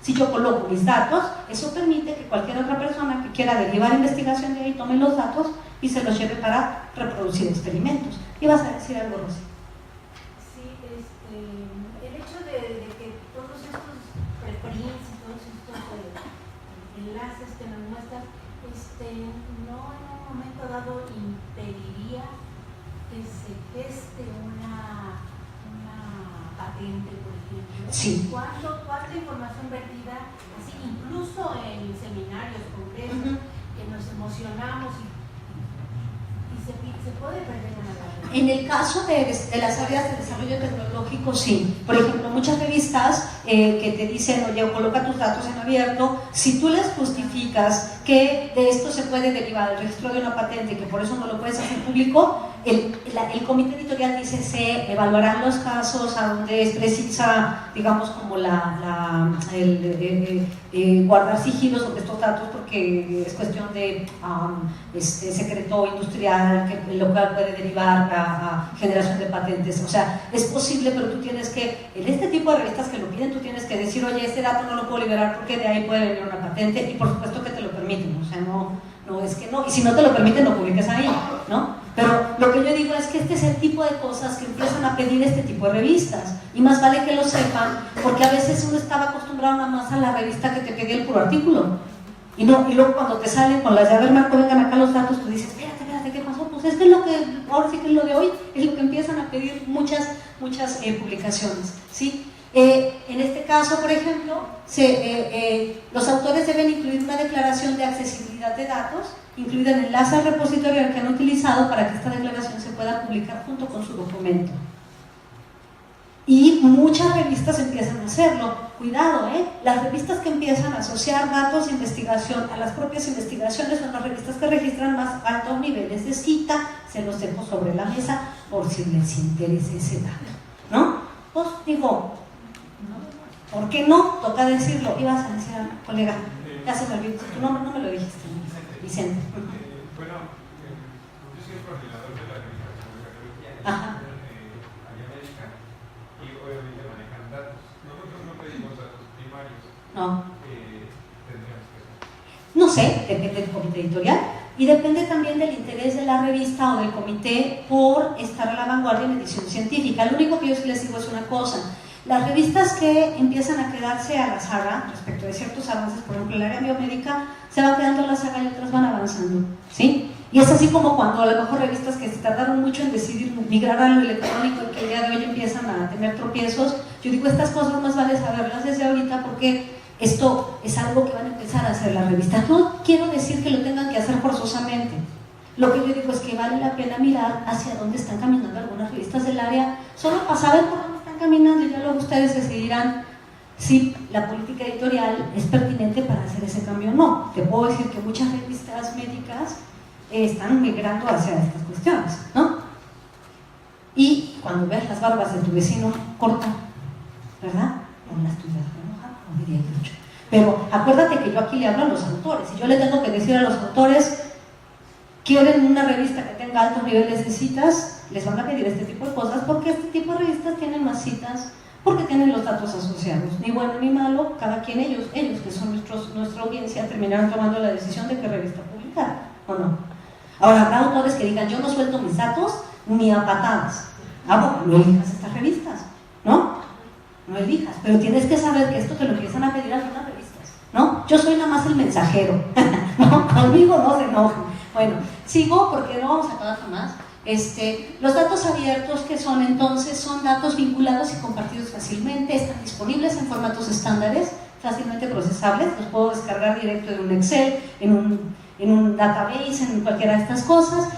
Si yo coloco mis datos, eso permite que cualquier otra persona que quiera derivar investigación de ahí tome los datos y se los lleve para reproducir experimentos. ¿Y vas a decir algo, Rosy? Sí, el hecho de que todos estos preprints y todos estos enlaces que nos muestran, no en un momento dado impediría que se geste una patente, por ejemplo. Sí. ¿Cuánta información vertida, así incluso en seminarios, congresos, que nos emocionamos y se puede perder una patente? En el caso de las áreas de desarrollo tecnológico, sí. Por ejemplo, muchas revistas que te dicen, oye, coloca tus datos en abierto, si tú les justificas que de esto se puede derivar el registro de una patente y que por eso no lo puedes hacer público, el comité editorial dice, se evaluarán los casos a donde es precisa, digamos, como guardar sigilo sobre estos datos porque es cuestión de secreto industrial, que lo cual puede derivar a generación de patentes. O sea, es posible, pero tú tienes que, en este tipo de revistas que lo piden, tú tienes que decir, oye, este dato no lo puedo liberar porque de ahí puede venir una patente, y por supuesto que te lo permiten. O sea, no es que no, y si no te lo permiten, no publiques ahí, ¿no? Pero lo que yo digo es que este es el tipo de cosas que empiezan a pedir este tipo de revistas, y más vale que lo sepan, porque a veces uno estaba acostumbrado nada más a la revista que te pedía el puro artículo, y luego cuando te salen con las de, a ver, Marco, vengan acá los datos, tú dices, espérate, ¿qué pasó? Pues es que ahora sí que es lo de hoy, es lo que empiezan a pedir muchas publicaciones, ¿sí? En este caso, por ejemplo, los autores deben incluir una declaración de accesibilidad de datos, incluida el enlace al repositorio que han utilizado para que esta declaración se pueda publicar junto con su documento. Y muchas revistas empiezan a hacerlo. Cuidado, las revistas que empiezan a asociar datos de investigación a las propias investigaciones son las revistas que registran más altos niveles de cita. Se los dejo sobre la mesa por si les interesa ese dato, ¿no? Pues digo, ¿por qué no? Toca decirlo. Ibas a decir algo, colega. Ya se me olvidó. Tu nombre no me lo dijiste, Vicente. Bueno, yo soy el coordinador de la revista Ajá. América, y obviamente manejan datos. Nosotros no pedimos datos primarios. No. Tendríamos que hacer. No sé, depende del comité editorial y depende también del interés de la revista o del comité por estar a la vanguardia en edición científica. Lo único que yo sí les digo es una cosa. Las revistas que empiezan a quedarse a la saga respecto de ciertos avances, por ejemplo, el área biomédica, se van quedando a la saga y otras van avanzando, ¿sí? Y es así como cuando a lo mejor revistas que se tardaron mucho en decidir migrar a lo electrónico y que el día de hoy empiezan a tener tropiezos, yo digo, estas cosas más vale saberlas desde ahorita porque esto es algo que van a empezar a hacer las revistas. No quiero decir que lo tengan que hacer forzosamente. Lo que yo digo es que vale la pena mirar hacia dónde están caminando algunas revistas del área, solo para saber por dónde están caminando, y ya luego ustedes decidirán si la política editorial es pertinente para hacer ese cambio o no. Te puedo decir que muchas revistas médicas están migrando hacia estas cuestiones, ¿no? Y cuando veas las barbas de tu vecino corta, ¿verdad? O las tuyas, no diría yo mucho. Pero acuérdate que yo aquí le hablo a los autores, y yo le tengo que decir a los autores quieren una revista que tenga altos niveles de citas, les van a pedir este tipo de cosas, porque este tipo de revistas tienen más citas, porque tienen los datos asociados, ni bueno ni malo, cada quien ellos que son nuestra audiencia, terminaron tomando la decisión de qué revista publicar, ¿o no? Ahora, habrá autores que digan, yo no suelto mis datos ni a patadas. Bueno, no elijas estas revistas, ¿no? No elijas, pero tienes que saber que esto te lo empiezan a pedir algunas revistas, ¿no? Yo soy nada más el mensajero, ¿no? Conmigo no se enojen. Bueno, sigo porque no vamos a acabar jamás. Los datos abiertos, que son entonces, son datos vinculados y compartidos fácilmente, están disponibles en formatos estándares, fácilmente procesables, los puedo descargar directo de un Excel, en un database, en cualquiera de estas cosas.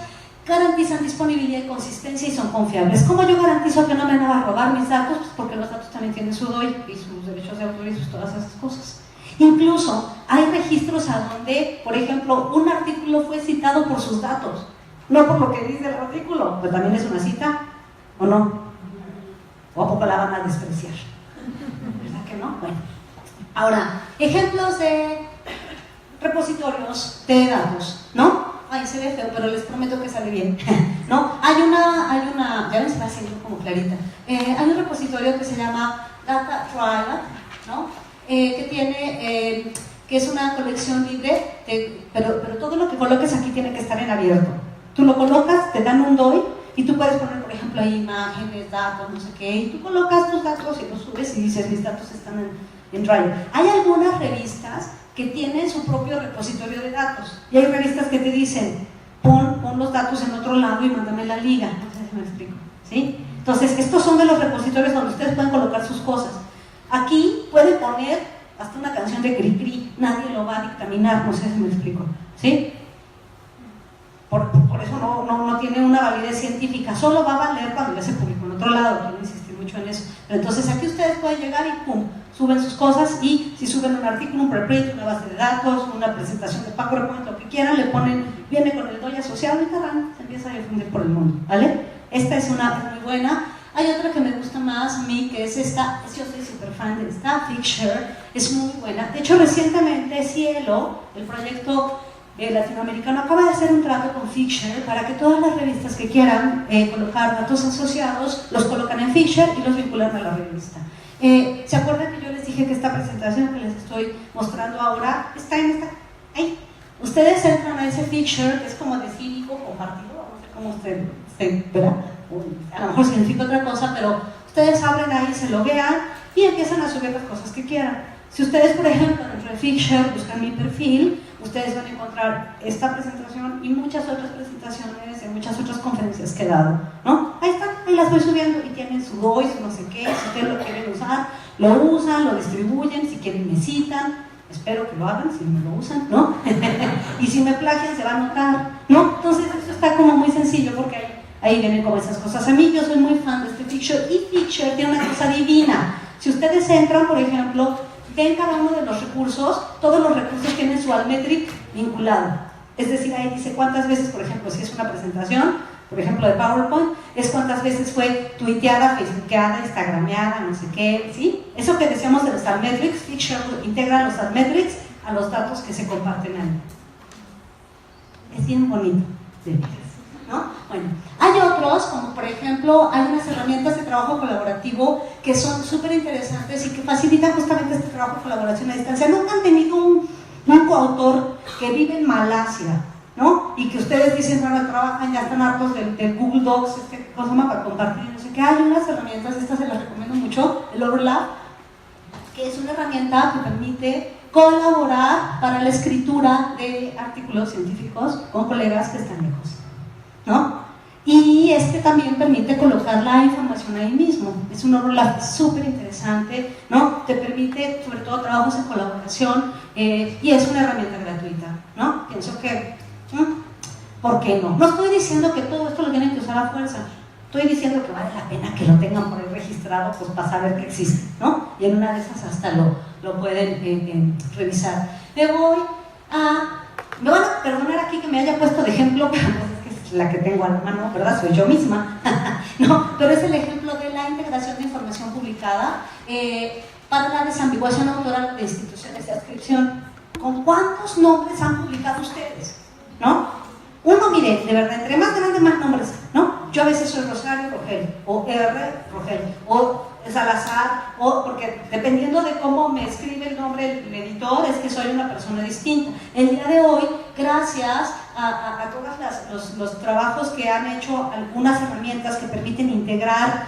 Garantizan disponibilidad y consistencia y son confiables. ¿Cómo yo garantizo que no me van a robar mis datos? Pues porque los datos también tienen su DOI y sus derechos de autor y todas esas cosas. Incluso hay registros a donde, por ejemplo, un artículo fue citado por sus datos, no por lo que dice el artículo, pero también es una cita, ¿o no? ¿O a poco la van a despreciar? ¿Verdad que no? Bueno. Ahora, ejemplos de repositorios de datos, ¿no? Ay, se ve feo, pero les prometo que sale bien, ¿no? Hay una, ya me está haciendo como clarita, hay un repositorio que se llama Data Trial, ¿no? Que es una colección libre, pero todo lo que coloques aquí tiene que estar en abierto. Tú lo colocas, te dan un DOI y tú puedes poner, por ejemplo, ahí imágenes, datos, no sé qué, y tú colocas tus datos y los subes y dices, mis datos están en Drive. Hay algunas revistas que tienen su propio repositorio de datos y hay revistas que te dicen, pon los datos en otro lado y mándame la liga. No sé si me explico, ¿sí? Entonces, estos son de los repositorios donde ustedes pueden colocar sus cosas. Aquí pueden poner hasta una canción de Cricri, nadie lo va a dictaminar, no sé si me explico, ¿sí? Por eso no tiene una validez científica, solo va a valer cuando ya se publicó en otro lado, quiero insistir mucho en eso. Pero entonces aquí ustedes pueden llegar y pum, suben sus cosas y si suben un artículo, un preprint, una base de datos, una presentación de PowerPoint, lo que quieran, le ponen, viene con el DOI asociado y tarán, se empieza a difundir por el mundo, ¿vale? Esta es una muy buena. Hay otra que me gusta más a mí, que es esta, yo soy súper fan de esta, Figshare, es muy buena. De hecho, recientemente Cielo, el proyecto latinoamericano, acaba de hacer un trato con Figshare para que todas las revistas que quieran colocar datos asociados, los colocan en Figshare y los vinculan a la revista. ¿Se acuerdan que yo les dije que esta presentación que les estoy mostrando ahora está en esta? Ahí. Ustedes entran a ese Figshare, que es como decir hijo compartido, no sé cómo usted verá. A lo mejor significa otra cosa, pero ustedes abren ahí, se loguean y empiezan a subir las cosas que quieran. Si ustedes, por ejemplo, dentro de Figshare buscan mi perfil, ustedes van a encontrar esta presentación y muchas otras presentaciones de muchas otras conferencias que he dado, ¿no? Ahí están, ahí las voy subiendo y tienen su DOI, su no sé qué, si ustedes lo quieren usar, lo usan, lo distribuyen, si quieren me citan, espero que lo hagan, si me lo usan, ¿no? Y si me plagian se va a notar, ¿no? Entonces eso está como muy sencillo porque ahí vienen como esas cosas. A mí yo soy muy fan de este Figshare y Figshare tiene una cosa divina. Si ustedes entran, por ejemplo, ven cada uno de los recursos, todos los recursos tienen su Altmetric vinculado. Es decir, ahí dice cuántas veces, por ejemplo, si es una presentación, por ejemplo, de PowerPoint, es cuántas veces fue tuiteada, facebookeada, instagrameada, no sé qué, ¿sí? Eso que decíamos de los Altmetrics, Figshare integra los Altmetrics a los datos que se comparten ahí. Es bien bonito, de veras, ¿no? Bueno, hay otros, como por ejemplo, hay unas herramientas de trabajo colaborativo que son súper interesantes y que facilitan justamente este trabajo de colaboración a distancia. Nunca han tenido un coautor que vive en Malasia, ¿no? Y que ustedes dicen, bueno, trabajan, ya están hartos del Google Docs, cosa para compartir, no sé qué. Hay unas herramientas, estas se las recomiendo mucho, el Overlap, que es una herramienta que permite colaborar para la escritura de artículos científicos con colegas que están lejos, ¿no? Y también permite colocar la información ahí mismo. Es un overlap súper interesante, ¿no? Te permite, sobre todo, trabajos en colaboración y es una herramienta gratuita, ¿no? Pienso que, ¿por qué no? No estoy diciendo que todo esto lo tienen que usar a fuerza. Estoy diciendo que vale la pena que lo tengan por ahí registrado, pues para saber que existe, ¿no? Y en una de esas hasta lo pueden revisar. Me van a perdonar aquí que me haya puesto de ejemplo, pero la que tengo a la mano, ¿verdad? Soy yo misma, ¿no? Pero es el ejemplo de la integración de información publicada para la desambiguación autoral de instituciones de adscripción. ¿Con cuántos nombres han publicado ustedes? ¿No? Uno, mire, de verdad, entre más grande, más nombres, ¿no? Yo a veces soy Rosario Rogel, o R. Rogel, o Salazar, o porque dependiendo de cómo me escribe el nombre el editor, es que soy una persona distinta. El día de hoy, gracias a todos los trabajos que han hecho algunas herramientas que permiten integrar,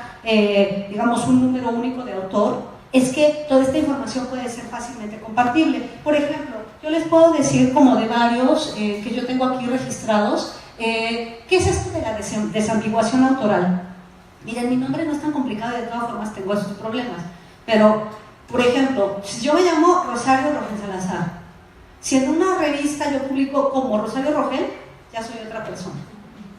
digamos, un número único de autor, es que toda esta información puede ser fácilmente compartible. Por ejemplo, yo les puedo decir, como de varios que yo tengo aquí registrados, ¿qué es esto de la desambiguación autoral? Miren, mi nombre no es tan complicado y de todas formas tengo esos problemas. Pero, por ejemplo, si yo me llamo Rosario Rogel Salazar, si en una revista yo publico como Rosario Rogel, ya soy otra persona,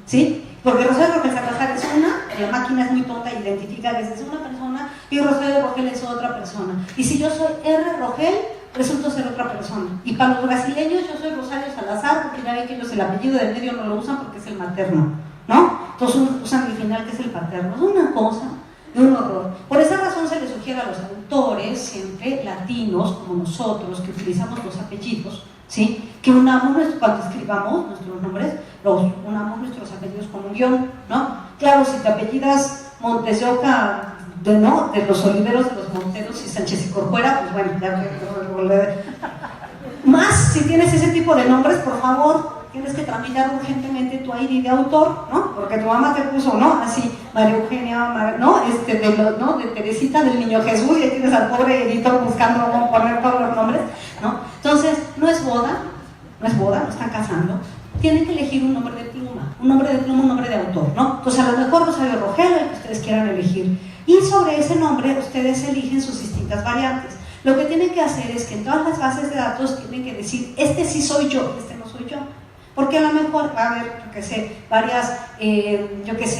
¿sí? Porque Rosario Rogel Salazar es una, la máquina es muy tonta e identifica que es una persona, y Rosario Rogel es otra persona. Y si yo soy R. Rogel, resulto ser otra persona. Y para los brasileños yo soy Rosario Salazar, porque ya ven que ellos el apellido del medio no lo usan porque es el materno, ¿no? Entonces usan el final, que es el paterno. Es una cosa de un horror. Por esa razón se les sugiere a los autores, siempre latinos como nosotros, que utilizamos los apellidos, ¿sí? Que unamos, cuando escribamos nuestros nombres, unamos nuestros apellidos con un guión, ¿no? Claro, si te apellidas Montes de Oca, de los Oliveros, de los Monteros y Sánchez y Corcuera, pues bueno, ya más si tienes ese tipo de nombres, por favor, tienes que tramitar urgentemente tu ID de autor, ¿no? Porque tu mamá te puso, ¿no? Así, María Eugenia, ¿no? De Teresita del Niño Jesús, y ahí tienes al pobre editor buscando cómo poner todos los nombres, ¿no? Entonces, no es boda, no están casando. Tienen que elegir un nombre de pluma, un nombre de autor, ¿no? Entonces, a lo mejor Rosario Rogel, el que ustedes quieran elegir. Y sobre ese nombre, ustedes eligen sus distintas variantes. Lo que tienen que hacer es que en todas las bases de datos tienen que decir, este sí soy yo, este no soy yo. Porque a lo mejor va a haber, yo que sé, varias,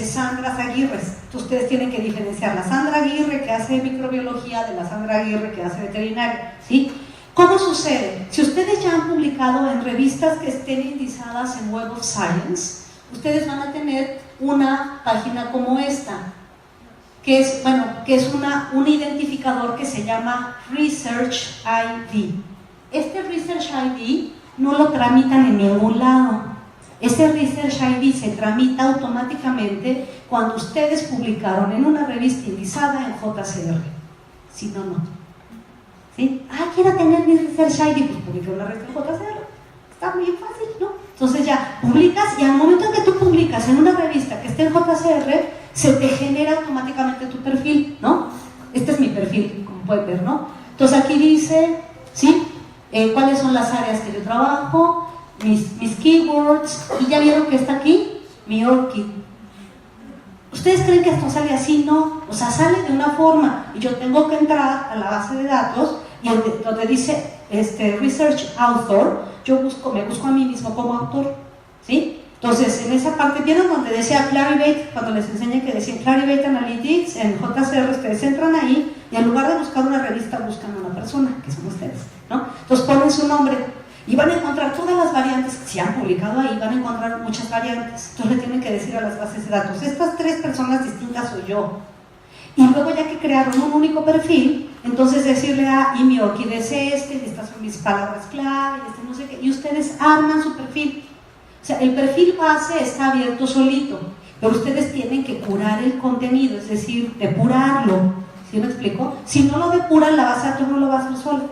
Sandras Aguirres. Ustedes tienen que diferenciar la Sandra Aguirre que hace microbiología de la Sandra Aguirre que hace veterinaria, ¿sí? ¿Cómo sucede? Si ustedes ya han publicado en revistas que estén indizadas en Web of Science, ustedes van a tener una página como esta, que es un identificador que se llama Research ID. Este Research ID no lo tramitan en ningún lado. Este Research ID se tramita automáticamente cuando ustedes publicaron en una revista indizada en JCR. Si no, no. ¿Sí? Quiero tener mi Research ID, pues publica una revista en JCR. Está bien fácil, ¿no? Entonces ya publicas, y al momento en que tú publicas en una revista que esté en JCR, se te genera automáticamente tu perfil, ¿no? Este es mi perfil, como pueden ver, ¿no? Entonces aquí dice, ¿sí? Cuáles son las áreas que yo trabajo, mis keywords, y ya vieron que está aquí, mi ORCID. ¿Ustedes creen que esto sale así? No, o sea, sale de una forma, y yo tengo que entrar a la base de datos, y donde dice Research Author, me busco a mí mismo como autor, ¿sí? Entonces, en esa parte, ¿vieron donde decía Clarivate? Cuando les enseñé que decía Clarivate Analytics, en JCR ustedes entran ahí, y en lugar de buscar una revista, buscan a una persona, que son ustedes, ¿no? Entonces ponen su nombre, y van a encontrar todas las variantes, si han publicado ahí, van a encontrar muchas variantes. Entonces le tienen que decir a las bases de datos, estas 3 personas distintas soy yo. Y luego, ya que crearon un único perfil, entonces decirle y mi ORCID es y estas son mis palabras clave, no sé qué, y ustedes arman su perfil. O sea, el perfil base está abierto solito, pero ustedes tienen que curar el contenido, es decir, depurarlo. ¿Sí me explico? Si no lo depuran, la base de datos no lo va a hacer sola.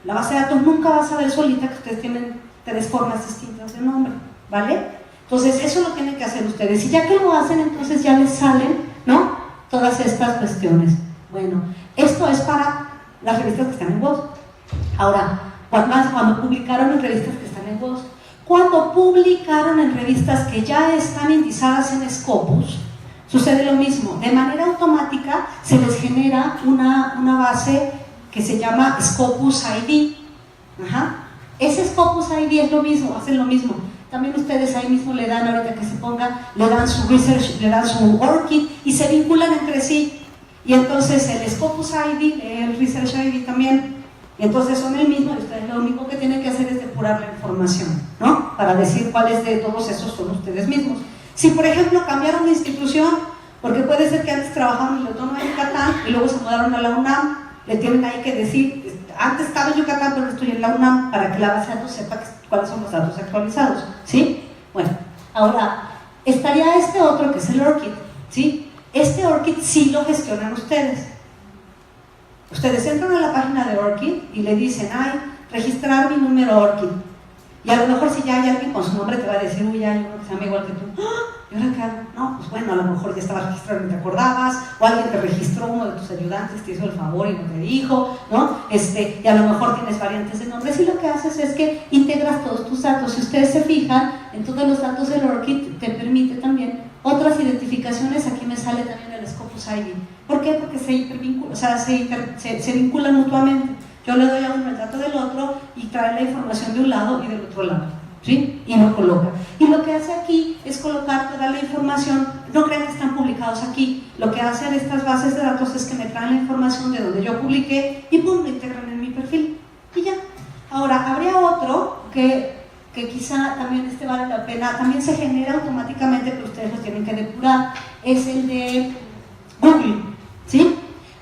La base de datos nunca va a saber solita que ustedes tienen 3 formas distintas de nombre, ¿vale? Entonces, eso lo tienen que hacer ustedes. Y ya que lo hacen, entonces ya les salen, ¿no? Todas estas cuestiones. Bueno, esto es para las revistas que están en WOS. Ahora, cuando publicaron en revistas que están en WOS, cuando publicaron en revistas que ya están indizadas en Scopus, sucede lo mismo. De manera automática se les genera una base que se llama Scopus ID. Ese Scopus ID es lo mismo, hacen lo mismo. También ustedes ahí mismo le dan, ahorita que se ponga, le dan su research, le dan su ORCID, y se vinculan entre sí. Y entonces el Scopus ID, el Research ID también. Y entonces son el mismo, y ustedes lo único que tienen que hacer es depurar la información, ¿no? Para decir cuáles de todos esos son ustedes mismos. Si, por ejemplo, cambiaron de institución, porque puede ser que antes trabajaban en el Autónoma de Yucatán y luego se mudaron a la UNAM, le tienen ahí que decir, antes estaba en Yucatán, pero estoy en la UNAM, para que la base de datos sepa cuáles son los datos actualizados, ¿sí? Bueno, Ahora, estaría este otro que es el ORCID, ¿sí? Este ORCID sí lo gestionan ustedes. Ustedes entran a la página de ORCID y le dicen, ay, registrar mi número ORCID. Y a lo mejor si ya hay alguien con su nombre te va a decir, uy, hay uno que se llama igual que tú. ¡Ah! ¿Y ahora qué hago? No, pues bueno, a lo mejor ya estabas registrado y no te acordabas, o alguien te registró, uno de tus ayudantes te hizo el favor y no te dijo, ¿no? Y a lo mejor tienes variantes de nombres y lo que haces es que integras todos tus datos. Si ustedes se fijan, en todos los datos del ORCID te permite también otras identificaciones. Aquí me sale también el Scopus ID. ¿Por qué? Porque se vinculan mutuamente. Yo le doy a uno el dato del otro y trae la información de un lado y del otro lado, ¿sí? Y lo coloca. Y lo que hace aquí es colocar toda la información. No crean que están publicados aquí. Lo que hacen estas bases de datos es que me traen la información de donde yo publiqué y pum, lo integran en mi perfil. Y ya. Ahora, habría otro que quizá también vale la pena. También se genera automáticamente, pero ustedes lo tienen que depurar. Es el de Google, ¿sí?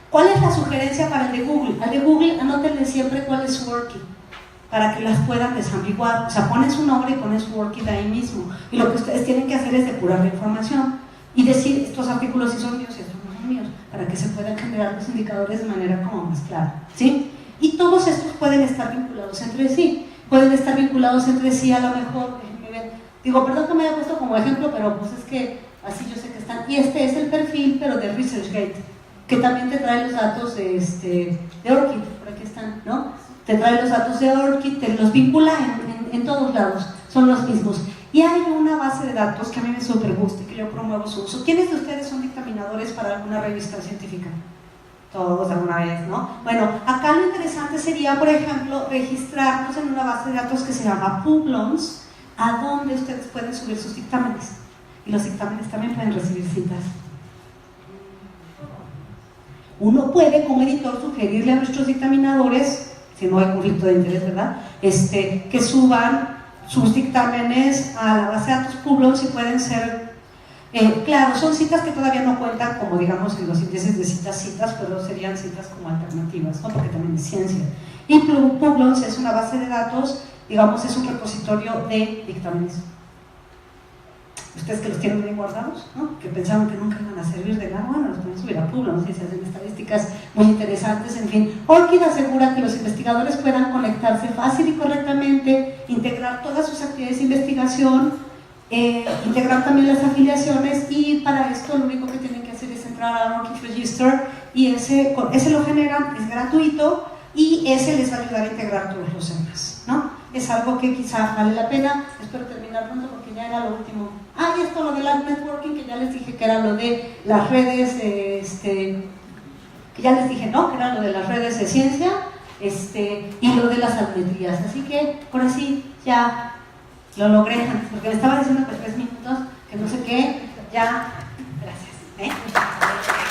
¿Cuál es la sugerencia para el de Google? Al de Google, anótenle siempre cuál es su ORCID, para que las puedan desambiguar. O sea, ponen su nombre y ponen su ORCID ahí mismo. Y lo que ustedes tienen que hacer es depurar la información y decir, estos artículos sí son míos y estos no son míos, para que se puedan generar los indicadores de manera como más clara, ¿sí? Y todos estos pueden estar vinculados entre sí. Pueden estar vinculados entre sí, a lo mejor, déjenme ver. Digo, perdón que me haya puesto como ejemplo, pero pues es que así yo sé que están. Y este es el perfil, pero de ResearchGate, que también te trae los datos de ORCID, por aquí están, ¿no? Te trae los datos de ORCID, te los vincula en todos lados, son los mismos. Y hay una base de datos que a mí me súper gusta y que yo promuevo su uso. ¿Quiénes de ustedes son dictaminadores para alguna revista científica? Todos alguna vez, ¿no? Bueno, acá lo interesante sería, por ejemplo, registrarnos en una base de datos que se llama Publons, a donde ustedes pueden subir sus dictámenes. Y los dictámenes también pueden recibir citas. Uno puede, como editor, sugerirle a nuestros dictaminadores, si no hay conflicto de interés, ¿verdad?, que suban sus dictámenes a la base de datos Publons y pueden ser, claro, son citas que todavía no cuentan como, digamos, en los índices de citas, pero serían citas como alternativas, ¿no?, porque también es ciencia. Y Publons es una base de datos, digamos, es un repositorio de dictámenes. Ustedes que los tienen bien guardados, ¿no?, que pensaban que nunca iban a servir de nada, bueno, los pueden subir a Publons y se hacen estadísticas muy interesantes. En fin, ORCID asegura que los investigadores puedan conectarse fácil y correctamente, integrar todas sus actividades de investigación, integrar también las afiliaciones, y para esto lo único que tienen que hacer es entrar a ORCID Register y ese lo generan, es gratuito y ese les va a ayudar a integrar todos los demás, ¿no? Es algo que quizá vale la pena. Espero terminar pronto porque ya era lo último. Y esto lo del networking, que ya les dije que era lo de las redes, que ya les dije, ¿no?, que era lo de las redes de ciencia, y lo de las almetrías. Así que por así ya lo logré, porque me estaba diciendo que 3 minutos, que no sé qué, ya, gracias.